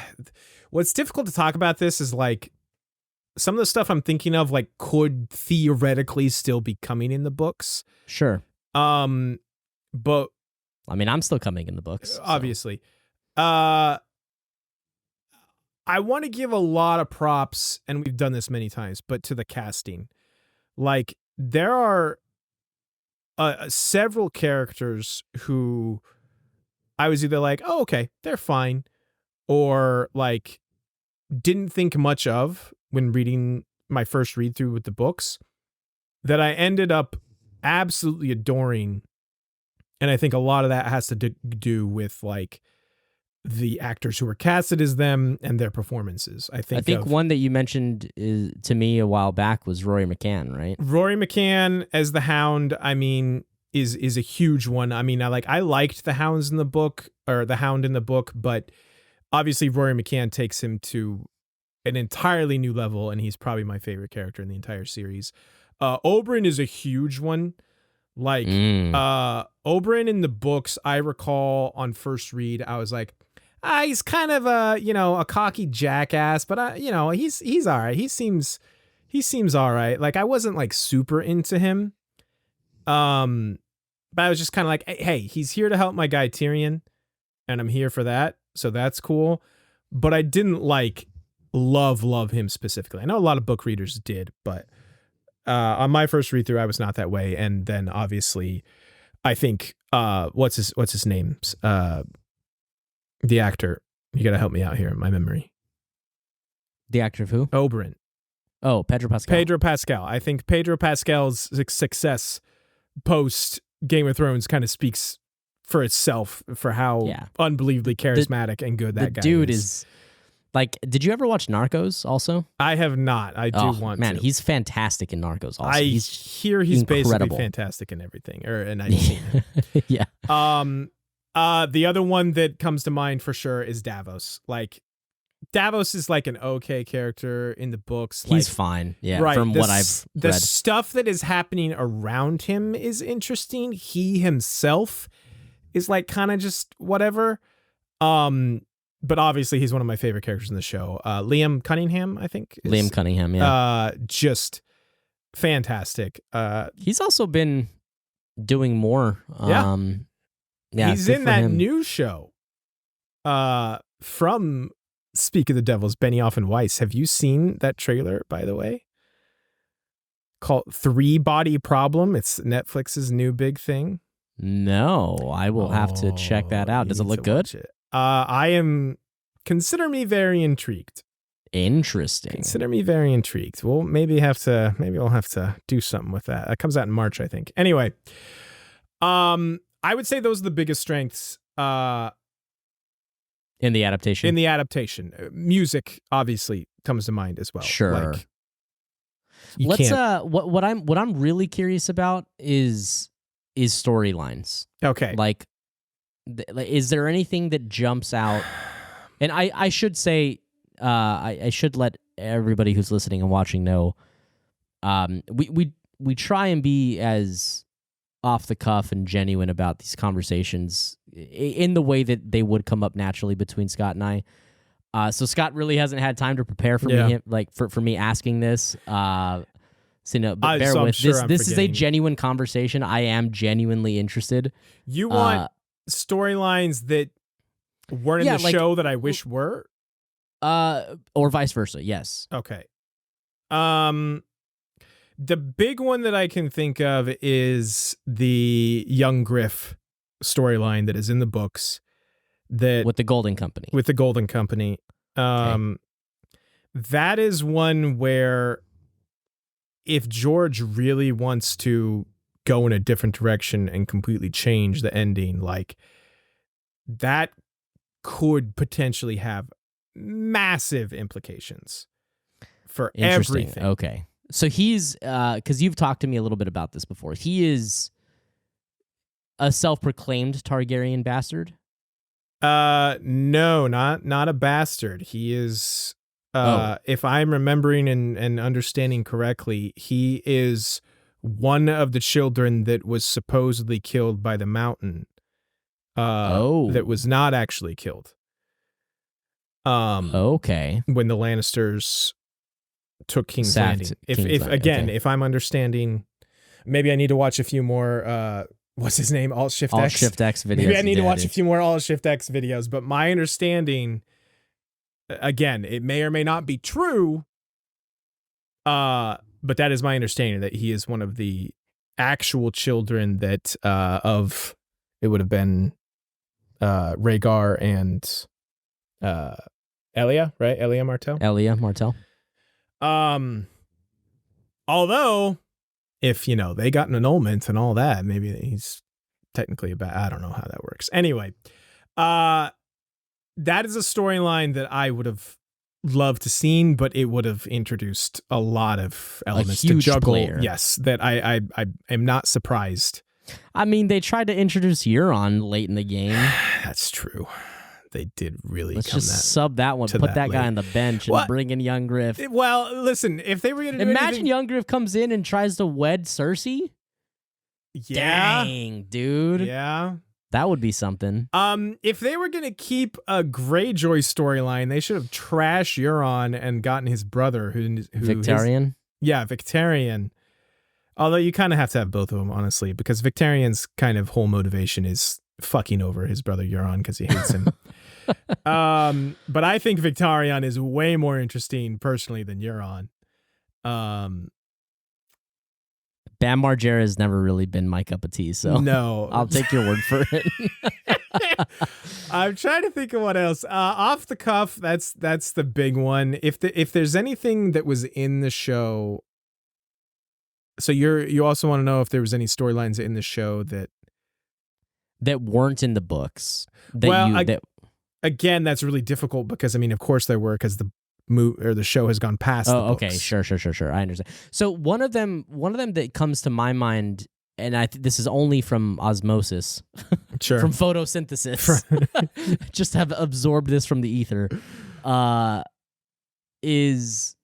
what's difficult to talk about this is like some of the stuff I'm thinking of like could theoretically still be coming in the books. Sure. But I mean, I'm still coming in the books. Obviously. I want to give a lot of props, and we've done this many times, but to the casting. Like, there are several characters who I was either like, oh, okay, they're fine, or like didn't think much of when reading my first read through with the books that I ended up absolutely adoring. And I think a lot of that has to do with like the actors who were casted as them and their performances. I think one that you mentioned to me a while back was Rory McCann, right? Rory McCann as the Hound, I mean, is a huge one. I mean, I liked the Hound in the book, but obviously Rory McCann takes him to an entirely new level, and he's probably my favorite character in the entire series. Oberyn is a huge one. Like, Oberyn in the books, I recall on first read, I was like, he's kind of a cocky jackass, but he's all right. He seems all right. Like, I wasn't like super into him. But I was just kind of like, hey, he's here to help my guy Tyrion, and I'm here for that. So that's cool. But I didn't like love him specifically. I know a lot of book readers did, but on my first read through, I was not that way. And then obviously, I think what's his name? The actor. You gotta help me out here in my memory. The actor of who? Oberyn. Oh, Pedro Pascal. Pedro Pascal. I think Pedro Pascal's success post Game of Thrones kind of speaks for itself for how unbelievably charismatic and good that guy is. The dude is like, did you ever watch Narcos also? I have not. I do want to. Man, he's fantastic in Narcos also. He's he's incredible. Basically fantastic in everything. And I've seen it. Yeah. The other one that comes to mind for sure is Davos. Like, Davos is like an okay character in the books. He's fine. Yeah. Right. From what I've read. The stuff that is happening around him is interesting. He himself is like kind of just whatever. But obviously he's one of my favorite characters in the show. Liam Cunningham, I think. Liam Cunningham, yeah. Just fantastic. He's also been doing more. He's in that new show from Speak of the Devils, Benioff and Weiss. Have you seen that trailer, by the way? Called Three Body Problem. It's Netflix's new big thing. No, I will have to check that out. Does it look good? Consider me very intrigued. Interesting. Consider me very intrigued. We'll maybe we'll have to do something with that. It comes out in March, I think. Anyway, I would say those are the biggest strengths. In the adaptation. Music obviously comes to mind as well. Sure. Let's what I'm really curious about is storylines. Okay. Like, is there anything that jumps out? And I should say, I should let everybody who's listening and watching know, we try and be as off the cuff and genuine about these conversations in the way that they would come up naturally between Scott and I. So Scott really hasn't had time to prepare for me, like for me asking this. So but bear with this is a genuine conversation. I am genuinely interested. You want storylines that weren't in the show that I wish were? Or vice versa, yes. Okay. The big one that I can think of is the young Griff storyline that is in the books. With the Golden Company. Okay. That is one where if George really wants to go in a different direction and completely change the ending, like, that could potentially have massive implications for everything. Okay. So he's, because you've talked to me a little bit about this before, he is a self-proclaimed Targaryen bastard? No, not a bastard. He is, if I'm remembering and understanding correctly, he is one of the children that was supposedly killed by the Mountain. That was not actually killed. Okay. When the Lannisters took King's Landing. If I'm understanding, maybe I need to watch a few more, what's his name? Alt Shift X videos. Maybe I need to watch a few more Alt Shift X videos, but my understanding, again, it may or may not be true, but that is my understanding, that he is one of the actual children that, it would have been, Rhaegar and, Elia, right? Elia Martell. Although, if, they got an annulment and all that, maybe he's technically I don't know how that works. Anyway, that is a storyline that I would have loved to seen, but it would have introduced a lot of elements to juggle. Player. Yes, that I am not surprised. I mean, they tried to introduce Euron late in the game. That's true. They did really. Let's just sub that one, put that guy on the bench, and bring in young Griff. Well, listen, if they were going to imagine young Griff comes in and tries to wed Cersei. Yeah, dang, dude. Yeah, that would be something. If they were going to keep a Greyjoy storyline, they should have trashed Euron and gotten his brother, who Victarion. Victarion. Although you kind of have to have both of them, honestly, because Victarion's kind of whole motivation is fucking over his brother Euron because he hates him. But I think Victarion is way more interesting personally than Euron. Bam Margera has never really been my cup of tea, so no, I'll take your word for it. I'm trying to think of what else. Off the cuff, that's the big one. If there's anything that was in the show, so you also want to know if there was any storylines in the show that that weren't in the books. Again, that's really difficult because, I mean, of course there were, because the show has gone past the books. Okay, sure. I understand. So one of them that comes to my mind, and this is only from osmosis, sure, from photosynthesis, just have absorbed this from the ether, is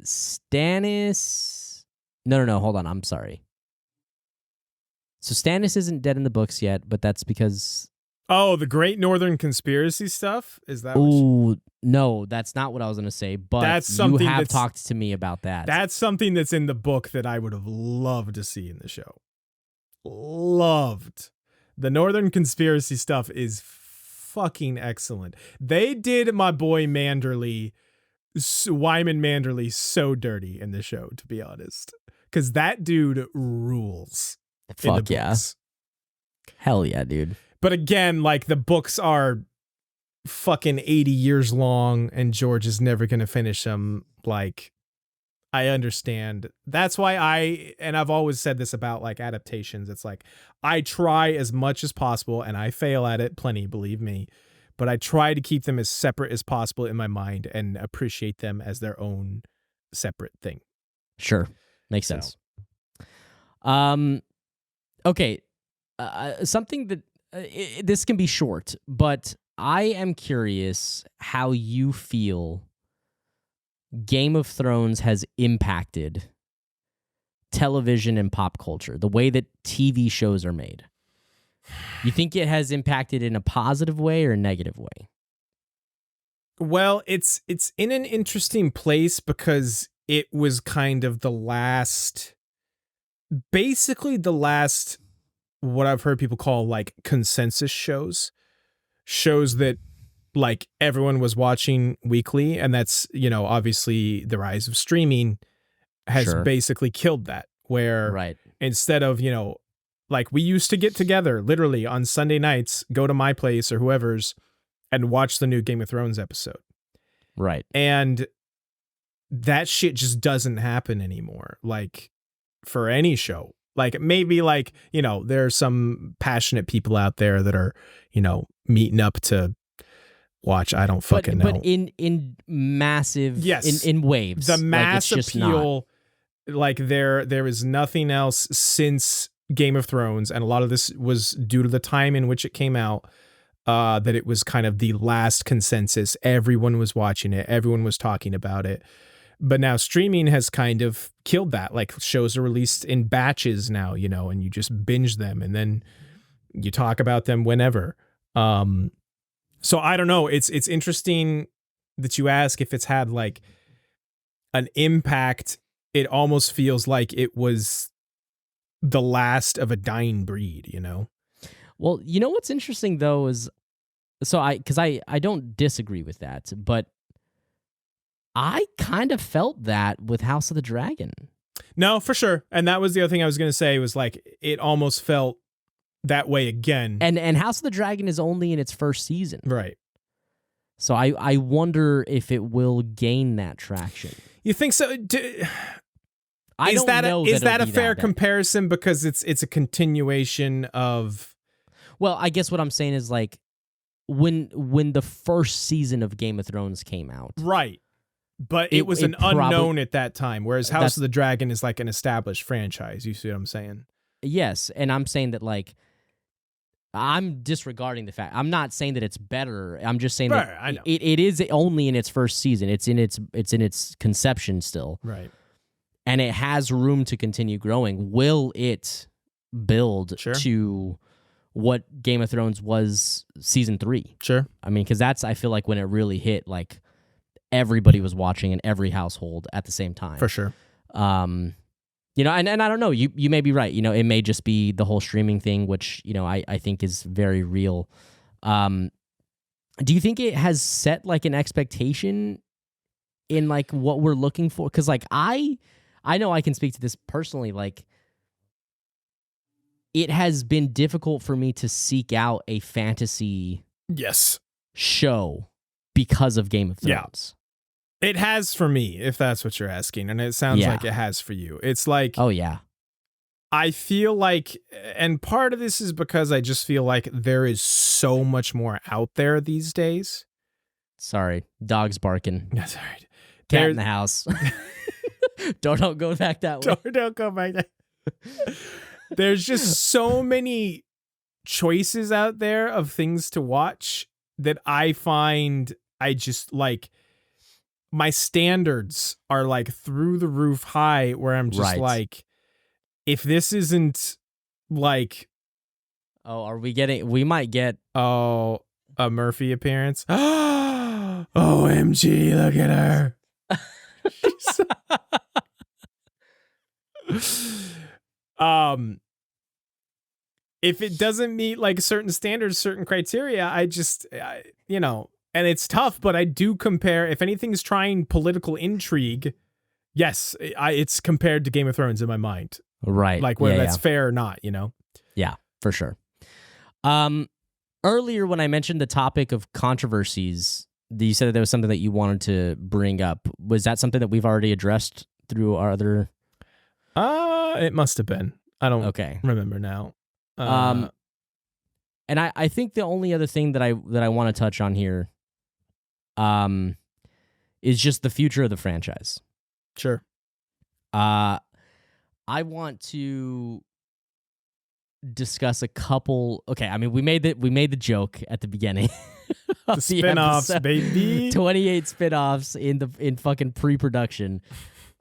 Stannis. No, hold on, I'm sorry. So Stannis isn't dead in the books yet, but that's because... Oh, the Great Northern Conspiracy stuff? Is that no, that's not what I was going to say, but you have talked to me about that. That's something that's in the book that I would have loved to see in the show. Loved. The Northern Conspiracy stuff is fucking excellent. They did my boy Wyman Manderly so dirty in the show, to be honest. Because that dude rules. Fuck yeah. Hell yeah, dude. But again, like, the books are fucking 80 years long and George is never going to finish them. Like, I understand. That's why I've always said this about like adaptations. It's like, I try as much as possible and I fail at it plenty, believe me, but I try to keep them as separate as possible in my mind and appreciate them as their own separate thing. Sure. Makes sense. Okay. Something that this can be short, but I am curious how you feel Game of Thrones has impacted television and pop culture, the way that TV shows are made. You think it has impacted in a positive way or a negative way? Well, it's in an interesting place because it was kind of basically the last, what I've heard people call like consensus shows that like everyone was watching weekly. And that's, obviously the rise of streaming has basically killed that, where instead of, like we used to get together literally on Sunday nights, go to my place or whoever's and watch the new Game of Thrones episode. Right. And that shit just doesn't happen anymore. Like for any show. Like maybe like, there are some passionate people out there that are, meeting up to watch. I don't fucking know. But in massive, in waves. The mass appeal, like there is nothing else since Game of Thrones, and a lot of this was due to the time in which it came out, that it was kind of the last consensus. Everyone was watching it. Everyone was talking about it. But now streaming has kind of killed that. Like shows are released in batches now, and you just binge them and then you talk about them whenever. So I don't know. It's interesting that you ask if it's had like an impact. It almost feels like it was the last of a dying breed, Well, what's interesting though is, because I don't disagree with that, but I kind of felt that with House of the Dragon. No, for sure. And that was the other thing I was going to say, was like, it almost felt that way again. And House of the Dragon is only in its first season. Right. So I wonder if it will gain that traction. You think so? Is that a fair comparison? Because it's a continuation of... Well, I guess what I'm saying is like, when the first season of Game of Thrones came out. Right. But it was an unknown at that time, whereas House of the Dragon is like an established franchise. You see what I'm saying? Yes, and I'm saying that like, I'm disregarding the fact. I'm not saying that it's better. I'm just saying that I know. It is only in its first season. It's in its conception still. Right. And it has room to continue growing. Will it build to what Game of Thrones was season 3? Sure. I mean, because I feel like when it really hit, like everybody was watching in every household at the same time. For sure. And I don't know. You may be right. It may just be the whole streaming thing, which I think is very real. Do you think it has set like an expectation in like what we're looking for? Because like I know I can speak to this personally. Like it has been difficult for me to seek out a fantasy show because of Game of Thrones. It has for me, if that's what you're asking, and it sounds like it has for you. It's like, oh yeah, I feel like, and part of this is because I just feel like there is so much more out there these days. Sorry, dog's barking. That's all right. Cat in the house. Don't go back that way. Don't go back that way. There's just so many choices out there of things to watch that I find I just like, my standards are like through the roof high, where I'm just like, if this isn't like, we might get a Murphy appearance. OMG, look at her. If it doesn't meet like certain standards, certain criteria, and it's tough, but I do compare, if anything's trying political intrigue, yes, it's compared to Game of Thrones in my mind. Right. Like whether that's fair or not, Yeah, for sure. Earlier when I mentioned the topic of controversies, you said that there was something that you wanted to bring up. Was that something that we've already addressed through our other? It must have been. I don't remember now. And I think the only other thing that I want to touch on here, is just the future of the franchise. Sure. I want to discuss a couple. Okay, I mean we made the joke at the beginning. The spin-offs, baby. 28 spin-offs in fucking pre-production.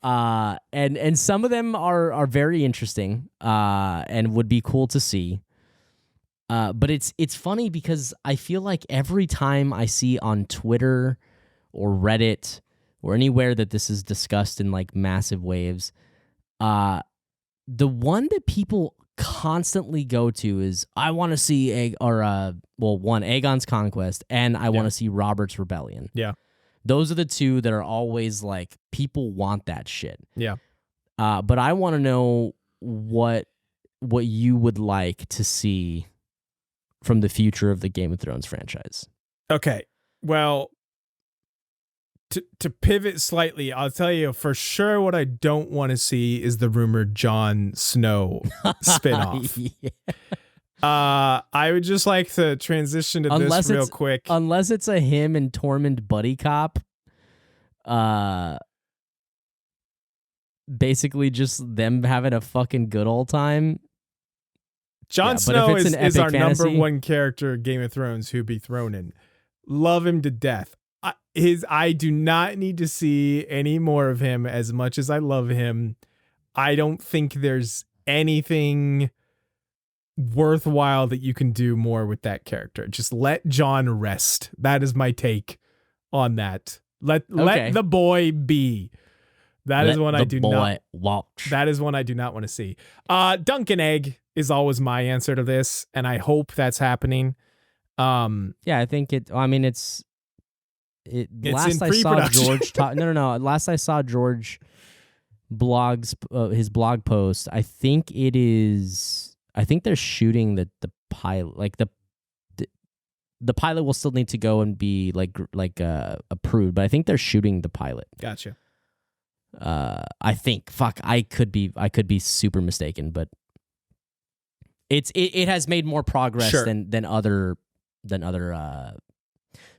And some of them are very interesting, and would be cool to see. But it's funny because I feel like every time I see on Twitter or Reddit or anywhere that this is discussed in like massive waves, the one that people constantly go to is, I want to see Aegon's Conquest, and I want to see Robert's Rebellion. Yeah. Those are the two that are always like, people want that shit. Yeah. But I want to know what you would like to see from the future of the Game of Thrones franchise. Okay. Well, to pivot slightly, I'll tell you for sure what I don't want to see is the rumored Jon Snow spinoff. Yeah. I would just like to transition to this real quick. Unless it's a him and Tormund buddy cop. Basically just them having a fucking good old time. Jon Snow is our number one character in Game of Thrones who'd be thrown in. Love him to death. I do not need to see any more of him as much as I love him. I don't think there's anything worthwhile that you can do more with that character. Just let Jon rest. That is my take on that. Let the boy be. That is one I do not watch. That is one I do not want to see. Dunk and Egg is always my answer to this, and I hope that's happening. Yeah, I think it. I mean, it's last in I saw pre-production. George no. Last I saw George his blog post, I think they're shooting the pilot. Like the pilot will still need to go and be like approved, but I think they're shooting the pilot. Gotcha. I think. Fuck, I could be super mistaken, but it has made more progress than other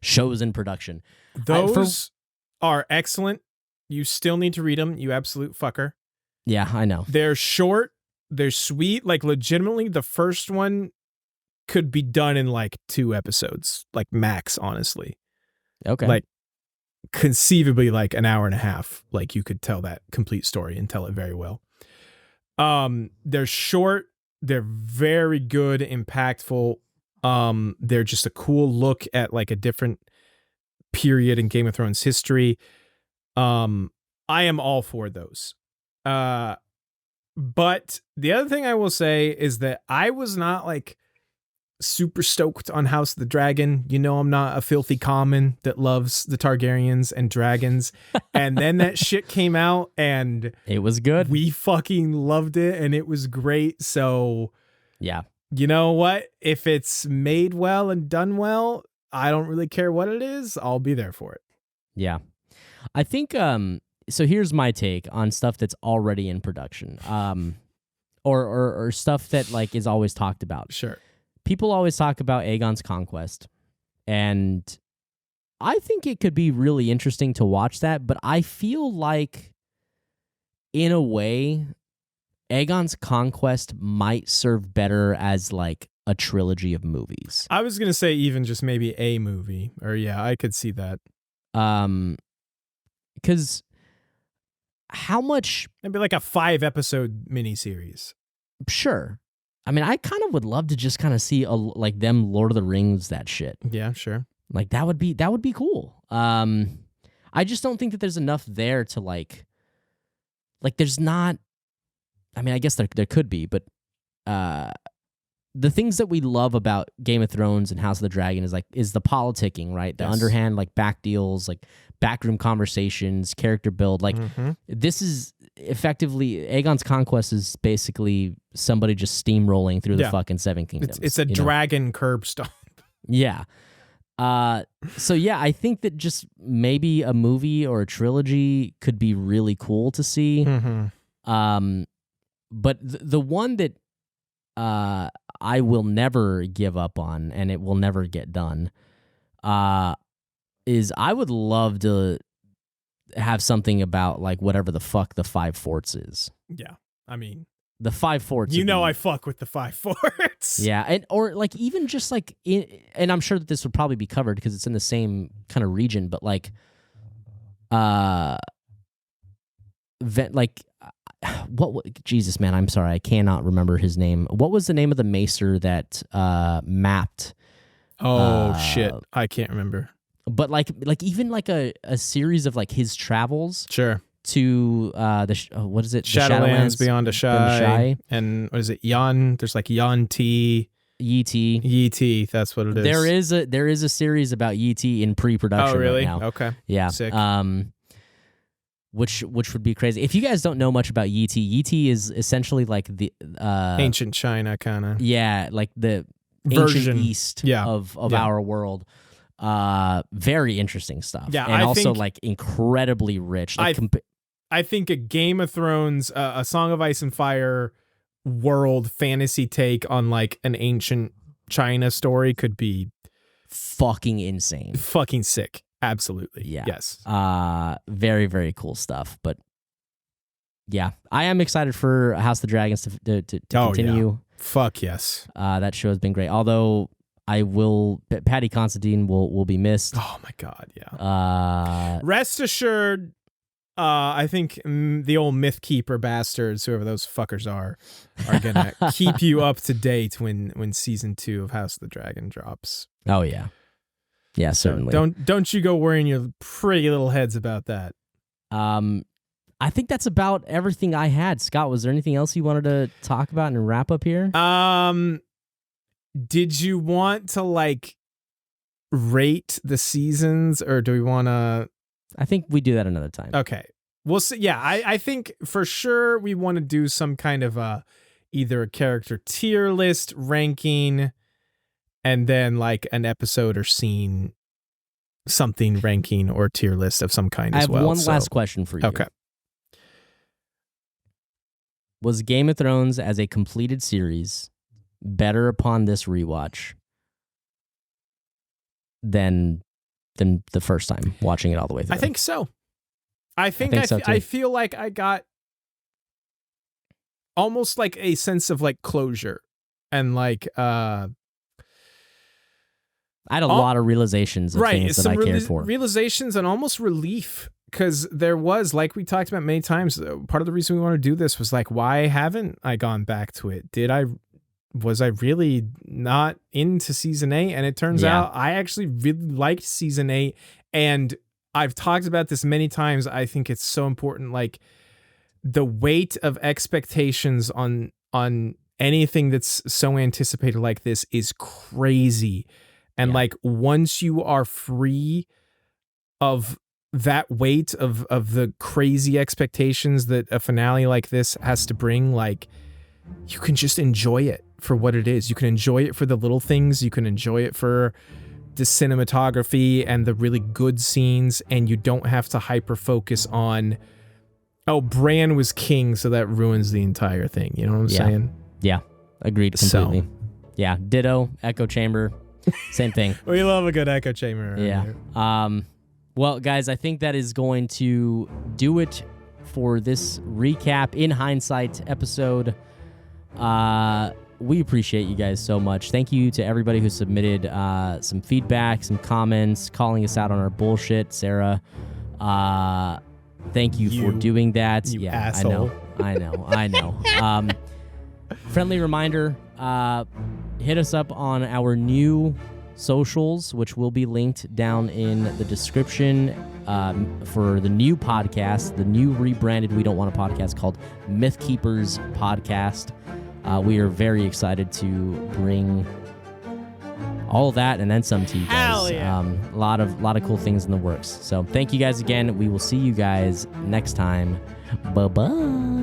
shows in production. Those are excellent. You still need to read them, you absolute fucker. Yeah, I know. They're short, they're sweet. Like legitimately, the first one could be done in like 2 episodes, like max, honestly. Okay. Like conceivably like an hour and a half. Like you could tell that complete story and tell it very well. They're short, they're very good, impactful. They're just a cool look at like a different period in Game of Thrones history. I am all for those. But the other thing I will say is that I was not like super stoked on House of the Dragon. You know, I'm not a filthy common that loves the Targaryens and dragons. And then that shit came out and it was good. We fucking loved it and it was great. So yeah. You know what? If it's made well and done well, I don't really care what it is. I'll be there for it. Yeah. I think so here's my take on stuff that's already in production. or stuff that like is always talked about. Sure. People always talk about Aegon's conquest, and I think it could be really interesting to watch that, but I feel like in a way Aegon's conquest might serve better as like a trilogy of movies. I was going to say even just maybe a movie, or yeah, I could see that. Because how much... Maybe like a 5-episode miniseries. Sure. I mean, I kind of would love to just kind of see like them Lord of the Rings that shit. Yeah, sure. Like that would be cool. I just don't think that there's enough there to like there's not... I mean, I guess there could be, but the things that we love about Game of Thrones and House of the Dragon is the politicking, right? The underhand, like back deals, like backroom conversations, character build. Like this is effectively Aegon's conquest is basically somebody just steamrolling through the fucking Seven Kingdoms. It's a dragon curb stomp. Yeah. So yeah, I think that just maybe a movie or a trilogy could be really cool to see. But the one that I will never give up on, and it will never get done, is I would love to have something about like whatever the fuck the Five Forts is. Yeah, I mean the Five Forts. You know, I fuck with the Five Forts. Yeah, and or like even just like and I'm sure that this would probably be covered because it's in the same kind of region, but like, Jesus, man, I'm sorry, I cannot remember his name. What was the name of the maester that mapped? Shit, I can't remember. But like even like a series of like his travels. Sure. To what is it? Shadowlands Beyond Ashai. And what is it? There's like Yi Ti. That's what it is. There is a series about Yi Ti in pre-production. Oh, really? Right now. Okay. Yeah. Sick. Which would be crazy. If you guys don't know much about Yi Ti is essentially like the ancient China kind of. Yeah, like the version ancient east of our world. Very interesting stuff. Yeah, and also like incredibly rich. Like, I think a Game of Thrones, a Song of Ice and Fire world fantasy take on like an ancient China story could be fucking insane. Fucking sick. Absolutely. Yeah. Yes. Very, very cool stuff. But yeah, I am excited for House of the Dragons to continue. Yeah. Fuck yes. That show has been great. Although Patty Considine will be missed. Oh my God. Yeah. Rest assured, I think the old Mythkeeper bastards, whoever those fuckers are gonna keep you up to date when season 2 of House of the Dragon drops. Oh yeah. Yeah, certainly. So don't you go worrying your pretty little heads about that. I think that's about everything I had. Scott, was there anything else you wanted to talk about and wrap up here? Did you want to like rate the seasons, or do we want to? I think we do that another time. Okay. We'll see. Yeah, I think for sure we want to do some kind of either a character tier list ranking, and then like an episode or scene something ranking or tier list of some kind as well. I have one last question for you. Okay. Was Game of Thrones as a completed series better upon this rewatch than the first time watching it all the way through? I think so. I feel like I got almost like a sense of like closure and like I had a lot of realizations of things that I cared for. Realizations and almost relief, because there was, like we talked about many times, part of the reason we want to do this was like, why haven't I gone back to it? Was I really not into season 8? And it turns out I actually really liked season 8. And I've talked about this many times. I think it's so important. Like the weight of expectations on anything that's so anticipated like this is crazy. And like once you are free of that weight of the crazy expectations that a finale like this has to bring, like you can just enjoy it for what it is. You can enjoy it for the little things. You can enjoy it for the cinematography and the really good scenes, and you don't have to hyper focus on Oh, Bran was king, so that ruins the entire thing. You know what I'm saying? Yeah, agreed completely. So. Yeah, ditto, echo chamber, same thing. We love a good echo chamber. Yeah. Well, guys, I think that is going to do it for this recap in hindsight episode. We appreciate you guys so much. Thank you to everybody who submitted some feedback, some comments, calling us out on our bullshit. Sarah, thank you for doing that. You asshole. I know. Friendly reminder, hit us up on our new socials, which will be linked down in the description for the new podcast, the new rebranded We Don't Want a Podcast called Mythkeepers Podcast. We are very excited to bring all of that and then some to you guys. Hell yeah. A lot of cool things in the works. So thank you guys again. We will see you guys next time. Bye-bye.